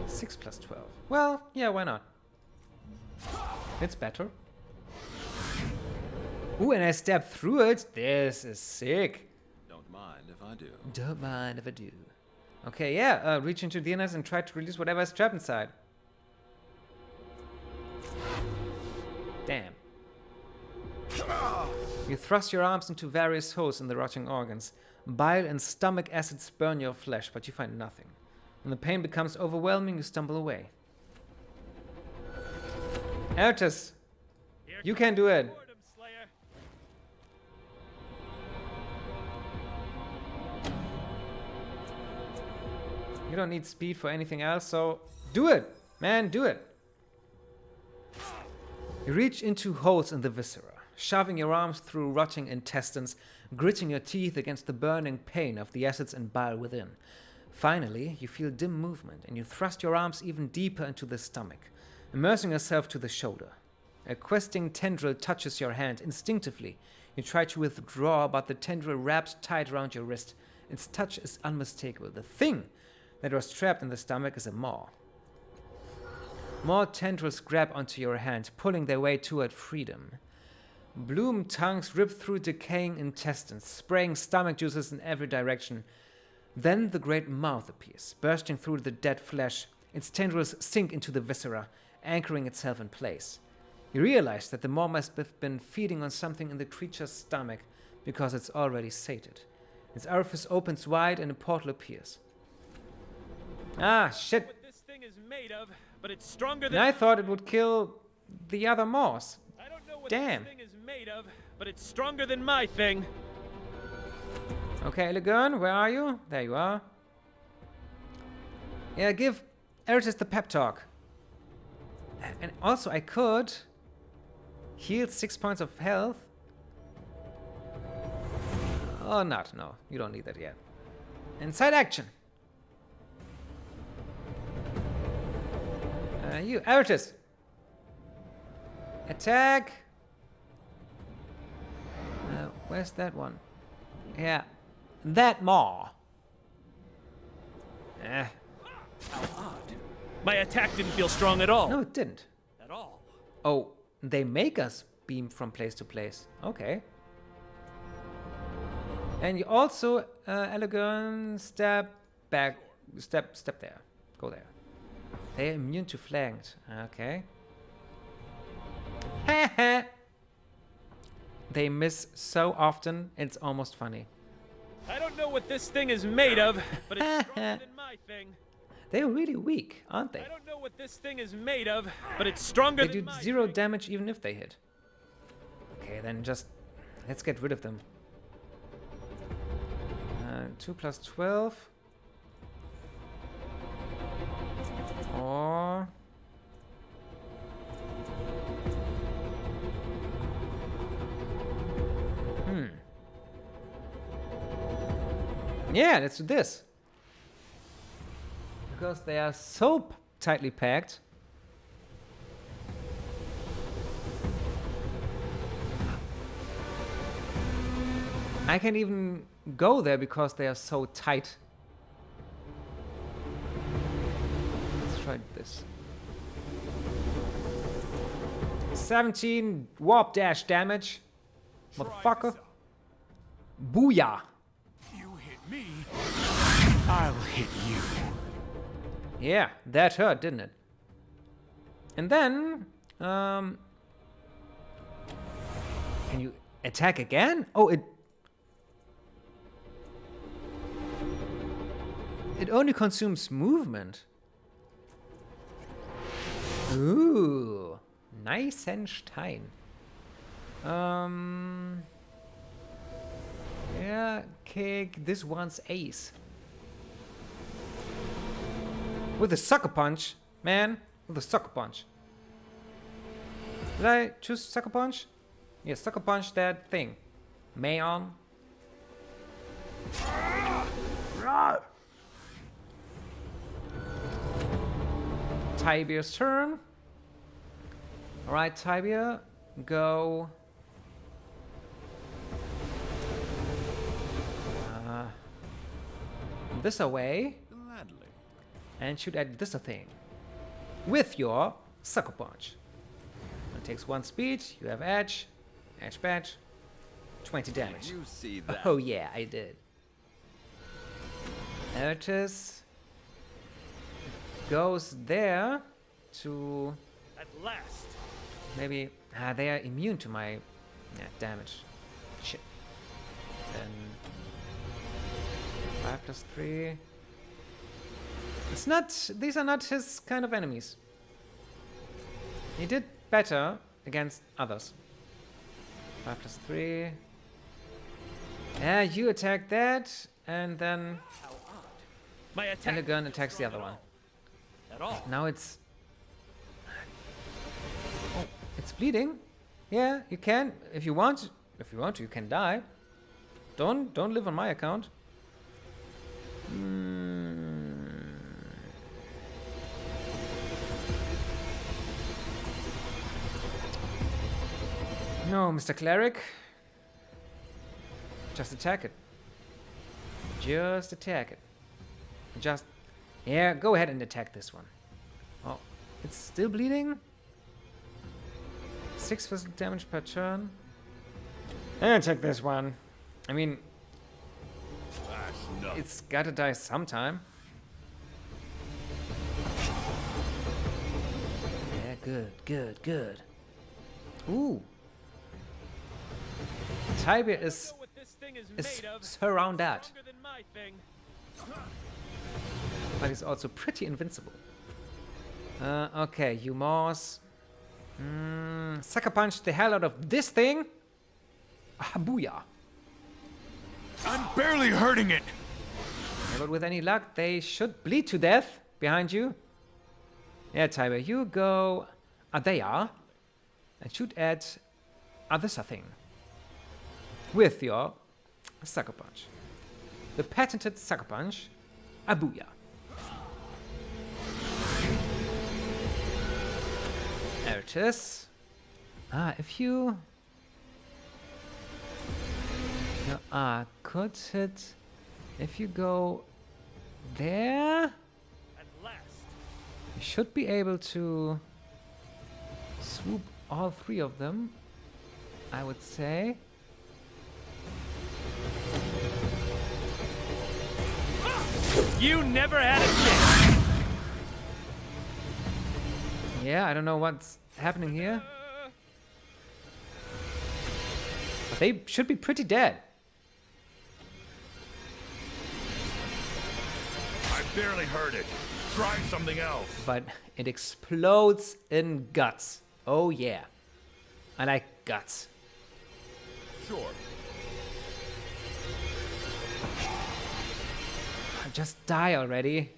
6 plus 12. Well, yeah, why not? It's better. Ooh, and I stab through it. This is sick. Don't mind if I do. Don't mind if I do. Okay, yeah, reach into the innards and try to release whatever is trapped inside. Damn. You thrust your arms into various holes in the rotting organs. Bile and stomach acids burn your flesh, but you find nothing. When the pain becomes overwhelming, you stumble away. Ertus, you can do it. Boredom Slayer. You don't need speed for anything else, so do it, man, do it. You reach into holes in the viscera, shoving your arms through rotting intestines, gritting your teeth against the burning pain of the acids and bile within. Finally, you feel dim movement, and you thrust your arms even deeper into the stomach, immersing yourself to the shoulder. A questing tendril touches your hand instinctively. You try to withdraw, but the tendril wraps tight around your wrist. Its touch is unmistakable. The thing that was trapped in the stomach is a maw. More tendrils grab onto your hand, pulling their way toward freedom. Bloom tongues rip through decaying intestines, spraying stomach juices in every direction. Then the great mouth appears, bursting through the dead flesh. Its tendrils sink into the viscera, anchoring itself in place. You realize that the maw must have been feeding on something in the creature's stomach because it's already sated. Its orifice opens wide and a portal appears. Ah, shit. What this thing is made of, but it's stronger And than I thought it would kill the other maws. I don't know what Damn. this thing is made of, but it's stronger than my thing. Okay, Lagoon, where are you? There you are. Yeah, give Ertus the pep talk. And also, I could heal 6 points of health. Or not, no. You don't need that yet. Inside action. You, Ertus. Attack. Where's that one? Yeah. That maw. How odd. My attack didn't feel strong at all. No, it didn't. At all. Oh, they make us beam from place to place. Okay. And you also, elegant, step back, step there. Go there. They're immune to flanked. Okay. They miss so often, it's almost funny. I don't know what this thing is made of, but it's stronger than my thing. They're really weak, aren't they? I don't know what this thing is made of, but it's stronger They than do my 0 thing. damage even if they hit. Okay, then just let's get rid of them. 2 plus 12. Or... Yeah, let's do this. Because they are so tightly packed. I can't even go there because they are so tight. Let's try this. 17 warp dash damage. Motherfucker. Booyah. You hit me, I'll hit you. Yeah, that hurt, didn't it? And then, can you attack again? Oh, it only consumes movement. Ooh, nice and Stein. Yeah, kick this one's ace. With a sucker punch, man. With a sucker punch. Did I choose sucker punch? Yeah, sucker punch that thing. Mayon. Tibia's turn. Alright, Tibia, go. This away. Gladly. And shoot at this thing. With your sucker punch. It takes 1 speed, you have edge. Edge badge. 20 damage. You see that? Oh yeah, I did. There it is. Goes there to At last. maybe they are immune to my damage. Shit. Then 5 plus 3. It's not. These are not his kind of enemies. He did better against others. 5 plus 3. Yeah, you attack that, and then How odd. My attack. Elegant attacks the other one. At all. Now it's... Oh, it's bleeding. Yeah, you can. If you want. If you want to, you can die. Don't live on my account. No, Mr. Cleric. Just attack it. Just attack it. Just... Yeah, go ahead and attack this one. Oh, it's still bleeding? 6 physical damage per turn. And attack this one. I mean, That's nothing. it's gotta die sometime. Yeah, good. Ooh. Tibia I is don't know what this thing is is made of. surrounded, Stronger than my thing. but he's also pretty invincible. Okay, you Moss. Sucker punch the hell out of this thing. Ah, booyah. I'm barely hurting it. Yeah, but with any luck, they should bleed to death behind you. Yeah, Tibia, you go. They are. And shoot at this thing. With your sucker punch. The patented sucker punch. Abuya. There it is. If you... No, could it... If you go there... At last. You should be able to swoop all 3 of them, I would say. You never had a chance. Yeah, I don't know what's happening here. But they should be pretty dead. I barely heard it. Try something else. But it explodes in guts. Oh yeah. I like guts. Sure. Just die already.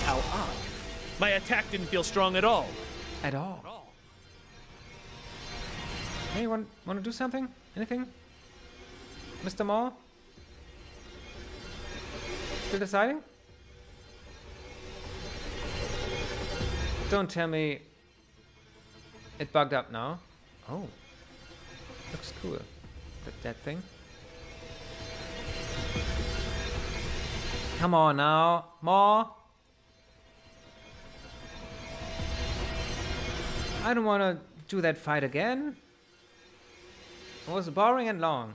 How odd. My attack didn't feel strong at all. At all. Hey, want to do something? Anything? Mr. Maul? Still deciding? Don't tell me it bugged up now. Oh. Looks cool. That thing. Come on now. More. I don't want to do that fight again. It was boring and long.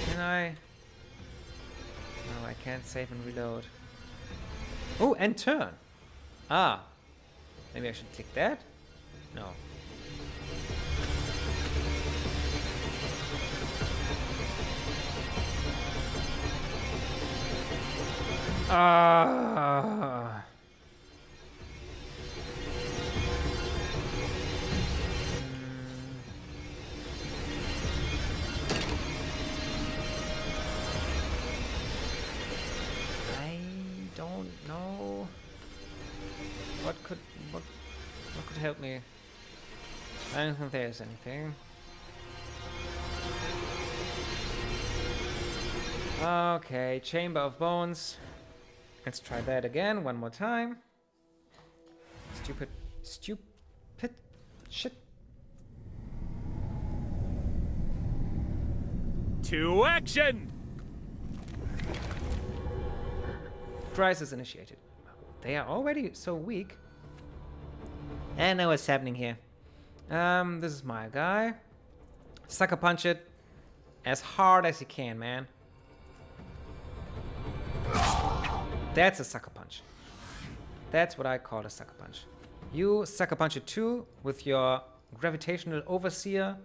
Can I? No, I can't save and reload. Oh, and turn. Ah. Maybe I should click that? No. Ah. I don't know what could help me. I don't think there's anything. Okay, Chamber of Bones. Let's try that again, one more time. Stupid shit. To action! Crisis initiated. They are already so weak. And now what's happening here? This is my guy. Sucker punch it as hard as you can, man. That's a sucker punch. That's what I call a sucker punch. You sucker punch it too with your gravitational overseer.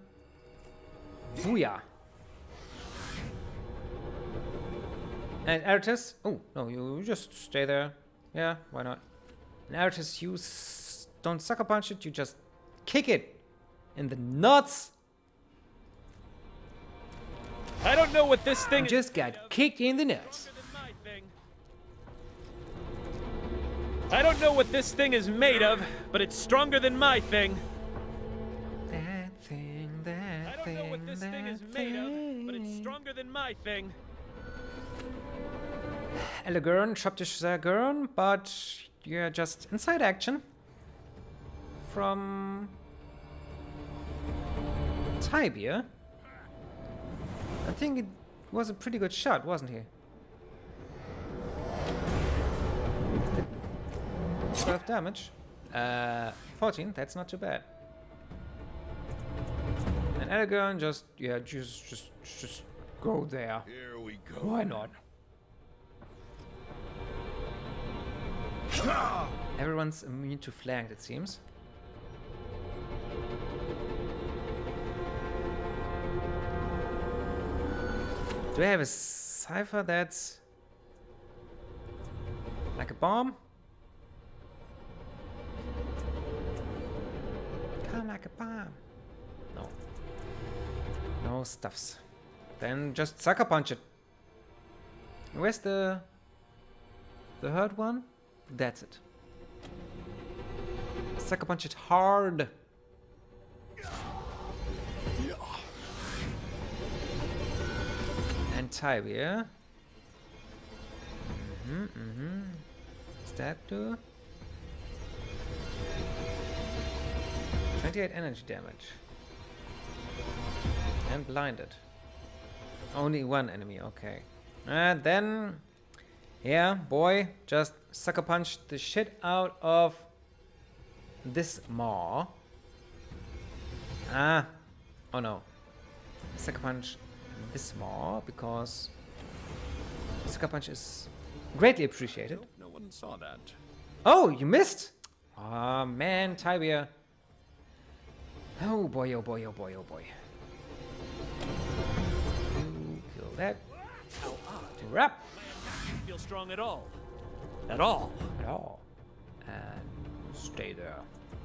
Booyah. And Aratus, oh no, you just stay there. Yeah, why not? And Aratus, you don't sucker punch it, you just kick it in the nuts. I don't know what this thing You just got kicked in the nuts. I don't know what this thing is made of, but it's stronger than my thing. That thing, I don't know what this thing is made of, but it's stronger than my thing. Elegern, Shoptish Zagern, but you're just inside action from Tibia. I think it was a pretty good shot, wasn't he? 12 damage. 14, that's not too bad. And Elegern just go there. Here we go. Why not? Everyone's immune to flanked, it seems. Do I have a cipher that's like a bomb? Come like a bomb. No. No stuffs. Then just sucker punch it. Where's the hurt one? That's it. Sucker punch it hard. And Tibia. Stab do 28 energy damage. And blinded. Only one enemy, okay. And then, yeah, boy, just sucker punch the shit out of this maw. Ah, oh no. Sucker Punch this more because Sucker Punch is greatly appreciated. No one saw that. Oh, you missed! Oh man, Tibia. Oh boy, oh boy, oh boy, oh boy. You kill that. How odd. Wrap. My attack didn't feel strong at all. At all. At all. And stay there.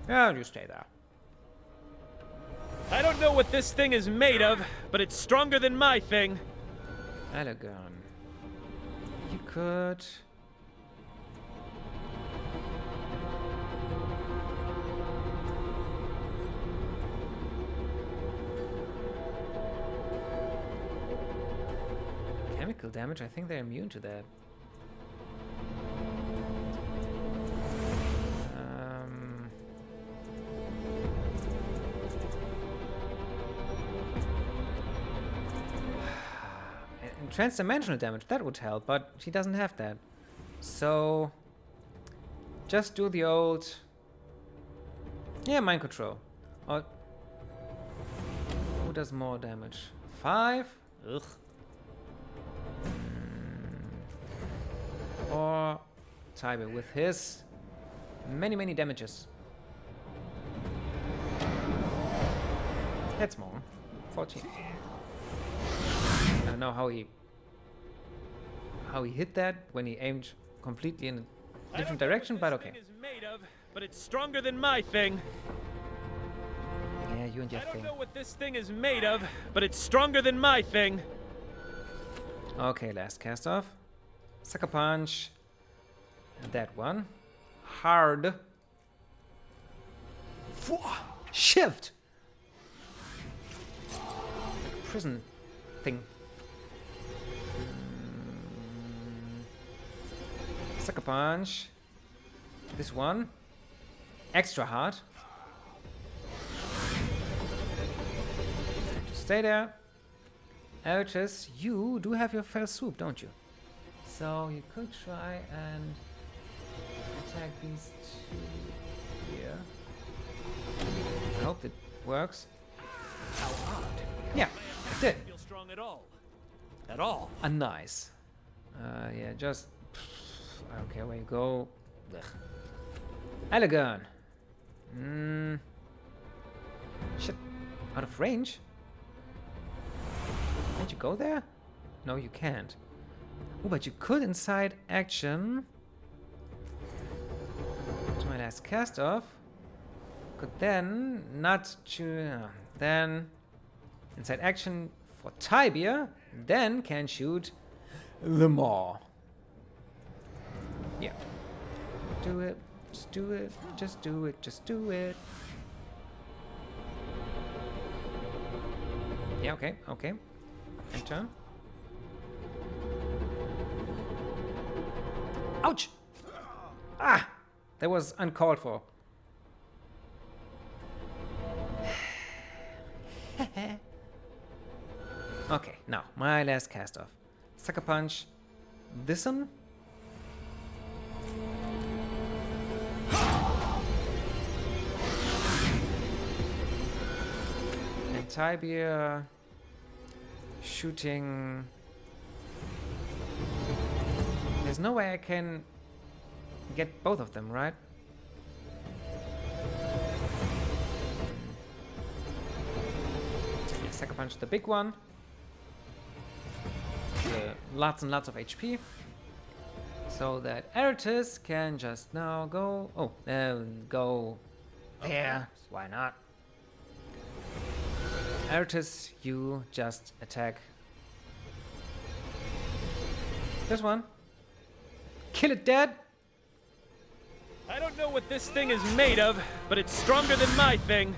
Yeah, you stay there. I don't know what this thing is made of, but it's stronger than my thing. Elegant. You could. Chemical damage, I think they're immune to that. And transdimensional damage, that would help, but she doesn't have that. So just do the old, yeah, mind control. Or who does more damage? 5? Ugh. Or Tybur with his many damages. That's more. 14. I don't know how he hit that when he aimed completely in a different direction, but okay. Thing is made of, but it's stronger than my thing. Yeah, you and your I don't thing. know what this thing is made of, but it's stronger than my thing. Okay, last cast off. Sucker Punch. That one. Hard. Shift! Prison thing. Sucker Punch. This one. Extra hard. Stay there. Elchis, you do have your fell swoop, don't you? So you could try and attack these two here. I hope it works. How odd. Yeah, it did. Feel strong at all. At all. Nice. Yeah, just I don't care where you go. Ugh. Elegant. Shit. Out of range? Can't you go there? No, you can't. Oh, but you could inside action. To my last cast off. Could then not choose. Then inside action for Tybia. Then can shoot the maw. Yeah. Do it. Just do it. Just do it. Just do it. Yeah, okay, okay. Enter. Ouch! Ah! That was uncalled for. Okay, now, my last cast off. Sucker Punch. This one. And Tybia shooting. There's no way I can get both of them, right? Yeah, Sucker Punch the big one. Lots and lots of HP. So that Ertis can just now go. Oh, go there. Why not? Ertis, you just attack this one. Kill it dead. I don't know what this thing is made of, but it's stronger than my thing.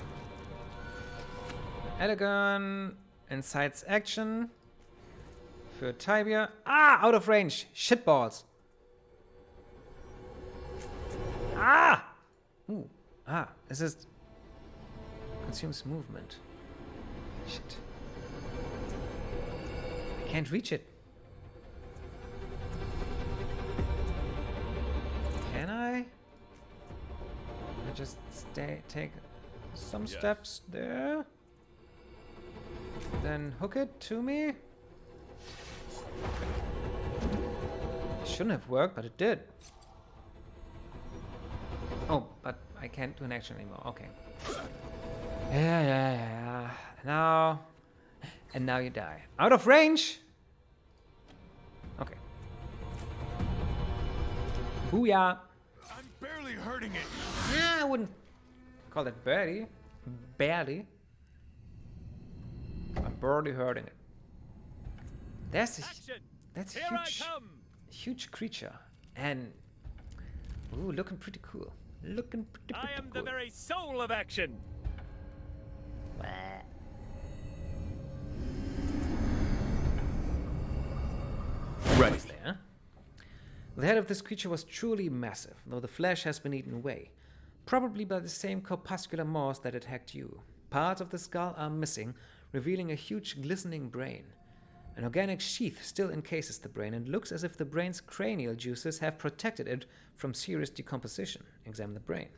Elegant incites action for Tybia. Ah, out of range. Shitballs. Ah! Ooh. Ah, this is consumes movement. Shit. I can't reach it. Can I? I just take some steps there. Then then hook it to me. Shouldn't have worked, but it did. Oh, but I can't do an action anymore. Okay. Yeah. Now... And now you die. Out of range! Okay. Booyah! I'm barely hurting it. Yeah, I wouldn't call it barely. Barely. I'm barely hurting it. That's a Here I come. huge creature. And... Ooh, looking pretty cool. Looking pretty I am cool. the very soul of action. Right there. The head of this creature was truly massive, though the flesh has been eaten away. Probably by the same corpuscular maws that attacked you. Parts of the skull are missing, revealing a huge glistening brain. An organic sheath still encases the brain and looks as if the brain's cranial juices have protected it from serious decomposition. Examine the brain.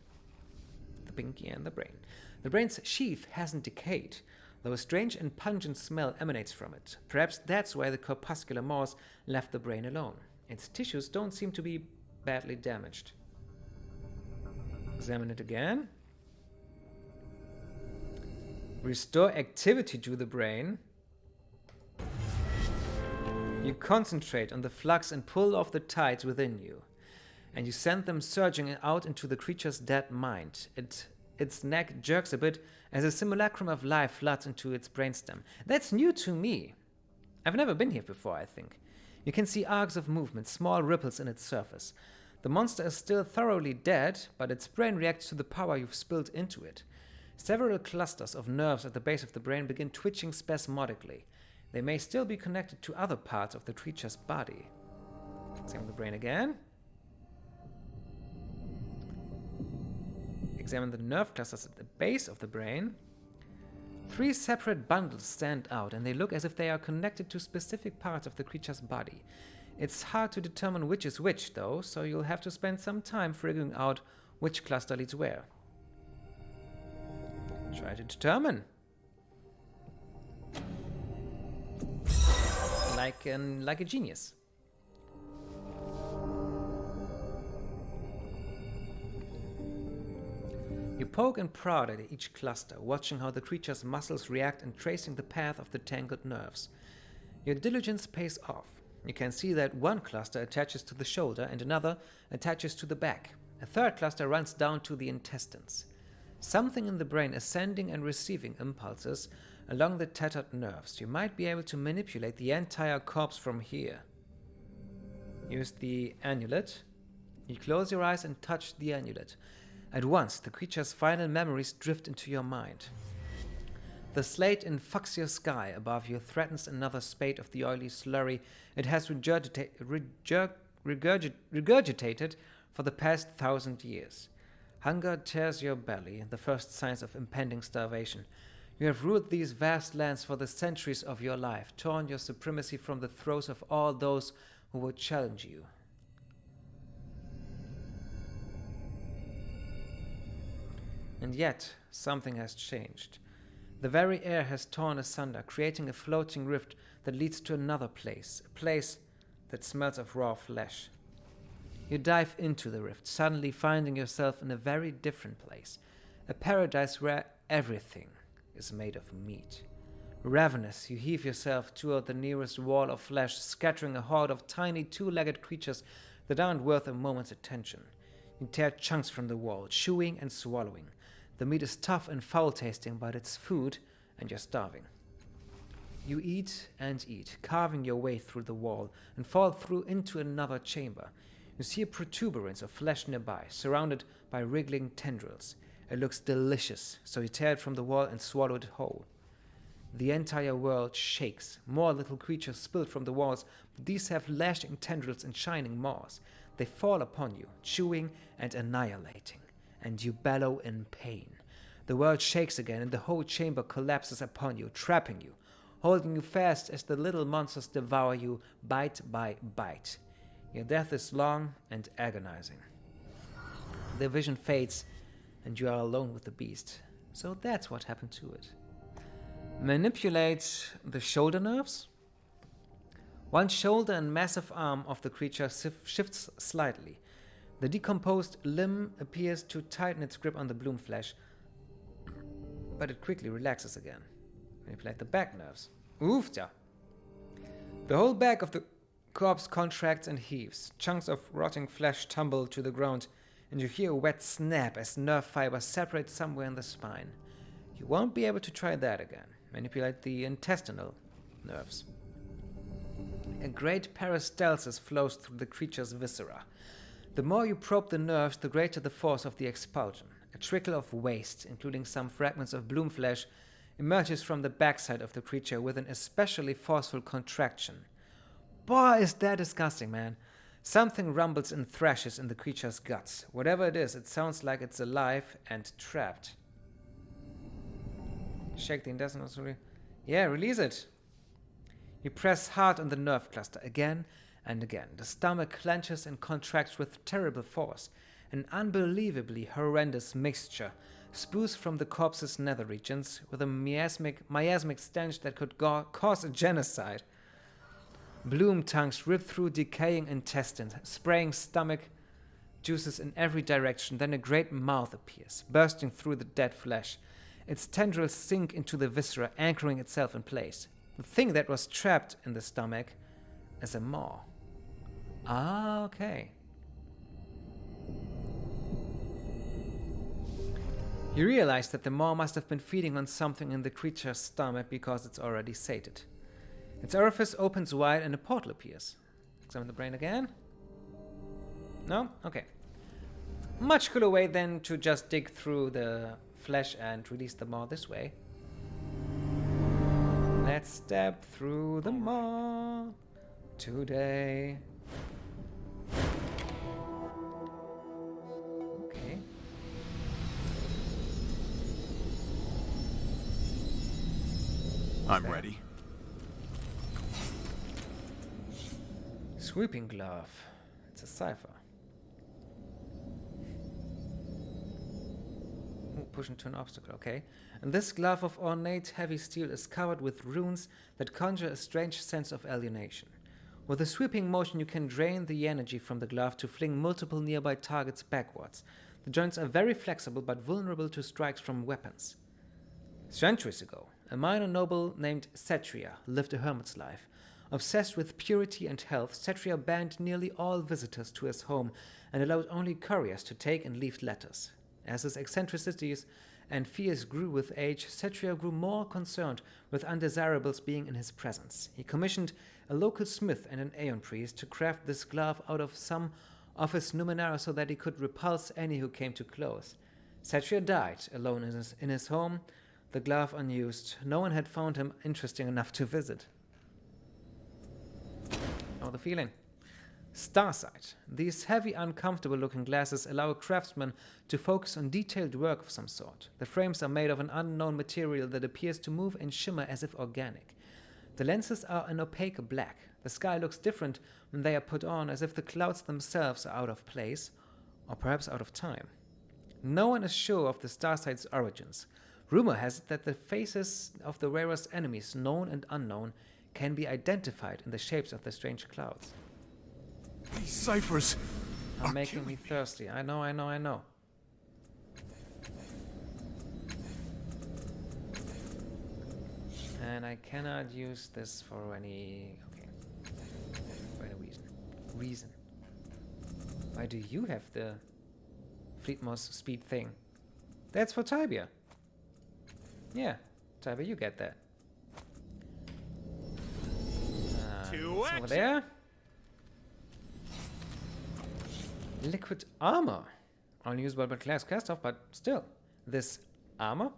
The pinky and the brain. The brain's sheath hasn't decayed, though a strange and pungent smell emanates from it. Perhaps that's why the corpuscular maws left the brain alone. Its tissues don't seem to be badly damaged. Examine it again. Restore activity to the brain. You concentrate on the flux and pull off the tides within you, and you send them surging out into the creature's dead mind. Its neck jerks a bit as a simulacrum of life floods into its brainstem. That's new to me. I've never been here before, I think. You can see arcs of movement, small ripples in its surface. The monster is still thoroughly dead, but its brain reacts to the power you've spilled into it. Several clusters of nerves at the base of the brain begin twitching spasmodically. They may still be connected to other parts of the creature's body. Examine the brain again. Examine the nerve clusters at the base of the brain. 3 separate bundles stand out, and they look as if they are connected to specific parts of the creature's body. It's hard to determine which is which, though, so you'll have to spend some time figuring out which cluster leads where. Try to determine. Like a genius. You poke and prod at each cluster, watching how the creature's muscles react and tracing the path of the tangled nerves. Your diligence pays off. You can see that one cluster attaches to the shoulder and another attaches to the back. A third cluster runs down to the intestines. Something in the brain is sending and receiving impulses along the tattered nerves. You might be able to manipulate the entire corpse from here. Use the amulet. You close your eyes and touch the amulet. At once, the creature's final memories drift into your mind. The slate in fuchsia sky above you threatens another spate of the oily slurry it has regurgitated for the past 1,000 years. Hunger tears your belly, the first signs of impending starvation. You have ruled these vast lands for the centuries of your life, torn your supremacy from the throes of all those who would challenge you. And yet, something has changed. The very air has torn asunder, creating a floating rift that leads to another place, a place that smells of raw flesh. You dive into the rift, suddenly finding yourself in a very different place, a paradise where everything is made of meat. Ravenous, you heave yourself toward the nearest wall of flesh, scattering a horde of tiny two-legged creatures that aren't worth a moment's attention. You tear chunks from the wall, chewing and swallowing. The meat is tough and foul-tasting, but it's food, and you're starving. You eat and eat, carving your way through the wall, and fall through into another chamber. You see a protuberance of flesh nearby, surrounded by wriggling tendrils. It looks delicious, so you tear it from the wall and swallow it whole. The entire world shakes. More little creatures spill from the walls, but these have lashing tendrils and shining maws. They fall upon you, chewing and annihilating, and you bellow in pain. The world shakes again, and the whole chamber collapses upon you, trapping you, holding you fast as the little monsters devour you bite by bite. Your death is long and agonizing. The vision fades, and you are alone with the beast. So that's what happened to it. Manipulate the shoulder nerves. One shoulder and massive arm of the creature shifts slightly. The decomposed limb appears to tighten its grip on the bloom flesh, but it quickly relaxes again. Manipulate the back nerves. Oofta! The whole back of the corpse contracts and heaves. Chunks of rotting flesh tumble to the ground, and you hear a wet snap as nerve fibers separate somewhere in the spine. You won't be able to try that again. Manipulate the intestinal nerves. A great peristalsis flows through the creature's viscera. The more you probe the nerves, the greater the force of the expulsion. A trickle of waste, including some fragments of bloom flesh, emerges from the backside of the creature with an especially forceful contraction. Boy, is that disgusting, man. Something rumbles and thrashes in the creature's guts. Whatever it is, it sounds like it's alive and trapped. Shake the intestinal. Yeah, release it. You press hard on the nerve cluster again and again. The stomach clenches and contracts with terrible force. An unbelievably horrendous mixture spews from the corpse's nether regions with a miasmic stench that could cause a genocide. Bloom tongues rip through decaying intestines, spraying stomach juices in every direction. Then a great mouth appears, bursting through the dead flesh. Its tendrils sink into the viscera, anchoring itself in place. The thing that was trapped in the stomach is a maw. Ah, okay. You realize that the maw must have been feeding on something in the creature's stomach because it's already sated. Its orifice opens wide and a portal appears. Examine the brain again. No? Okay. Much cooler way than to just dig through the flesh and release the maw this way. Let's step through the maw today. Okay. I'm ready. Sweeping glove. It's a cipher. Push into an obstacle, okay. And this glove of ornate heavy steel is covered with runes that conjure a strange sense of alienation. With a sweeping motion, you can drain the energy from the glove to fling multiple nearby targets backwards. The joints are very flexible but vulnerable to strikes from weapons. Centuries ago, a minor noble named Cetria lived a hermit's life. Obsessed with purity and health, Cetria banned nearly all visitors to his home and allowed only couriers to take and leave letters. As his eccentricities and fears grew with age, Cetria grew more concerned with undesirables being in his presence. He commissioned a local smith and an Aeon priest to craft this glove out of some of his Numenera so that he could repulse any who came too close. Cetria died alone in his home, the glove unused. No one had found him interesting enough to visit. Know the feeling. Starsight. These heavy, uncomfortable-looking glasses allow a craftsman to focus on detailed work of some sort. The frames are made of an unknown material that appears to move and shimmer as if organic. The lenses are an opaque black. The sky looks different when they are put on, as if the clouds themselves are out of place, or perhaps out of time. No one is sure of the Starsight's origins. Rumor has it that the faces of the rarest enemies, known and unknown, can be identified in the shapes of the strange clouds. These ciphers are making me thirsty. I know. And I cannot use this for any... Okay. For any reason. Why do you have the Fleetmoss speed thing? That's for Tibia. Yeah, Tibia, you get that. It's over there. Liquid armor. Only usable by class Kastov, but still. This armor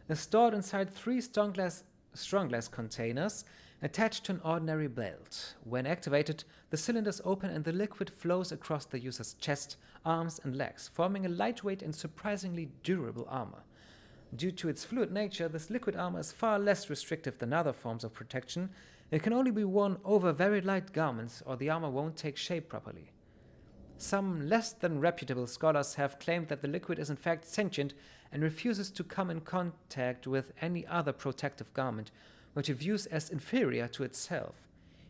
is stored inside 3 strong glass containers attached to an ordinary belt. When activated, the cylinders open and the liquid flows across the user's chest, arms, and legs, forming a lightweight and surprisingly durable armor. Due to its fluid nature, this liquid armor is far less restrictive than other forms of protection. It can only be worn over very light garments, or the armor won't take shape properly. Some less than reputable scholars have claimed that the liquid is in fact sentient and refuses to come in contact with any other protective garment, which it views as inferior to itself.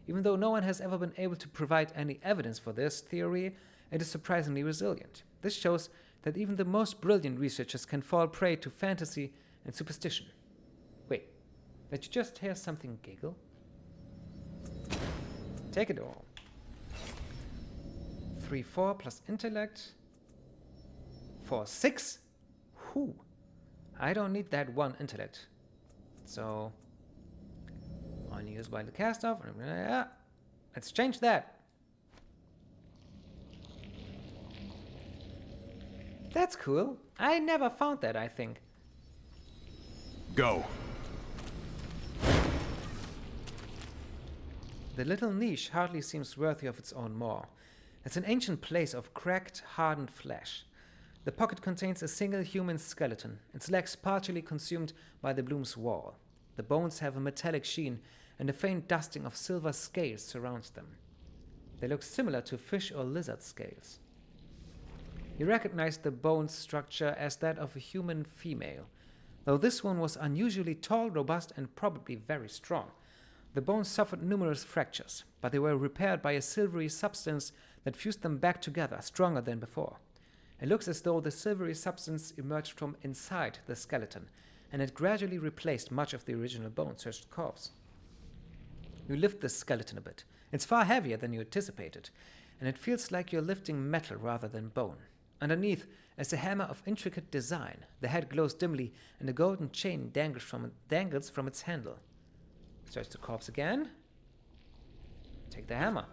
Even though no one has ever been able to provide any evidence for this theory, it is surprisingly resilient. This shows that even the most brilliant researchers can fall prey to fantasy and superstition. Wait, did you just hear something giggle? Take it all. 3-4 plus intellect. 4-6. Whew. I don't need that 1 intellect. So only use while the cast off. Let's change that. That's cool. I never found that, I think. Go. The little niche hardly seems worthy of its own maw. It's an ancient place of cracked, hardened flesh. The pocket contains a single human skeleton, its legs partially consumed by the bloom's wall. The bones have a metallic sheen, and a faint dusting of silver scales surrounds them. They look similar to fish or lizard scales. You recognize the bone structure as that of a human female, though this one was unusually tall, robust, and probably very strong. The bones suffered numerous fractures, but they were repaired by a silvery substance that fused them back together, stronger than before. It looks as though the silvery substance emerged from inside the skeleton, and it gradually replaced much of the original bone-searched corpse. You lift the skeleton a bit. It's far heavier than you anticipated, and it feels like you're lifting metal rather than bone. Underneath is a hammer of intricate design. The head glows dimly, and a golden chain dangles from its handle. Search the corpse again. Take the hammer.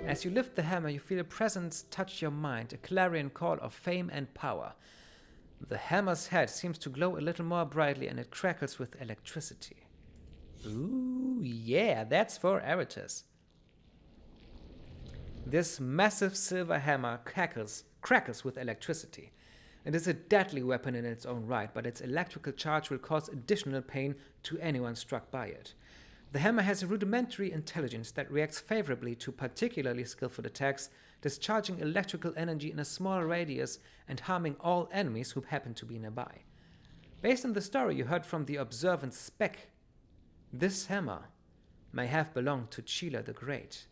As you lift the hammer, you feel a presence touch your mind, a clarion call of fame and power. The hammer's head seems to glow a little more brightly, and it crackles with electricity. Ooh, yeah, that's for Aratus. This massive silver hammer crackles with electricity. It is a deadly weapon in its own right, but its electrical charge will cause additional pain to anyone struck by it. The hammer has a rudimentary intelligence that reacts favorably to particularly skillful attacks, discharging electrical energy in a small radius and harming all enemies who happen to be nearby. Based on the story you heard from the observant Speck, this hammer may have belonged to Chila the Great.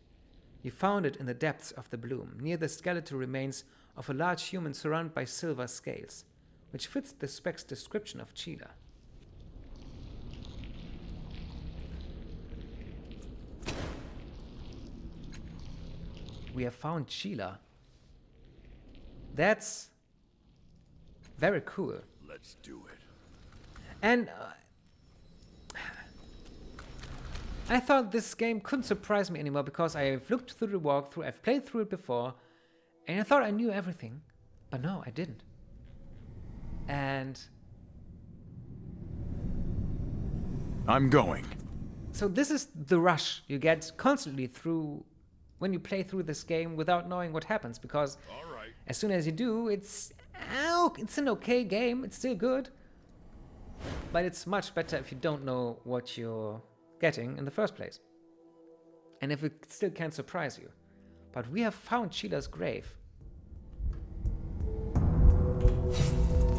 You found it in the depths of the bloom, near the skeletal remains of a large human surrounded by silver scales, which fits the Speck's description of Chila. We have found Chila. That's very cool. Let's do it. And I thought this game couldn't surprise me anymore because I've looked through the walkthrough, I've played through it before, and I thought I knew everything, but no, I didn't. And I'm going. so this is the rush you get constantly through when you play through this game without knowing what happens, because All right. as soon as you do, it's an okay game, it's still good, but it's much better if you don't know what you're getting in the first place, and if it still can't surprise you. But we have found Chila's grave.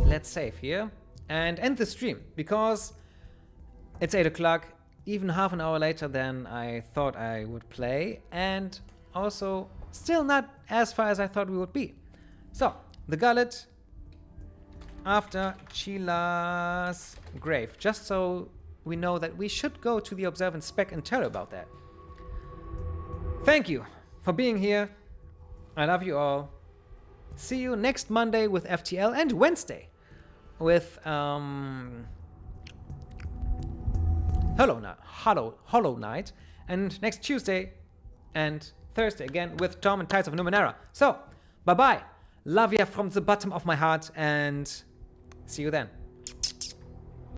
Let's save here and end the stream, because it's 8 o'clock, even half an hour later than I thought I would play, and also still not as far as I thought we would be. So, the Gullet after Chila's grave, just so we know that we should go to the observant Speck and tell her about that. Thank you for being here. I love you all. See you next Monday with FTL, and Wednesday with Hollow Knight, and next Tuesday and Thursday again with Torment of Numenera. So, bye bye. Love ya from the bottom of my heart, and see you then.